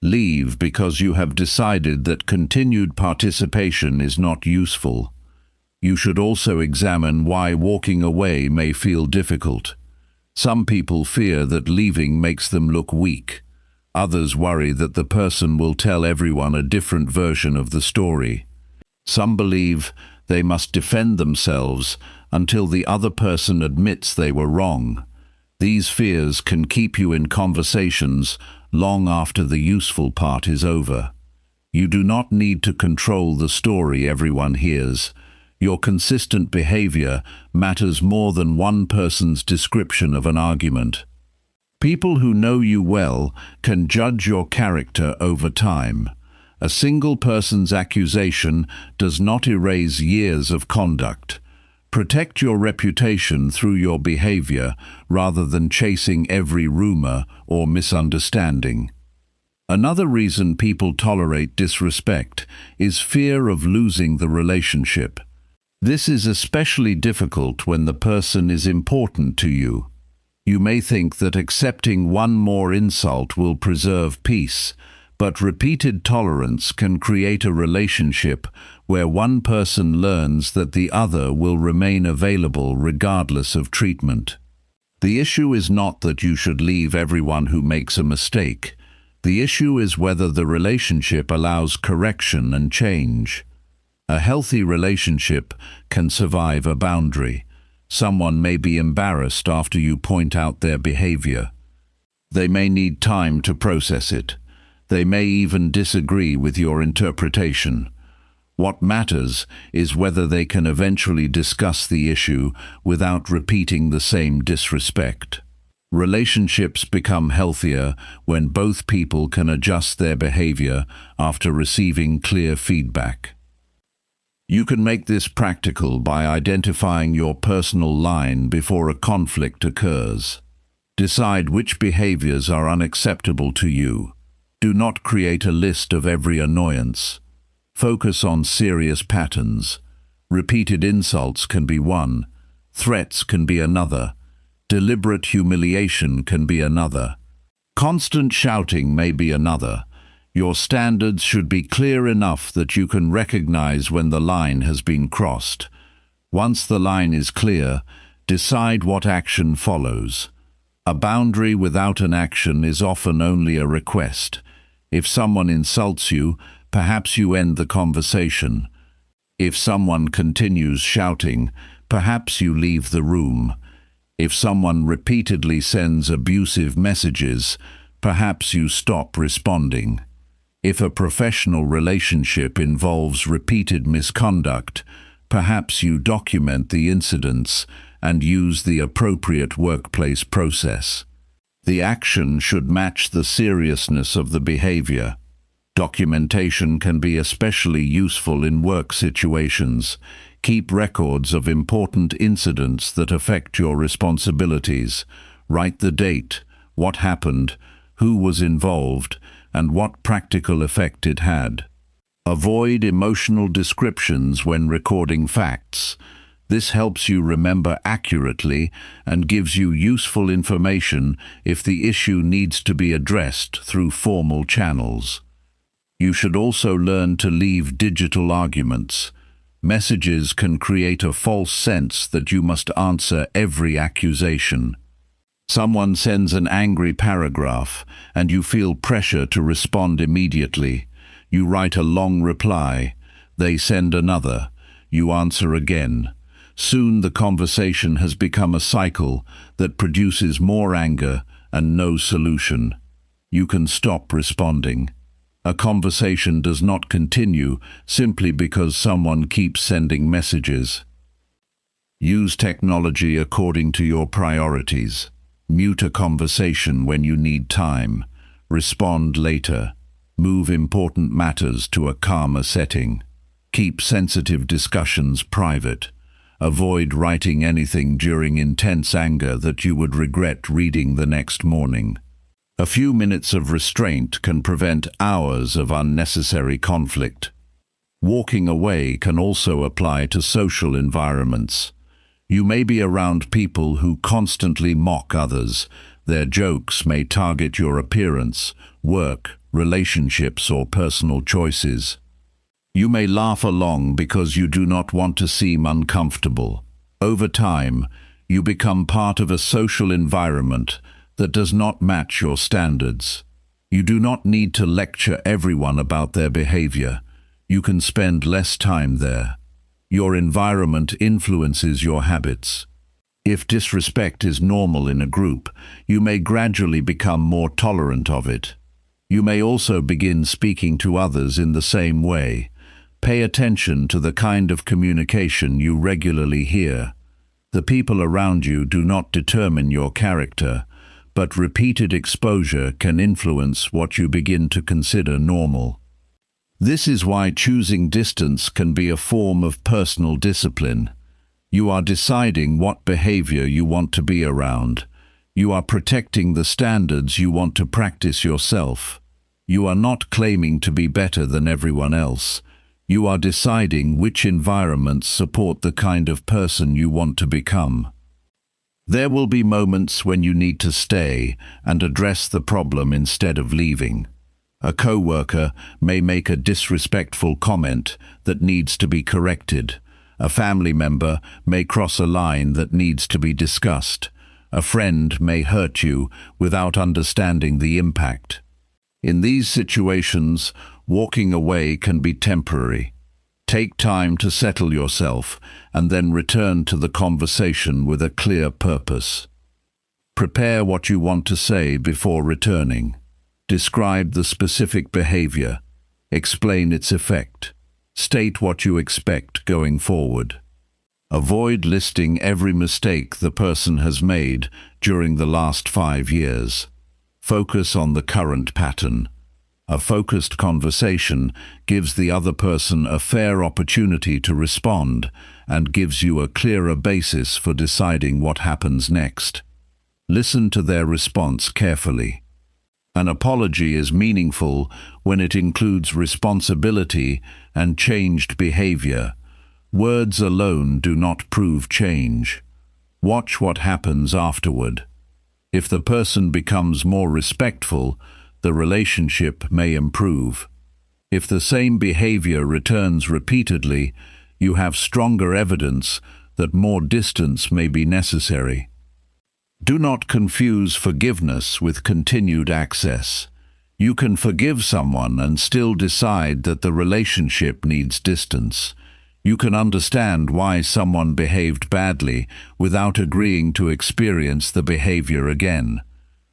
S1: Leave because you have decided that continued participation is not useful. You should also examine why walking away may feel difficult. Some people fear that leaving makes them look weak. Others worry that the person will tell everyone a different version of the story. Some believe they must defend themselves until the other person admits they were wrong. These fears can keep you in conversations long after the useful part is over. You do not need to control the story everyone hears. Your consistent behavior matters more than one person's description of an argument. People who know you well can judge your character over time. A single person's accusation does not erase years of conduct. Protect your reputation through your behavior rather than chasing every rumor or misunderstanding. Another reason people tolerate disrespect is fear of losing the relationship. This is especially difficult when the person is important to you. You may think that accepting one more insult will preserve peace, but repeated tolerance can create a relationship where one person learns that the other will remain available regardless of treatment. The issue is not that you should leave everyone who makes a mistake. The issue is whether the relationship allows correction and change. A healthy relationship can survive a boundary. Someone may be embarrassed after you point out their behavior. They may need time to process it. They may even disagree with your interpretation. What matters is whether they can eventually discuss the issue without repeating the same disrespect. Relationships become healthier when both people can adjust their behavior after receiving clear feedback. You can make this practical by identifying your personal line before a conflict occurs. Decide which behaviors are unacceptable to you. Do not create a list of every annoyance. Focus on serious patterns. Repeated insults can be one. Threats can be another. Deliberate humiliation can be another. Constant shouting may be another. Your standards should be clear enough that you can recognize when the line has been crossed. Once the line is clear, decide what action follows. A boundary without an action is often only a request. If someone insults you, perhaps you end the conversation. If someone continues shouting, perhaps you leave the room. If someone repeatedly sends abusive messages, perhaps you stop responding. If a professional relationship involves repeated misconduct, perhaps you document the incidents and use the appropriate workplace process. The action should match the seriousness of the behavior. Documentation can be especially useful in work situations. Keep records of important incidents that affect your responsibilities. Write the date, what happened, who was involved, and what practical effect it had. Avoid emotional descriptions when recording facts. This helps you remember accurately and gives you useful information if the issue needs to be addressed through formal channels. You should also learn to leave digital arguments. Messages can create a false sense that you must answer every accusation. Someone sends an angry paragraph, and you feel pressure to respond immediately. You write a long reply. They send another. You answer again. Soon the conversation has become a cycle that produces more anger and no solution. You can stop responding. A conversation does not continue simply because someone keeps sending messages. Use technology according to your priorities. Mute a conversation when you need time. Respond later. Move important matters to a calmer setting. Keep sensitive discussions private. Avoid writing anything during intense anger that you would regret reading the next morning. A few minutes of restraint can prevent hours of unnecessary conflict. Walking away can also apply to social environments. You may be around people who constantly mock others. Their jokes may target your appearance, work, relationships, or personal choices. You may laugh along because you do not want to seem uncomfortable. Over time, you become part of a social environment that does not match your standards. You do not need to lecture everyone about their behavior. You can spend less time there. Your environment influences your habits. If disrespect is normal in a group, you may gradually become more tolerant of it. You may also begin speaking to others in the same way. Pay attention to the kind of communication you regularly hear. The people around you do not determine your character, but repeated exposure can influence what you begin to consider normal. This is why choosing distance can be a form of personal discipline. You are deciding what behavior you want to be around. You are protecting the standards you want to practice yourself. You are not claiming to be better than everyone else. You are deciding which environments support the kind of person you want to become. There will be moments when you need to stay and address the problem instead of leaving. A coworker may make a disrespectful comment that needs to be corrected. A family member may cross a line that needs to be discussed. A friend may hurt you without understanding the impact. In these situations, walking away can be temporary. Take time to settle yourself and then return to the conversation with a clear purpose. Prepare what you want to say before returning. Describe the specific behavior. Explain its effect. State what you expect going forward. Avoid listing every mistake the person has made during the last 5 years. Focus on the current pattern. A focused conversation gives the other person a fair opportunity to respond and gives you a clearer basis for deciding what happens next. Listen to their response carefully. An apology is meaningful when it includes responsibility and changed behavior. Words alone do not prove change. Watch what happens afterward. If the person becomes more respectful, the relationship may improve. If the same behavior returns repeatedly, you have stronger evidence that more distance may be necessary. Do not confuse forgiveness with continued access. You can forgive someone and still decide that the relationship needs distance. You can understand why someone behaved badly without agreeing to experience the behavior again.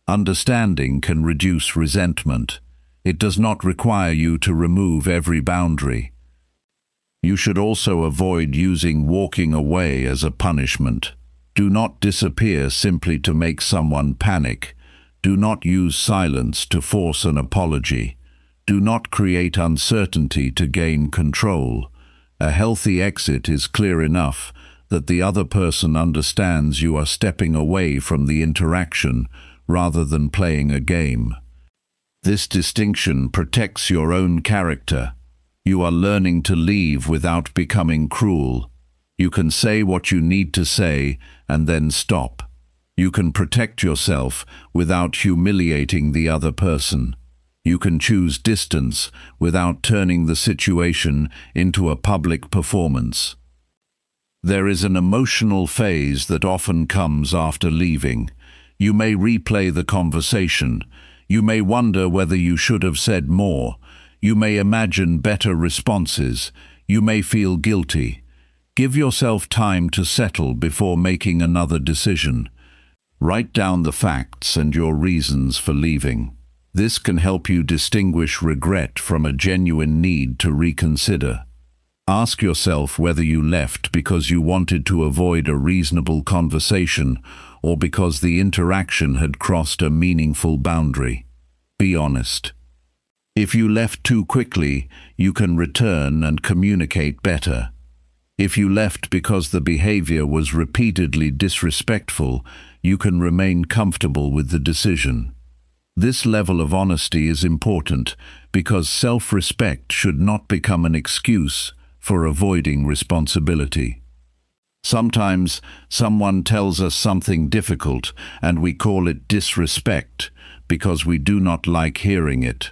S1: Understanding can reduce resentment. It does not require you to remove every boundary. You should also avoid using walking away as a punishment. Do not disappear simply to make someone panic. Do not use silence to force an apology. Do not create uncertainty to gain control. A healthy exit is clear enough that the other person understands you are stepping away from the interaction rather than playing a game. This distinction protects your own character. You are learning to leave without becoming cruel. You can say what you need to say and then stop. You can protect yourself without humiliating the other person. You can choose distance without turning the situation into a public performance. There is an emotional phase that often comes after leaving. You may replay the conversation. You may wonder whether you should have said more. You may imagine better responses. You may feel guilty. Give yourself time to settle before making another decision. Write down the facts and your reasons for leaving. This can help you distinguish regret from a genuine need to reconsider. Ask yourself whether you left because you wanted to avoid a reasonable conversation or because the interaction had crossed a meaningful boundary. Be honest. If you left too quickly, you can return and communicate better. If you left because the behavior was repeatedly disrespectful, you can remain comfortable with the decision. This level of honesty is important because self-respect should not become an excuse for avoiding responsibility. Sometimes someone tells us something difficult and we call it disrespect because we do not like hearing it.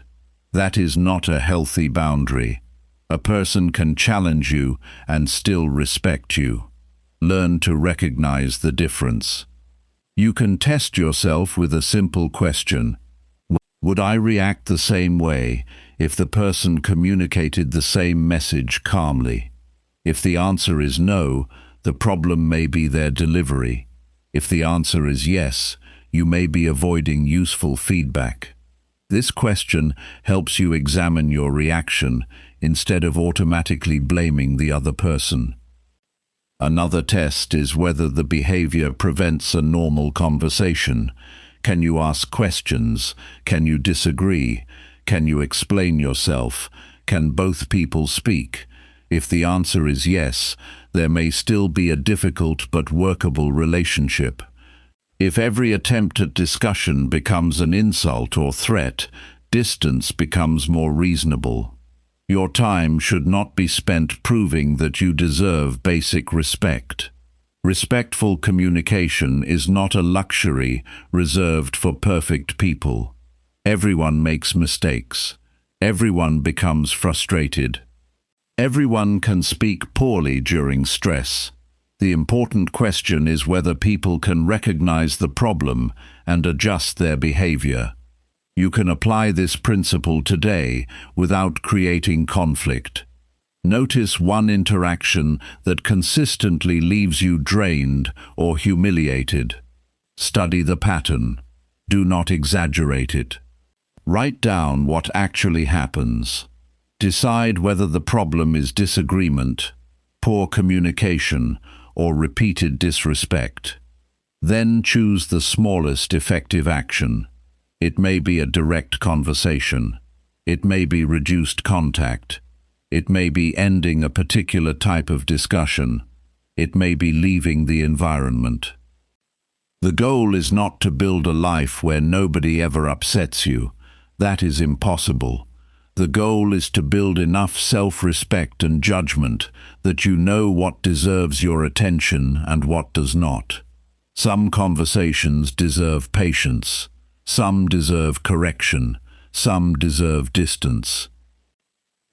S1: That is not a healthy boundary. A person can challenge you and still respect you. Learn to recognize the difference. You can test yourself with a simple question. Would I react the same way if the person communicated the same message calmly? If the answer is no, the problem may be their delivery. If the answer is yes, you may be avoiding useful feedback. This question helps you examine your reaction instead of automatically blaming the other person. Another test is whether the behavior prevents a normal conversation. Can you ask questions? Can you disagree? Can you explain yourself? Can both people speak? If the answer is yes, there may still be a difficult but workable relationship. If every attempt at discussion becomes an insult or threat, distance becomes more reasonable. Your time should not be spent proving that you deserve basic respect. Respectful communication is not a luxury reserved for perfect people. Everyone makes mistakes. Everyone becomes frustrated. Everyone can speak poorly during stress. The important question is whether people can recognize the problem and adjust their behavior. You can apply this principle today without creating conflict. Notice one interaction that consistently leaves you drained or humiliated. Study the pattern. Do not exaggerate it. Write down what actually happens. Decide whether the problem is disagreement, poor communication, or repeated disrespect. Then choose the smallest effective action. It may be a direct conversation. It may be reduced contact. It may be ending a particular type of discussion. It may be leaving the environment. The goal is not to build a life where nobody ever upsets you. That is impossible. The goal is to build enough self-respect and judgment that you know what deserves your attention and what does not. Some conversations deserve patience. Some deserve correction. Some deserve distance.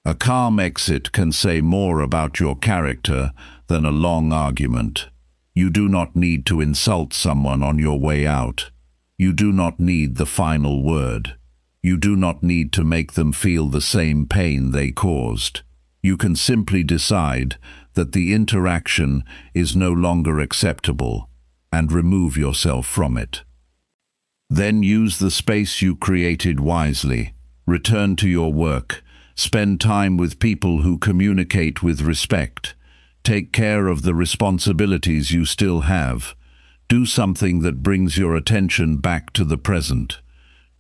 S1: A calm exit can say more about your character than a long argument. You do not need to insult someone on your way out. You do not need the final word. You do not need to make them feel the same pain they caused. You can simply decide that the interaction is no longer acceptable and remove yourself from it. Then use the space you created wisely. Return to your work. Spend time with people who communicate with respect. Take care of the responsibilities you still have. Do something that brings your attention back to the present.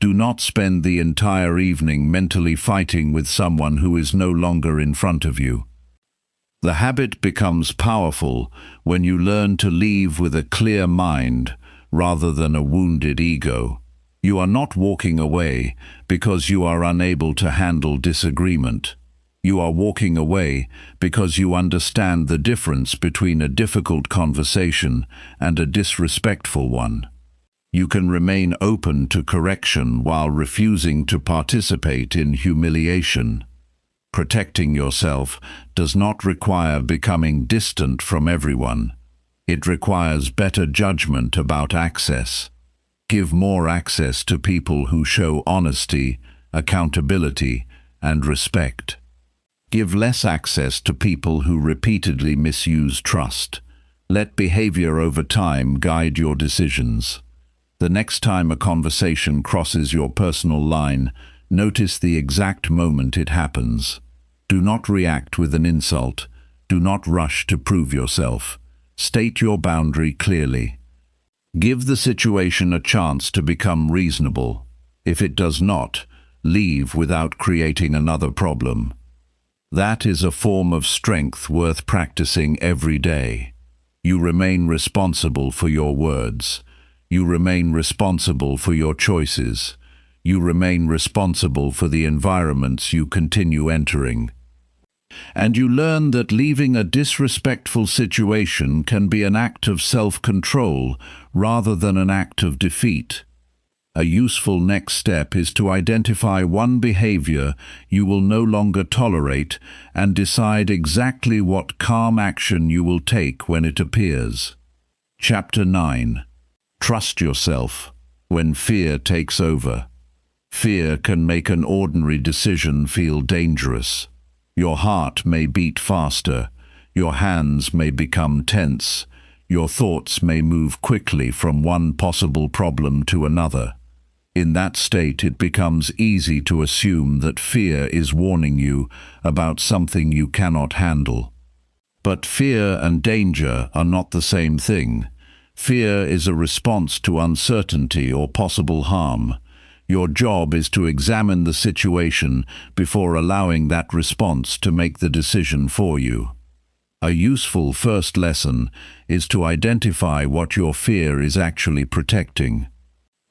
S1: Do not spend the entire evening mentally fighting with someone who is no longer in front of you. The habit becomes powerful when you learn to leave with a clear mind rather than a wounded ego. You are not walking away because you are unable to handle disagreement. You are walking away because you understand the difference between a difficult conversation and a disrespectful one. You can remain open to correction while refusing to participate in humiliation. Protecting yourself does not require becoming distant from everyone. It requires better judgment about access. Give more access to people who show honesty, accountability, and respect. Give less access to people who repeatedly misuse trust. Let behavior over time guide your decisions. The next time a conversation crosses your personal line, notice the exact moment it happens. Do not react with an insult. Do not rush to prove yourself. State your boundary clearly. Give the situation a chance to become reasonable. If it does not, leave without creating another problem. That is a form of strength worth practicing every day. You remain responsible for your words. You remain responsible for your choices. You remain responsible for the environments you continue entering. And you learn that leaving a disrespectful situation can be an act of self-control rather than an act of defeat. A useful next step is to identify one behavior you will no longer tolerate and decide exactly what calm action you will take when it appears. Chapter 9. Trust yourself when fear takes over. Fear can make an ordinary decision feel dangerous. Your heart may beat faster, your hands may become tense, your thoughts may move quickly from one possible problem to another. In that state, it becomes easy to assume that fear is warning you about something you cannot handle. But fear and danger are not the same thing. Fear is a response to uncertainty or possible harm. Your job is to examine the situation before allowing that response to make the decision for you. A useful first lesson is to identify what your fear is actually protecting.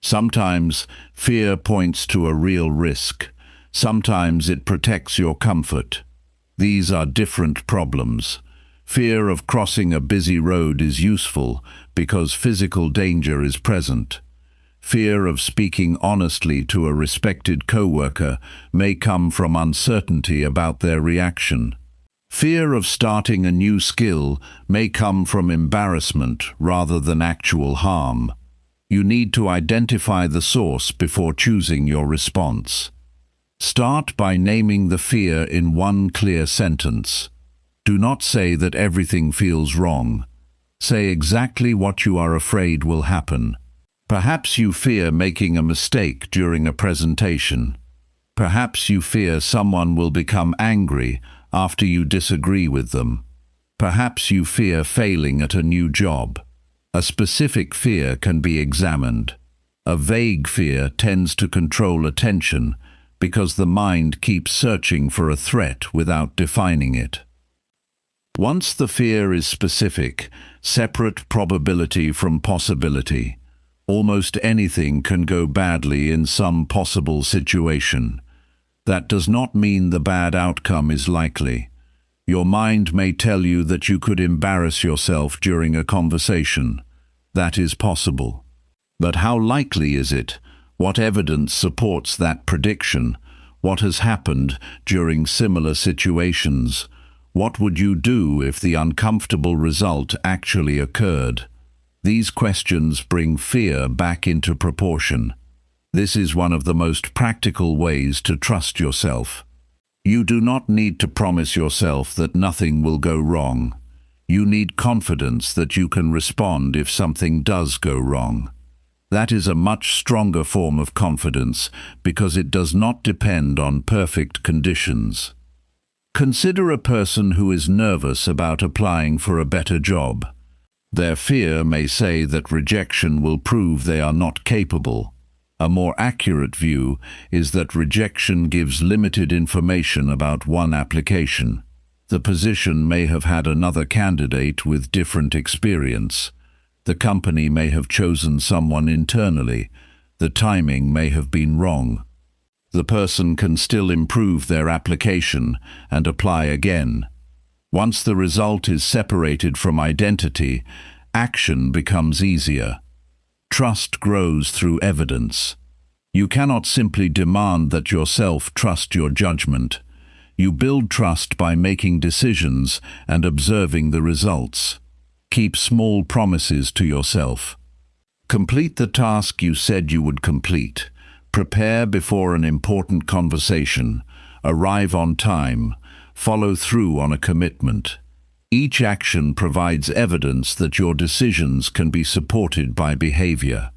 S1: Sometimes fear points to a real risk. Sometimes it protects your comfort. These are different problems. Fear of crossing a busy road is useful because physical danger is present. Fear of speaking honestly to a respected coworker may come from uncertainty about their reaction. Fear of starting a new skill may come from embarrassment rather than actual harm. You need to identify the source before choosing your response. Start by naming the fear in one clear sentence. Do not say that everything feels wrong. Say exactly what you are afraid will happen. Perhaps you fear making a mistake during a presentation. Perhaps you fear someone will become angry after you disagree with them. Perhaps you fear failing at a new job. A specific fear can be examined. A vague fear tends to control attention because the mind keeps searching for a threat without defining it. Once the fear is specific, separate probability from possibility. Almost anything can go badly in some possible situation. That does not mean the bad outcome is likely. Your mind may tell you that you could embarrass yourself during a conversation. That is possible. But how likely is it? What evidence supports that prediction? What has happened during similar situations? What would you do if the uncomfortable result actually occurred? These questions bring fear back into proportion. This is one of the most practical ways to trust yourself. You do not need to promise yourself that nothing will go wrong. You need confidence that you can respond if something does go wrong. That is a much stronger form of confidence because it does not depend on perfect conditions. Consider a person who is nervous about applying for a better job. Their fear may say that rejection will prove they are not capable. A more accurate view is that rejection gives limited information about one application. The position may have had another candidate with different experience. The company may have chosen someone internally. The timing may have been wrong. The person can still improve their application and apply again. Once the result is separated from identity, action becomes easier. Trust grows through evidence. You cannot simply demand that yourself trust your judgment. You build trust by making decisions and observing the results. Keep small promises to yourself. Complete the task you said you would complete. Prepare before an important conversation. Arrive on time. Follow through on a commitment. Each action provides evidence that your decisions can be supported by behavior.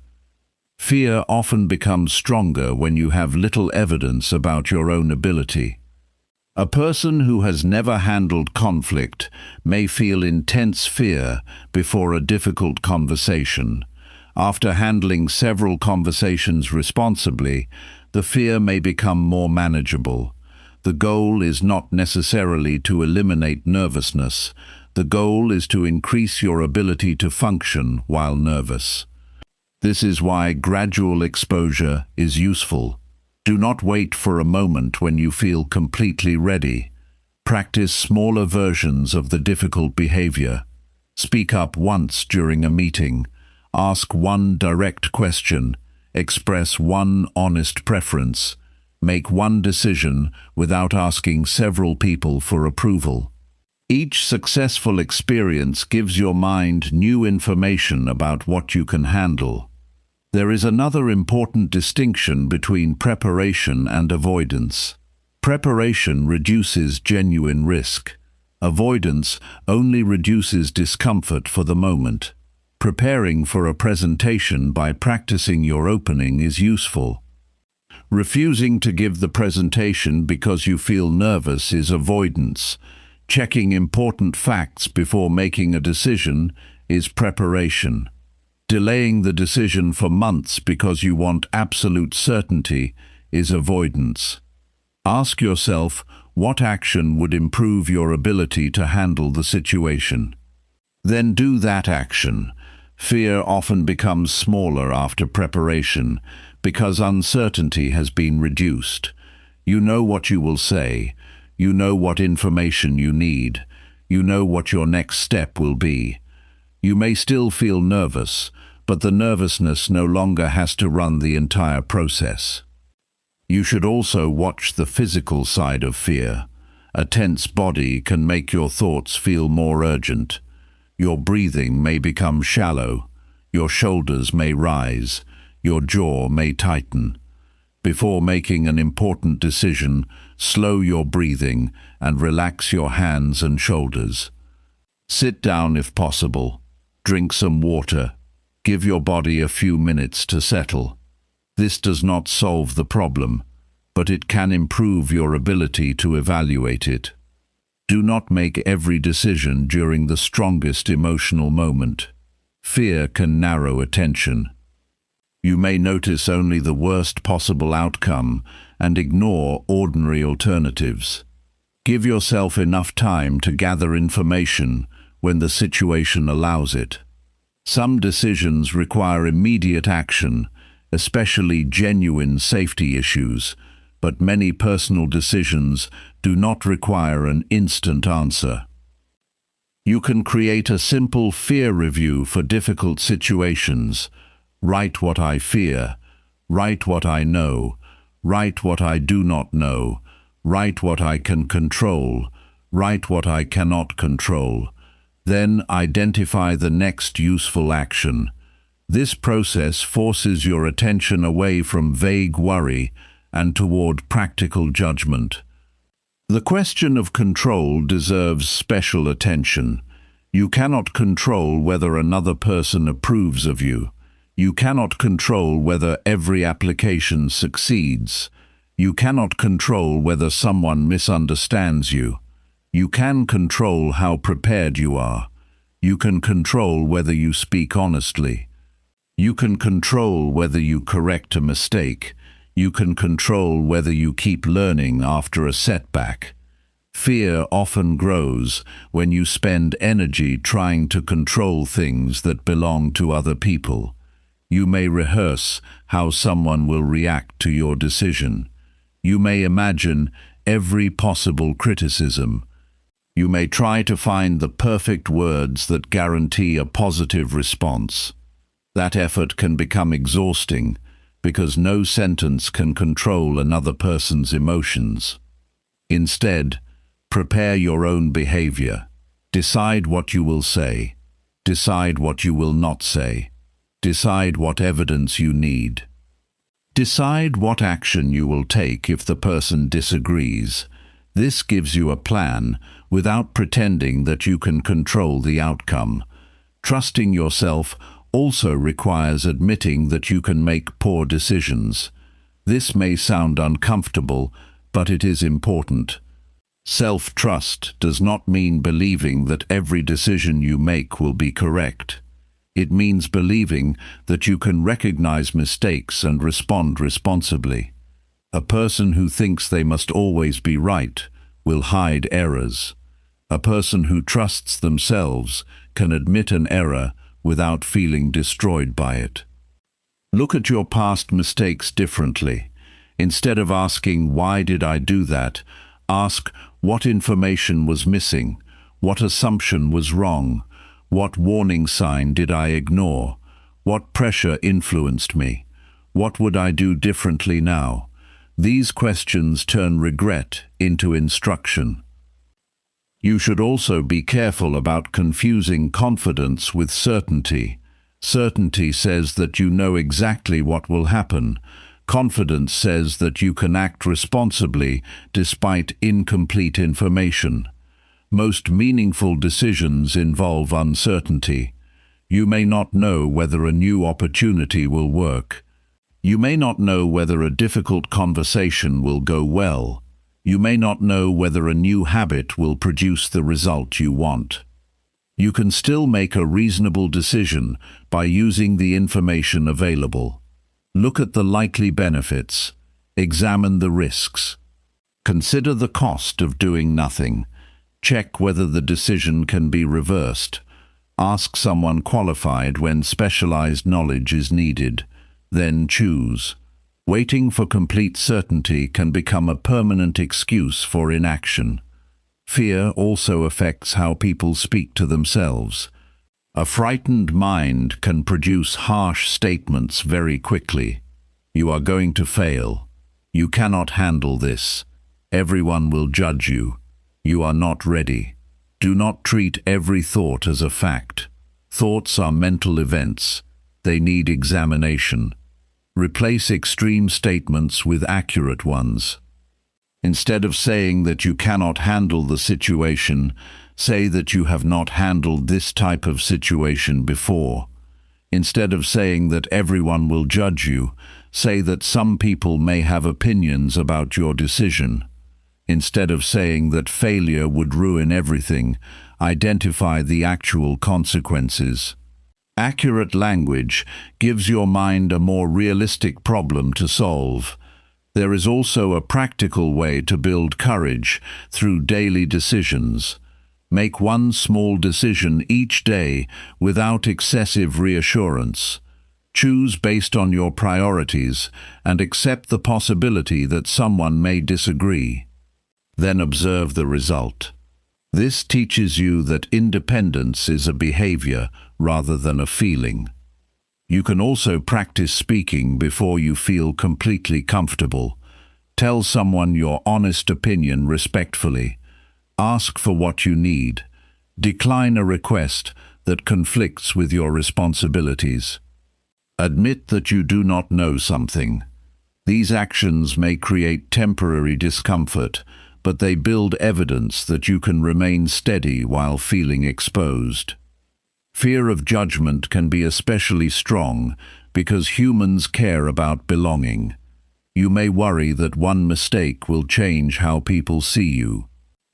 S1: Fear often becomes stronger when you have little evidence about your own ability. A person who has never handled conflict may feel intense fear before a difficult conversation. After handling several conversations responsibly, the fear may become more manageable. The goal is not necessarily to eliminate nervousness. The goal is to increase your ability to function while nervous. This is why gradual exposure is useful. Do not wait for a moment when you feel completely ready. Practice smaller versions of the difficult behavior. Speak up once during a meeting. Ask one direct question. Express one honest preference. Make one decision without asking several people for approval. Each successful experience gives your mind new information about what you can handle. There is another important distinction between preparation and avoidance. Preparation reduces genuine risk. Avoidance only reduces discomfort for the moment. Preparing for a presentation by practicing your opening is useful. Refusing to give the presentation because you feel nervous is avoidance. Checking important facts before making a decision is preparation. Delaying the decision for months because you want absolute certainty is avoidance. Ask yourself what action would improve your ability to handle the situation. Then do that action. Fear often becomes smaller after preparation because uncertainty has been reduced. You know what you will say. You know what information you need. You know what your next step will be. You may still feel nervous, but the nervousness no longer has to run the entire process. You should also watch the physical side of fear. A tense body can make your thoughts feel more urgent. Your breathing may become shallow. Your shoulders may rise. Your jaw may tighten. Before making an important decision, slow your breathing and relax your hands and shoulders. Sit down if possible. Drink some water. Give your body a few minutes to settle. This does not solve the problem, but it can improve your ability to evaluate it. Do not make every decision during the strongest emotional moment. Fear can narrow attention. You may notice only the worst possible outcome and ignore ordinary alternatives. Give yourself enough time to gather information when the situation allows it. Some decisions require immediate action, especially genuine safety issues, but many personal decisions do not require an instant answer. You can create a simple fear review for difficult situations. Write what I fear. Write what I know. Write what I do not know. Write what I can control. Write what I cannot control. Then identify the next useful action. This process forces your attention away from vague worry and toward practical judgment. The question of control deserves special attention. You cannot control whether another person approves of you. You cannot control whether every application succeeds. You cannot control whether someone misunderstands you. You can control how prepared you are. You can control whether you speak honestly. You can control whether you correct a mistake. You can control whether you keep learning after a setback. Fear often grows when you spend energy trying to control things that belong to other people. You may rehearse how someone will react to your decision. You may imagine every possible criticism. You may try to find the perfect words that guarantee a positive response. That effort can become exhausting because no sentence can control another person's emotions. Instead, prepare your own behavior. Decide what you will say. Decide what you will not say. Decide what evidence you need. Decide what action you will take if the person disagrees. This gives you a plan without pretending that you can control the outcome. Trusting yourself also requires admitting that you can make poor decisions. This may sound uncomfortable, but it is important. Self-trust does not mean believing that every decision you make will be correct. It means believing that you can recognize mistakes and respond responsibly. A person who thinks they must always be right will hide errors. A person who trusts themselves can admit an error without feeling destroyed by it. Look at your past mistakes differently. Instead of asking, "Why did I do that?" ask, "What information was missing? What assumption was wrong? What warning sign did I ignore? What pressure influenced me? What would I do differently now?" These questions turn regret into instruction. You should also be careful about confusing confidence with certainty. Certainty says that you know exactly what will happen. Confidence says that you can act responsibly despite incomplete information. Most meaningful decisions involve uncertainty. You may not know whether a new opportunity will work. You may not know whether a difficult conversation will go well. You may not know whether a new habit will produce the result you want. You can still make a reasonable decision by using the information available. Look at the likely benefits. Examine the risks. Consider the cost of doing nothing. Check whether the decision can be reversed. Ask someone qualified when specialized knowledge is needed. Then choose. Waiting for complete certainty can become a permanent excuse for inaction. Fear also affects how people speak to themselves. A frightened mind can produce harsh statements very quickly. You are going to fail. You cannot handle this. Everyone will judge you. You are not ready. Do not treat every thought as a fact. Thoughts are mental events. They need examination. Replace extreme statements with accurate ones. Instead of saying that you cannot handle the situation, say that you have not handled this type of situation before. Instead of saying that everyone will judge you, say that some people may have opinions about your decision. Instead of saying that failure would ruin everything, identify the actual consequences. Accurate language gives your mind a more realistic problem to solve. There is also a practical way to build courage through daily decisions. Make one small decision each day without excessive reassurance. Choose based on your priorities and accept the possibility that someone may disagree. Then observe the result. This teaches you that independence is a behavior rather than a feeling. You can also practice speaking before you feel completely comfortable. Tell someone your honest opinion respectfully. Ask for what you need. Decline a request that conflicts with your responsibilities. Admit that you do not know something. These actions may create temporary discomfort, but they build evidence that you can remain steady while feeling exposed. Fear of judgment can be especially strong because humans care about belonging. You may worry that one mistake will change how people see you.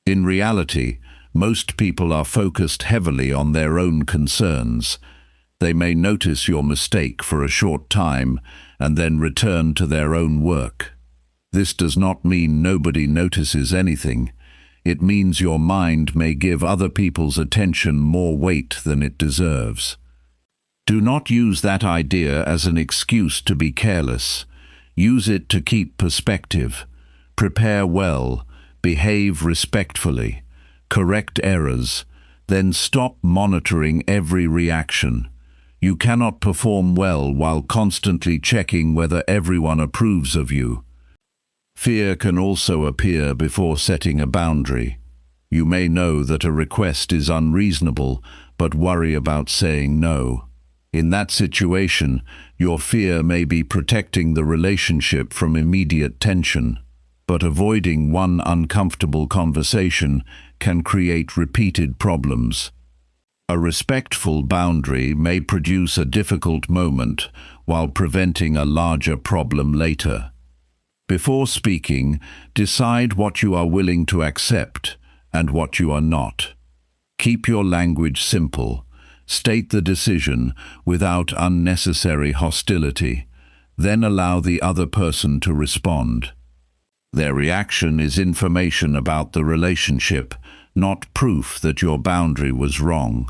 S1: In reality, most people are focused heavily on their own concerns. They may notice your mistake for a short time and then return to their own work. This does not mean nobody notices anything. It means your mind may give other people's attention more weight than it deserves. Do not use that idea as an excuse to be careless. Use it to keep perspective. Prepare well, behave respectfully, correct errors, then stop monitoring every reaction. You cannot perform well while constantly checking whether everyone approves of you. Fear can also appear before setting a boundary. You may know that a request is unreasonable, but worry about saying no. In that situation, your fear may be protecting the relationship from immediate tension, but avoiding one uncomfortable conversation can create repeated problems. A respectful boundary may produce a difficult moment while preventing a larger problem later. Before speaking, decide what you are willing to accept and what you are not. Keep your language simple. State the decision without unnecessary hostility. Then allow the other person to respond. Their reaction is information about the relationship, not proof that your boundary was wrong.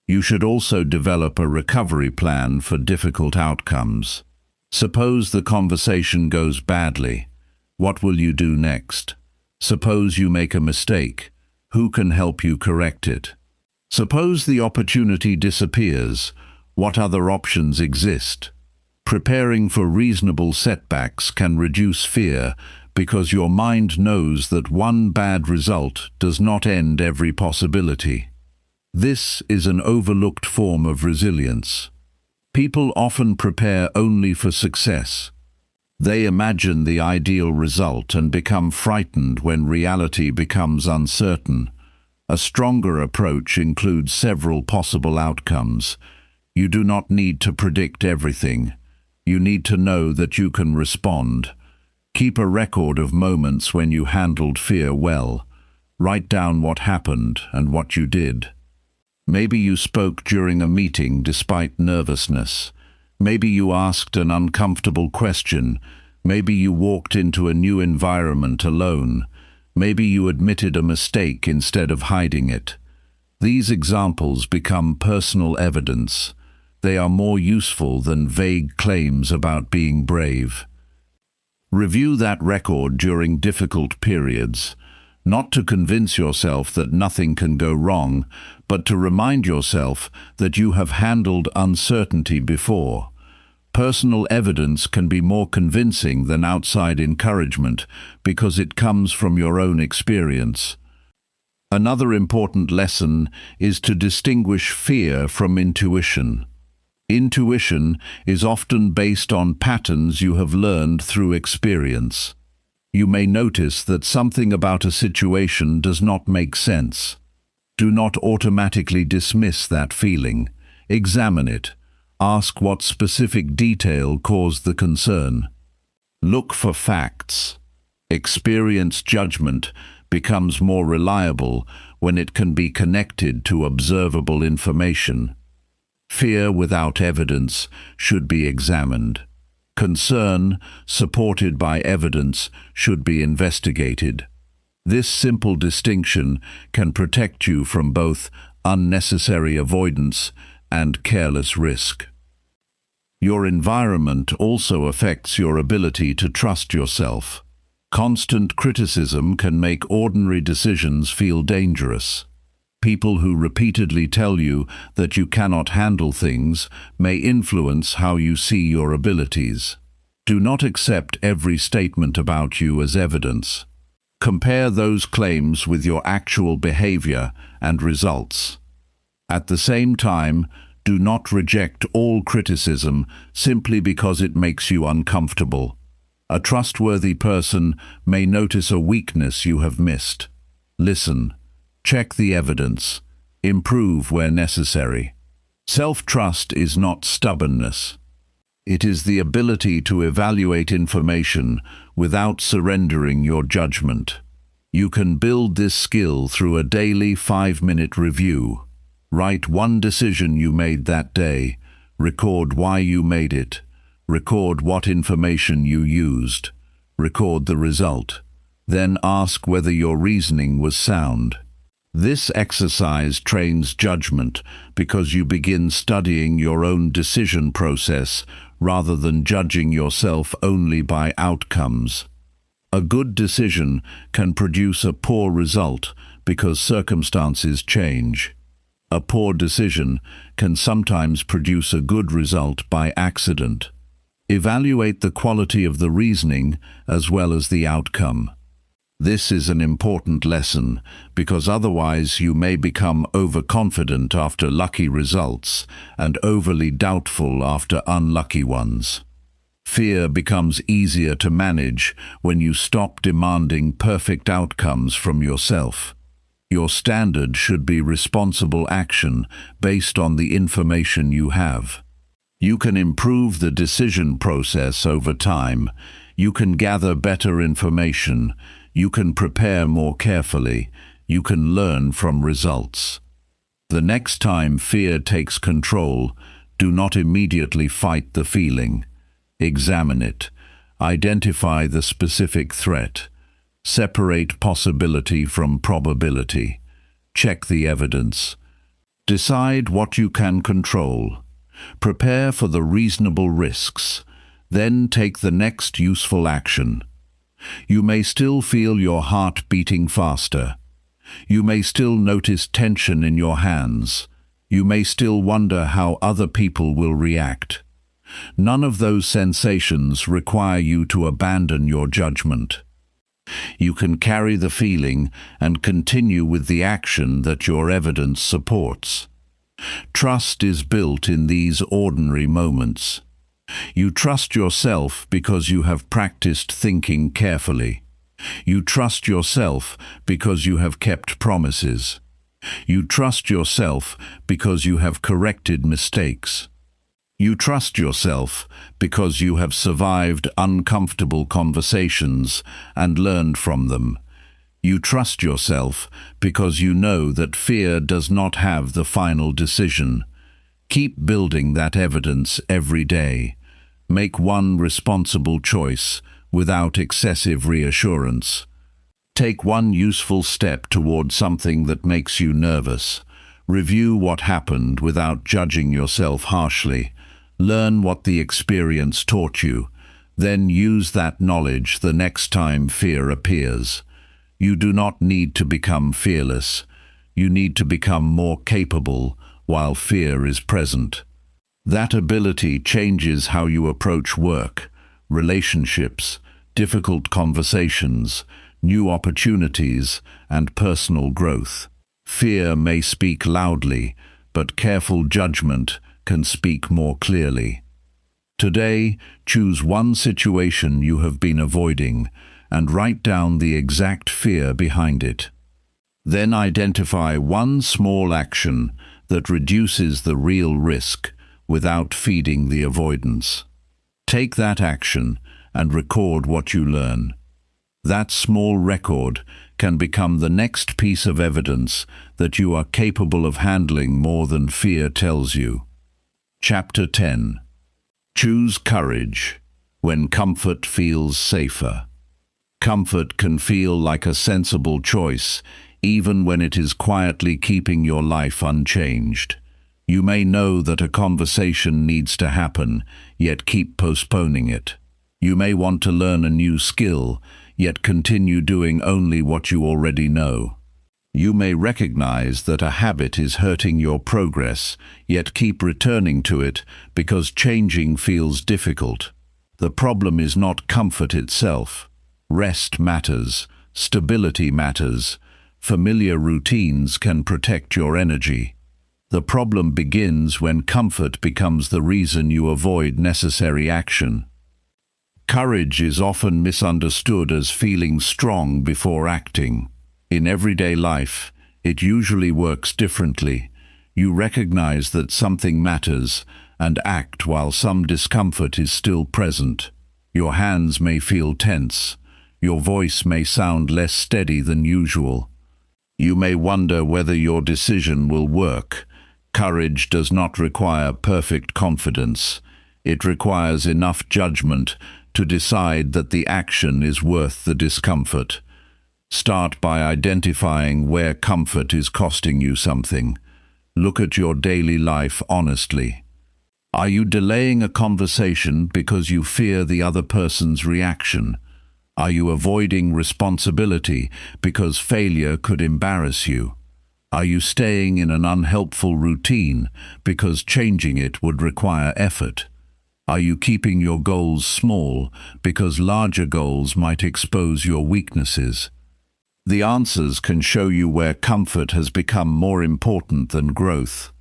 S1: You should also develop a recovery plan for difficult outcomes. Suppose the conversation goes badly. What will you do next? Suppose you make a mistake. Who can help you correct it? Suppose the opportunity disappears. What other options exist? Preparing for reasonable setbacks can reduce fear because your mind knows that one bad result does not end every possibility. This is an overlooked form of resilience. People often prepare only for success. They imagine the ideal result and become frightened when reality becomes uncertain. A stronger approach includes several possible outcomes. You do not need to predict everything. You need to know that you can respond. Keep a record of moments when you handled fear well. Write down what happened and what you did. Maybe you spoke during a meeting despite nervousness. Maybe you asked an uncomfortable question. Maybe you walked into a new environment alone. Maybe you admitted a mistake instead of hiding it. These examples become personal evidence. They are more useful than vague claims about being brave. Review that record during difficult periods, not to convince yourself that nothing can go wrong, but to remind yourself that you have handled uncertainty before. Personal evidence can be more convincing than outside encouragement because it comes from your own experience. Another important lesson is to distinguish fear from intuition. Intuition is often based on patterns you have learned through experience. You may notice that something about a situation does not make sense. Do not automatically dismiss that feeling. Examine it. Ask what specific detail caused the concern. Look for facts. Experienced judgment becomes more reliable when it can be connected to observable information. Fear without evidence should be examined. Concern, supported by evidence, should be investigated. This simple distinction can protect you from both unnecessary avoidance and careless risk. Your environment also affects your ability to trust yourself. Constant criticism can make ordinary decisions feel dangerous. People who repeatedly tell you that you cannot handle things may influence how you see your abilities. Do not accept every statement about you as evidence. Compare those claims with your actual behavior and results. At the same time, do not reject all criticism simply because it makes you uncomfortable. A trustworthy person may notice a weakness you have missed. Listen. Check the evidence. Improve where necessary. Self-trust is not stubbornness. It is the ability to evaluate information without surrendering your judgment. You can build this skill through a daily 5-minute review. Write one decision you made that day. Record why you made it. Record what information you used. Record the result. Then ask whether your reasoning was sound. This exercise trains judgment because you begin studying your own decision process rather than judging yourself only by outcomes. A good decision can produce a poor result because circumstances change. A poor decision can sometimes produce a good result by accident. Evaluate the quality of the reasoning as well as the outcome. This is an important lesson because otherwise you may become overconfident after lucky results and overly doubtful after unlucky ones. Fear becomes easier to manage when you stop demanding perfect outcomes from yourself. Your standard should be responsible action based on the information you have. You can improve the decision process over time. You can gather better information. You can prepare more carefully. You can learn from results. The next time fear takes control, do not immediately fight the feeling. Examine it. Identify the specific threat. Separate possibility from probability. Check the evidence. Decide what you can control. Prepare for the reasonable risks. Then take the next useful action. You may still feel your heart beating faster. You may still notice tension in your hands. You may still wonder how other people will react. None of those sensations require you to abandon your judgment. You can carry the feeling and continue with the action that your evidence supports. Trust is built in these ordinary moments. You trust yourself because you have practiced thinking carefully. You trust yourself because you have kept promises. You trust yourself because you have corrected mistakes. You trust yourself because you have survived uncomfortable conversations and learned from them. You trust yourself because you know that fear does not have the final decision. Keep building that evidence every day. Make one responsible choice without excessive reassurance. Take one useful step toward something that makes you nervous. Review what happened without judging yourself harshly. Learn what the experience taught you. Then use that knowledge the next time fear appears. You do not need to become fearless. You need to become more capable while fear is present. That ability changes how you approach work, relationships, difficult conversations, new opportunities, and personal growth. Fear may speak loudly, but careful judgment can speak more clearly. Today, choose one situation you have been avoiding and write down the exact fear behind it. Then identify one small action that reduces the real risk without feeding the avoidance. Take that action and record what you learn. That small record can become the next piece of evidence that you are capable of handling more than fear tells you. Chapter 10. Choose courage when comfort feels safer. Comfort can feel like a sensible choice, even when it is quietly keeping your life unchanged. You may know that a conversation needs to happen, yet keep postponing it. You may want to learn a new skill, yet continue doing only what you already know. You may recognize that a habit is hurting your progress, yet keep returning to it because changing feels difficult. The problem is not comfort itself. Rest matters, stability matters. Familiar routines can protect your energy. The problem begins when comfort becomes the reason you avoid necessary action. Courage is often misunderstood as feeling strong before acting. In everyday life, it usually works differently. You recognize that something matters and act while some discomfort is still present. Your hands may feel tense. Your voice may sound less steady than usual. You may wonder whether your decision will work. Courage does not require perfect confidence. It requires enough judgment to decide that the action is worth the discomfort. Start by identifying where comfort is costing you something. Look at your daily life honestly. Are you delaying a conversation because you fear the other person's reaction? Are you avoiding responsibility because failure could embarrass you? Are you staying in an unhelpful routine because changing it would require effort? Are you keeping your goals small because larger goals might expose your weaknesses? The answers can show you where comfort has become more important than growth.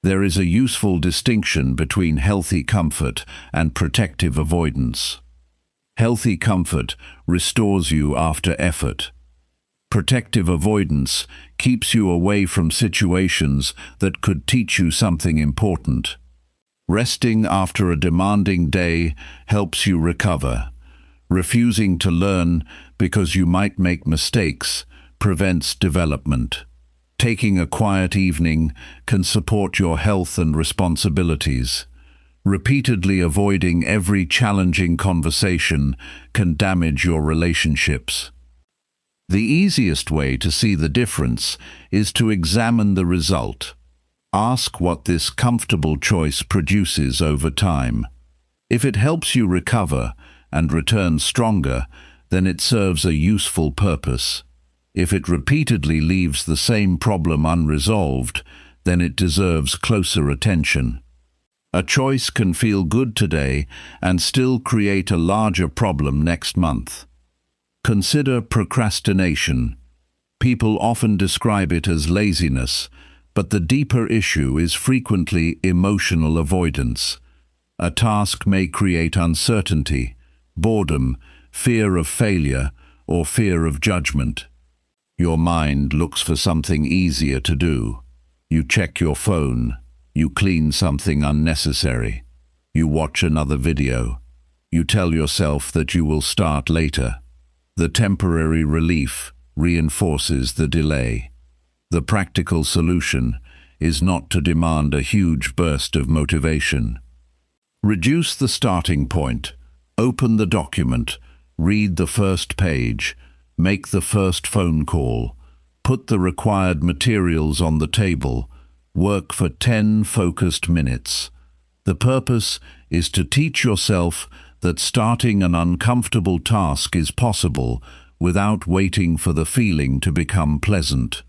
S1: There is a useful distinction between healthy comfort and protective avoidance. Healthy comfort restores you after effort. Protective avoidance keeps you away from situations that could teach you something important. Resting after a demanding day helps you recover. Refusing to learn because you might make mistakes prevents development. Taking a quiet evening can support your health and responsibilities. Repeatedly avoiding every challenging conversation can damage your relationships. The easiest way to see the difference is to examine the result. Ask what this comfortable choice produces over time. If it helps you recover and return stronger, then it serves a useful purpose. If it repeatedly leaves the same problem unresolved, then it deserves closer attention. A choice can feel good today and still create a larger problem next month. Consider procrastination. People often describe it as laziness, but the deeper issue is frequently emotional avoidance. A task may create uncertainty, boredom, fear of failure, or fear of judgment. Your mind looks for something easier to do. You check your phone. You clean something unnecessary. You watch another video. You tell yourself that you will start later. The temporary relief reinforces the delay. The practical solution is not to demand a huge burst of motivation. Reduce the starting point. Open the document. Read the first page. Make the first phone call. Put the required materials on the table. Work for 10 focused minutes. The purpose is to teach yourself that starting an uncomfortable task is possible without waiting for the feeling to become pleasant.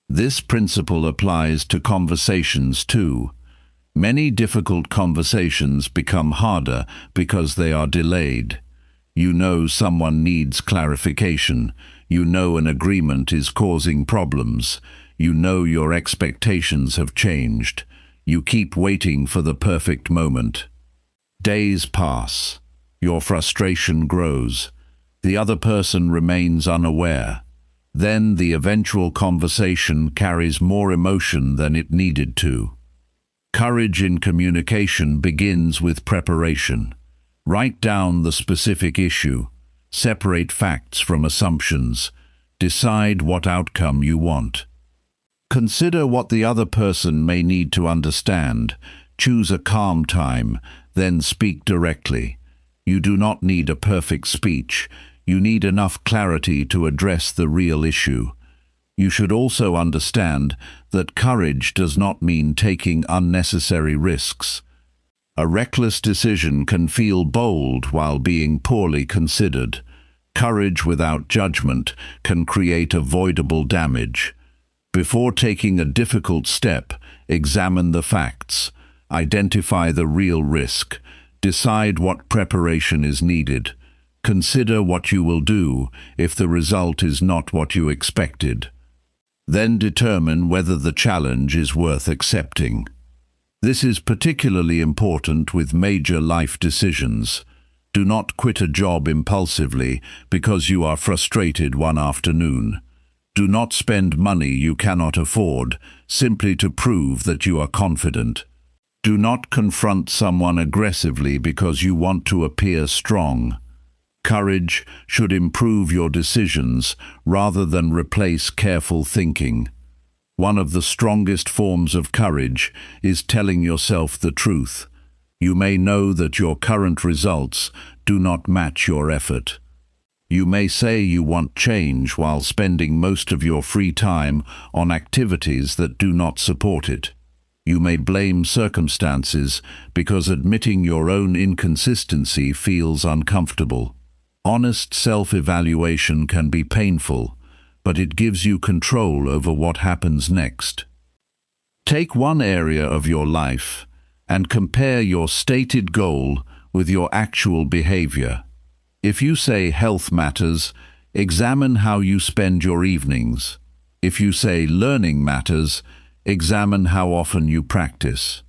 S1: This principle applies to conversations too. Many difficult conversations become harder because they are delayed. You know someone needs clarification. You know an agreement is causing problems. You know your expectations have changed. You keep waiting for the perfect moment. Days pass. Your frustration grows. The other person remains unaware. Then the eventual conversation carries more emotion than it needed to. Courage in communication begins with preparation. Write down the specific issue. Separate facts from assumptions. Decide what outcome you want. Consider what the other person may need to understand. Choose a calm time, then speak directly. You do not need a perfect speech. You need enough clarity to address the real issue. You should also understand that courage does not mean taking unnecessary risks. A reckless decision can feel bold while being poorly considered. Courage without judgment can create avoidable damage. Before taking a difficult step, examine the facts. Identify the real risk. Decide what preparation is needed. Consider what you will do if the result is not what you expected. Then determine whether the challenge is worth accepting. This is particularly important with major life decisions. Do not quit a job impulsively because you are frustrated one afternoon. Do not spend money you cannot afford simply to prove that you are confident. Do not confront someone aggressively because you want to appear strong. Courage should improve your decisions rather than replace careful thinking. One of the strongest forms of courage is telling yourself the truth. You may know that your current results do not match your effort. You may say you want change while spending most of your free time on activities that do not support it. You may blame circumstances because admitting your own inconsistency feels uncomfortable. Honest self-evaluation can be painful, but it gives you control over what happens next. Take one area of your life and compare your stated goal with your actual behavior. If you say health matters, examine how you spend your evenings. If you say learning matters, examine how often you practice.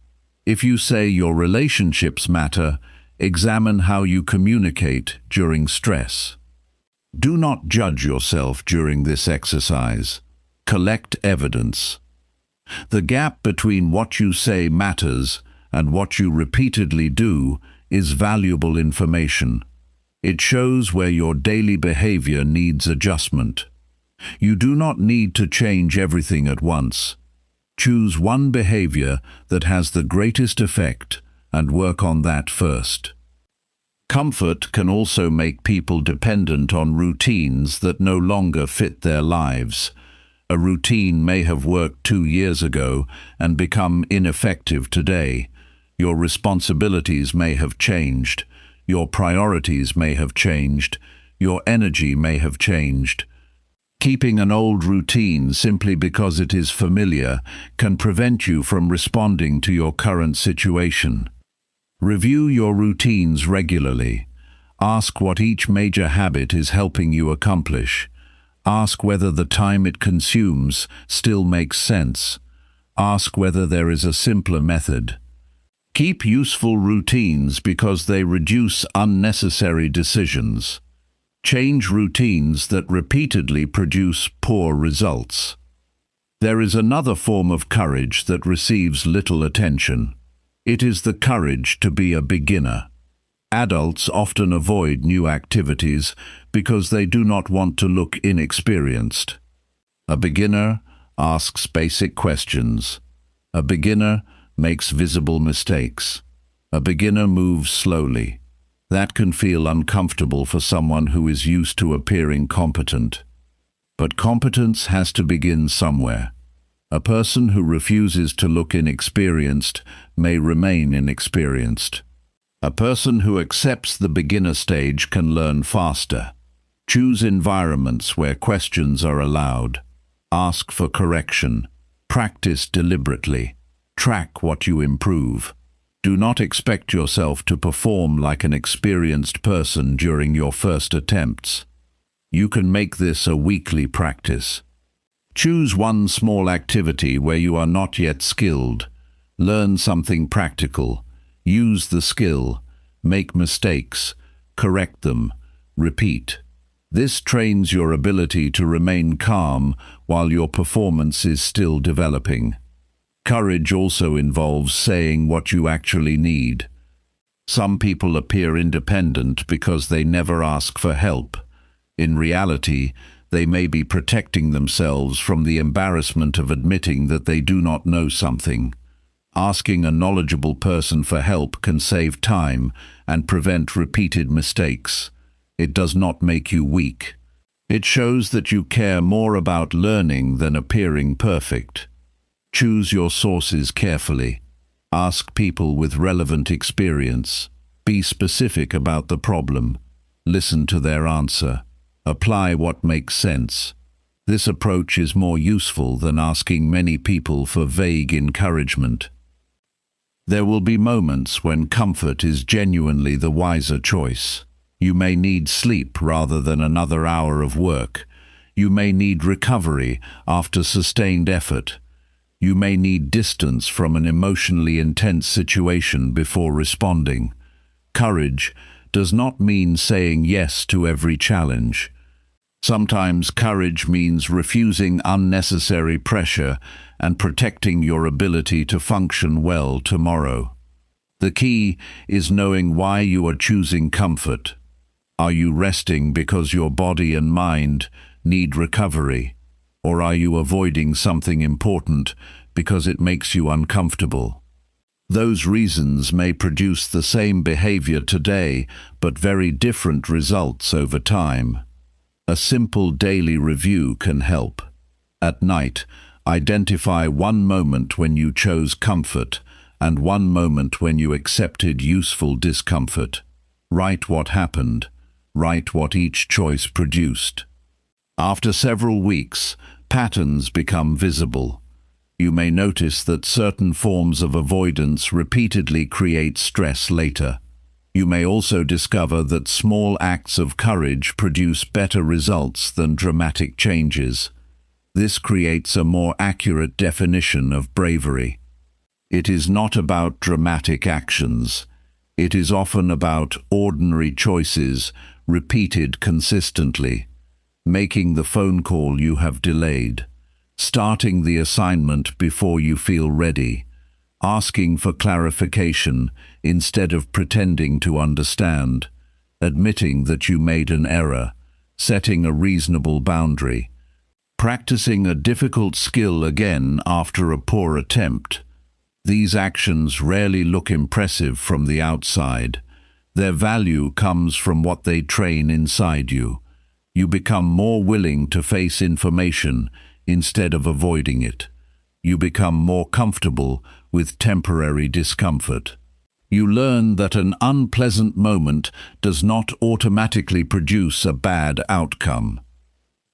S1: If you say your relationships matter, examine how you communicate during stress. Do not judge yourself during this exercise. Collect evidence. The gap between what you say matters and what you repeatedly do is valuable information. It shows where your daily behavior needs adjustment. You do not need to change everything at once. Choose one behavior that has the greatest effect and work on that first. Comfort can also make people dependent on routines that no longer fit their lives. A routine may have worked 2 years ago and become ineffective today. Your responsibilities may have changed. Your priorities may have changed. Your energy may have changed. Keeping an old routine simply because it is familiar can prevent you from responding to your current situation. Review your routines regularly. Ask what each major habit is helping you accomplish. Ask whether the time it consumes still makes sense. Ask whether there is a simpler method. Keep useful routines because they reduce unnecessary decisions. Change routines that repeatedly produce poor results. There is another form of courage that receives little attention. It is the courage to be a beginner. Adults often avoid new activities because they do not want to look inexperienced. A beginner asks basic questions. A beginner makes visible mistakes. A beginner moves slowly. That can feel uncomfortable for someone who is used to appearing competent. But competence has to begin somewhere. A person who refuses to look inexperienced may remain inexperienced. A person who accepts the beginner stage can learn faster. Choose environments where questions are allowed. Ask for correction. Practice deliberately. Track what you improve. Do not expect yourself to perform like an experienced person during your first attempts. You can make this a weekly practice. Choose one small activity where you are not yet skilled. Learn something practical. Use the skill. Make mistakes. Correct them. Repeat. This trains your ability to remain calm while your performance is still developing. Courage also involves saying what you actually need. Some people appear independent because they never ask for help. In reality, they may be protecting themselves from the embarrassment of admitting that they do not know something. Asking a knowledgeable person for help can save time and prevent repeated mistakes. It does not make you weak. It shows that you care more about learning than appearing perfect. Choose your sources carefully. Ask people with relevant experience. Be specific about the problem. Listen to their answer. Apply what makes sense. This approach is more useful than asking many people for vague encouragement. There will be moments when comfort is genuinely the wiser choice. You may need sleep rather than another hour of work. You may need recovery after sustained effort. You may need distance from an emotionally intense situation before responding. Courage does not mean saying yes to every challenge. Sometimes courage means refusing unnecessary pressure and protecting your ability to function well tomorrow. The key is knowing why you are choosing comfort. Are you resting because your body and mind need recovery? Or are you avoiding something important because it makes you uncomfortable? Those reasons may produce the same behavior today, but very different results over time. A simple daily review can help. At night, identify one moment when you chose comfort and one moment when you accepted useful discomfort. Write what happened. Write what each choice produced. After several weeks, patterns become visible. You may notice that certain forms of avoidance repeatedly create stress later. You may also discover that small acts of courage produce better results than dramatic changes. This creates a more accurate definition of bravery. It is not about dramatic actions. It is often about ordinary choices repeated consistently. Making the phone call you have delayed. Starting the assignment before you feel ready. Asking for clarification instead of pretending to understand. Admitting that you made an error. Setting a reasonable boundary. Practicing a difficult skill again after a poor attempt. These actions rarely look impressive from the outside. Their value comes from what they train inside you. You become more willing to face information instead of avoiding it. You become more comfortable with temporary discomfort. You learn that an unpleasant moment does not automatically produce a bad outcome.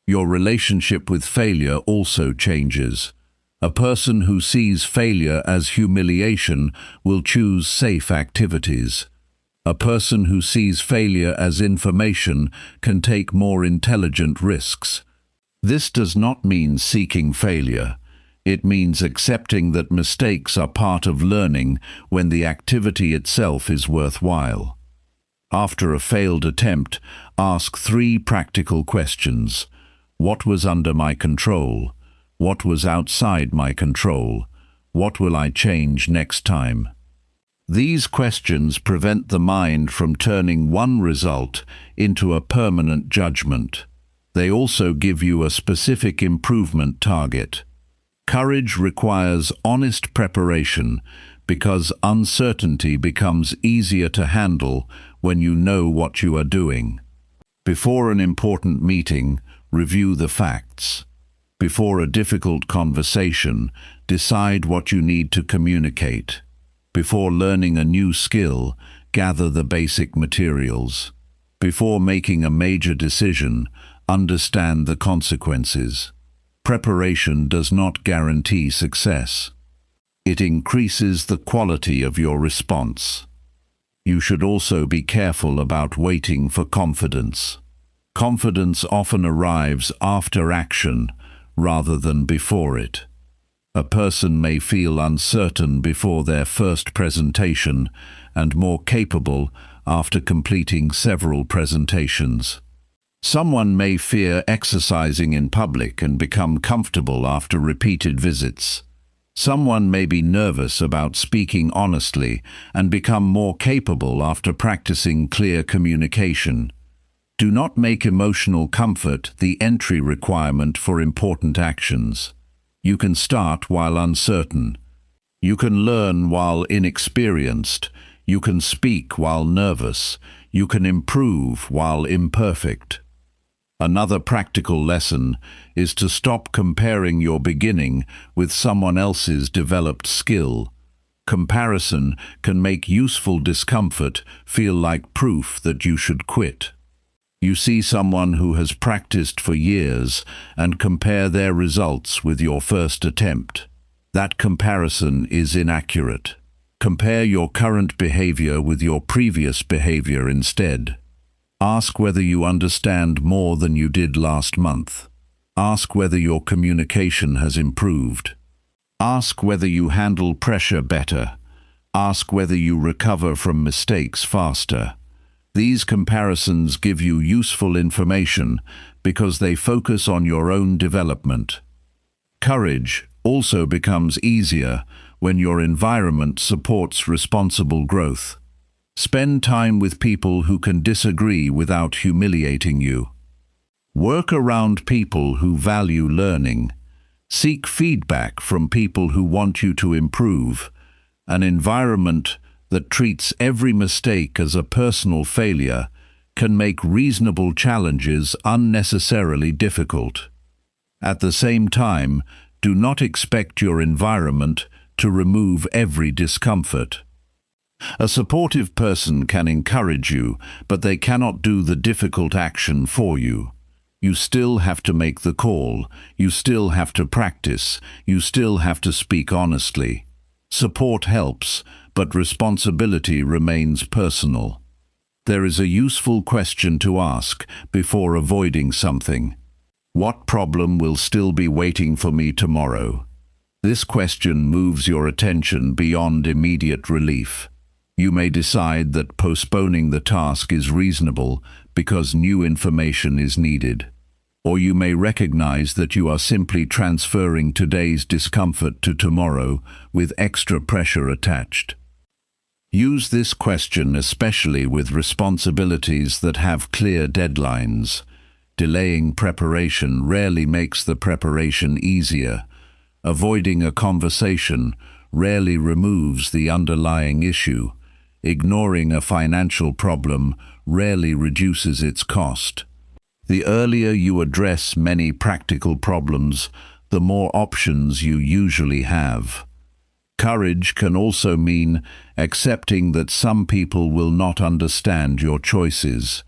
S1: Your relationship with failure also changes. A person who sees failure as humiliation will choose safe activities. A person who sees failure as information can take more intelligent risks. This does not mean seeking failure. It means accepting that mistakes are part of learning when the activity itself is worthwhile. After a failed attempt, ask 3 practical questions. What was under my control? What was outside my control? What will I change next time? These questions prevent the mind from turning one result into a permanent judgment. They also give you a specific improvement target. Courage requires honest preparation because uncertainty becomes easier to handle when you know what you are doing. Before an important meeting, review the facts. Before a difficult conversation, decide what you need to communicate. Before learning a new skill, gather the basic materials. Before making a major decision, understand the consequences. Preparation does not guarantee success. It increases the quality of your response. You should also be careful about waiting for confidence. Confidence often arrives after action rather than before it. A person may feel uncertain before their first presentation and more capable after completing several presentations. Someone may fear exercising in public and become comfortable after repeated visits. Someone may be nervous about speaking honestly and become more capable after practicing clear communication. Do not make emotional comfort the entry requirement for important actions. You can start while uncertain. You can learn while inexperienced. You can speak while nervous. You can improve while imperfect. Another practical lesson is to stop comparing your beginning with someone else's developed skill. Comparison can make useful discomfort feel like proof that you should quit. You see someone who has practiced for years and compare their results with your first attempt. That comparison is inaccurate. Compare your current behavior with your previous behavior instead. Ask whether you understand more than you did last month. Ask whether your communication has improved. Ask whether you handle pressure better. Ask whether you recover from mistakes faster. These comparisons give you useful information because they focus on your own development. Courage also becomes easier when your environment supports responsible growth. Spend time with people who can disagree without humiliating you. Work around people who value learning. Seek feedback from people who want you to improve. An environment that treats every mistake as a personal failure can make reasonable challenges unnecessarily difficult. At the same time, do not expect your environment to remove every discomfort. A supportive person can encourage you, but they cannot do the difficult action for you. You still have to make the call. You still have to practice. You still have to speak honestly. Support helps, but responsibility remains personal. There is a useful question to ask before avoiding something. What problem will still be waiting for me tomorrow? This question moves your attention beyond immediate relief. You may decide that postponing the task is reasonable because new information is needed. Or you may recognize that you are simply transferring today's discomfort to tomorrow with extra pressure attached. Use this question especially with responsibilities that have clear deadlines. Delaying preparation rarely makes the preparation easier. Avoiding a conversation rarely removes the underlying issue. Ignoring a financial problem rarely reduces its cost. The earlier you address many practical problems, the more options you usually have. Courage can also mean accepting that some people will not understand your choices.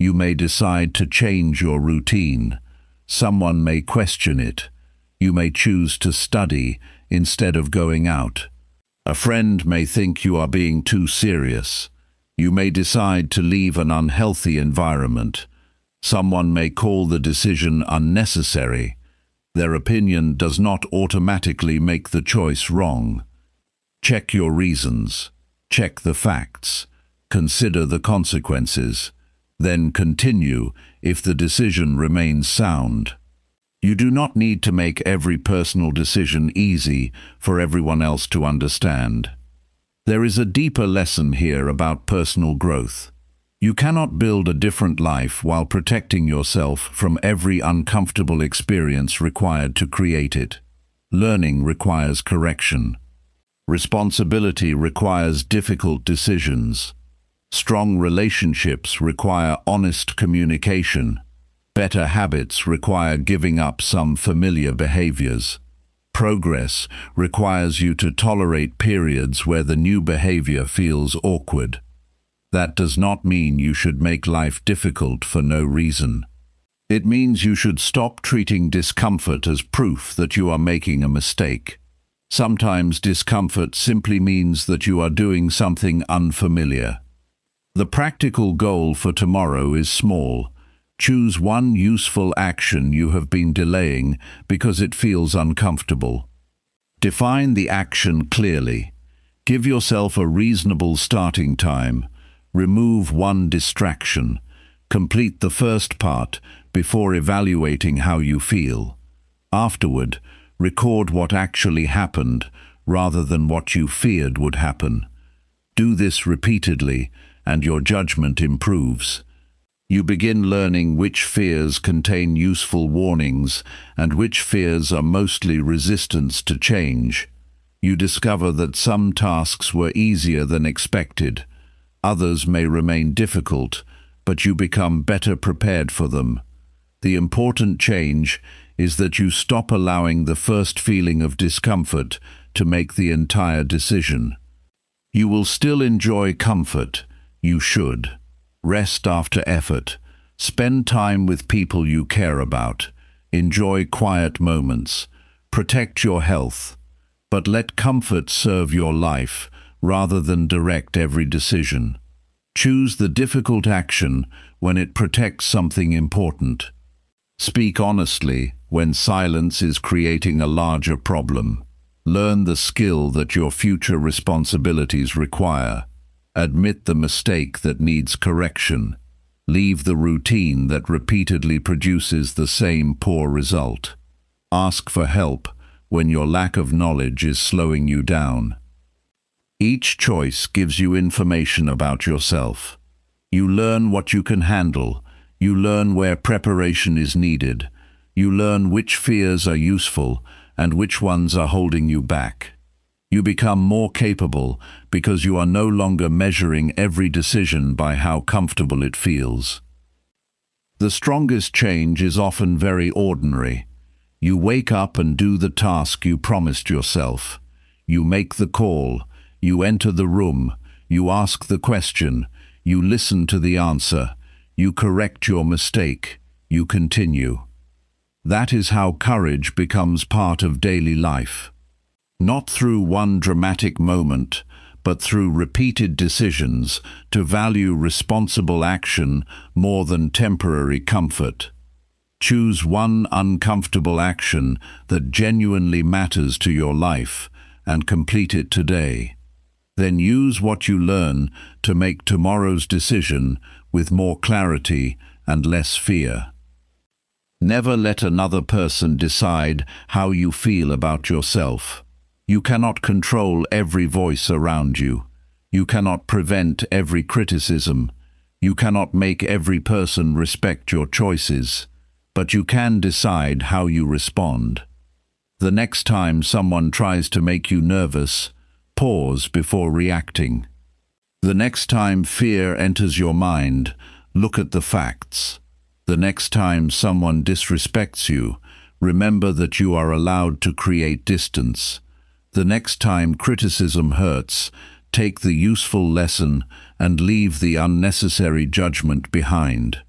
S1: You may decide to change your routine. Someone may question it. You may choose to study instead of going out. A friend may think you are being too serious. You may decide to leave an unhealthy environment. Someone may call the decision unnecessary. Their opinion does not automatically make the choice wrong. Check your reasons. Check the facts. Consider the consequences. Then continue if the decision remains sound. You do not need to make every personal decision easy for everyone else to understand. There is a deeper lesson here about personal growth. You cannot build a different life while protecting yourself from every uncomfortable experience required to create it. Learning requires correction. Responsibility requires difficult decisions. Strong relationships require honest communication. Better habits require giving up some familiar behaviors. Progress requires you to tolerate periods where the new behavior feels awkward. That does not mean you should make life difficult for no reason. It means you should stop treating discomfort as proof that you are making a mistake. Sometimes discomfort simply means that you are doing something unfamiliar. The practical goal for tomorrow is small. Choose one useful action you have been delaying because it feels uncomfortable. Define the action clearly. Give yourself a reasonable starting time. Remove one distraction. Complete the first part before evaluating how you feel. Afterward, record what actually happened rather than what you feared would happen. Do this repeatedly, and your judgment improves. You begin learning which fears contain useful warnings and which fears are mostly resistance to change. You discover that some tasks were easier than expected. Others may remain difficult, but you become better prepared for them. The important change is that you stop allowing the first feeling of discomfort to make the entire decision. You will still enjoy comfort. You should. Rest after effort. Spend time with people you care about. Enjoy quiet moments. Protect your health. But let comfort serve your life rather than direct every decision. Choose the difficult action when it protects something important. Speak honestly when silence is creating a larger problem. Learn the skill that your future responsibilities require. Admit the mistake that needs correction. Leave the routine that repeatedly produces the same poor result. Ask for help when your lack of knowledge is slowing you down. Each choice gives you information about yourself. You learn what you can handle. You learn where preparation is needed. You learn which fears are useful and which ones are holding you back. You become more capable because you are no longer measuring every decision by how comfortable it feels. The strongest change is often very ordinary. You wake up and do the task you promised yourself. You make the call. You enter the room. You ask the question. You listen to the answer. You correct your mistake. You continue. That is how courage becomes part of daily life. Not through one dramatic moment, but through repeated decisions to value responsible action more than temporary comfort. Choose one uncomfortable action that genuinely matters to your life and complete it today. Then use what you learn to make tomorrow's decision with more clarity and less fear. Never let another person decide how you feel about yourself. You cannot control every voice around you. You cannot prevent every criticism. You cannot make every person respect your choices. But you can decide how you respond. The next time someone tries to make you nervous, pause before reacting. The next time fear enters your mind, look at the facts. The next time someone disrespects you, remember that you are allowed to create distance. The next time criticism hurts, take the useful lesson and leave the unnecessary judgment behind.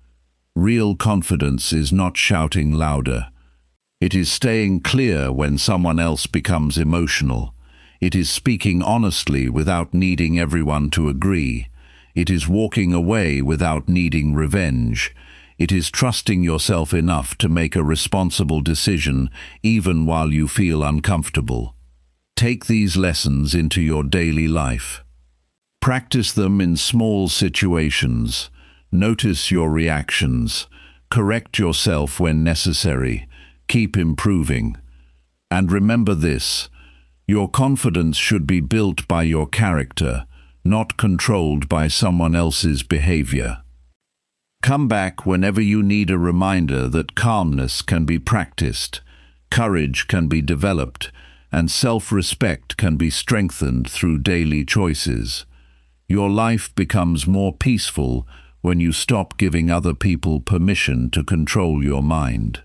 S1: Real confidence is not shouting louder. It is staying clear when someone else becomes emotional. It is speaking honestly without needing everyone to agree. It is walking away without needing revenge. It is trusting yourself enough to make a responsible decision even while you feel uncomfortable. Take these lessons into your daily life. Practice them in small situations. Notice your reactions. Correct yourself when necessary. Keep improving. And remember this: your confidence should be built by your character, not controlled by someone else's behavior. Come back whenever you need a reminder that calmness can be practiced, courage can be developed, and self-respect can be strengthened through daily choices. Your life becomes more peaceful when you stop giving other people permission to control your mind.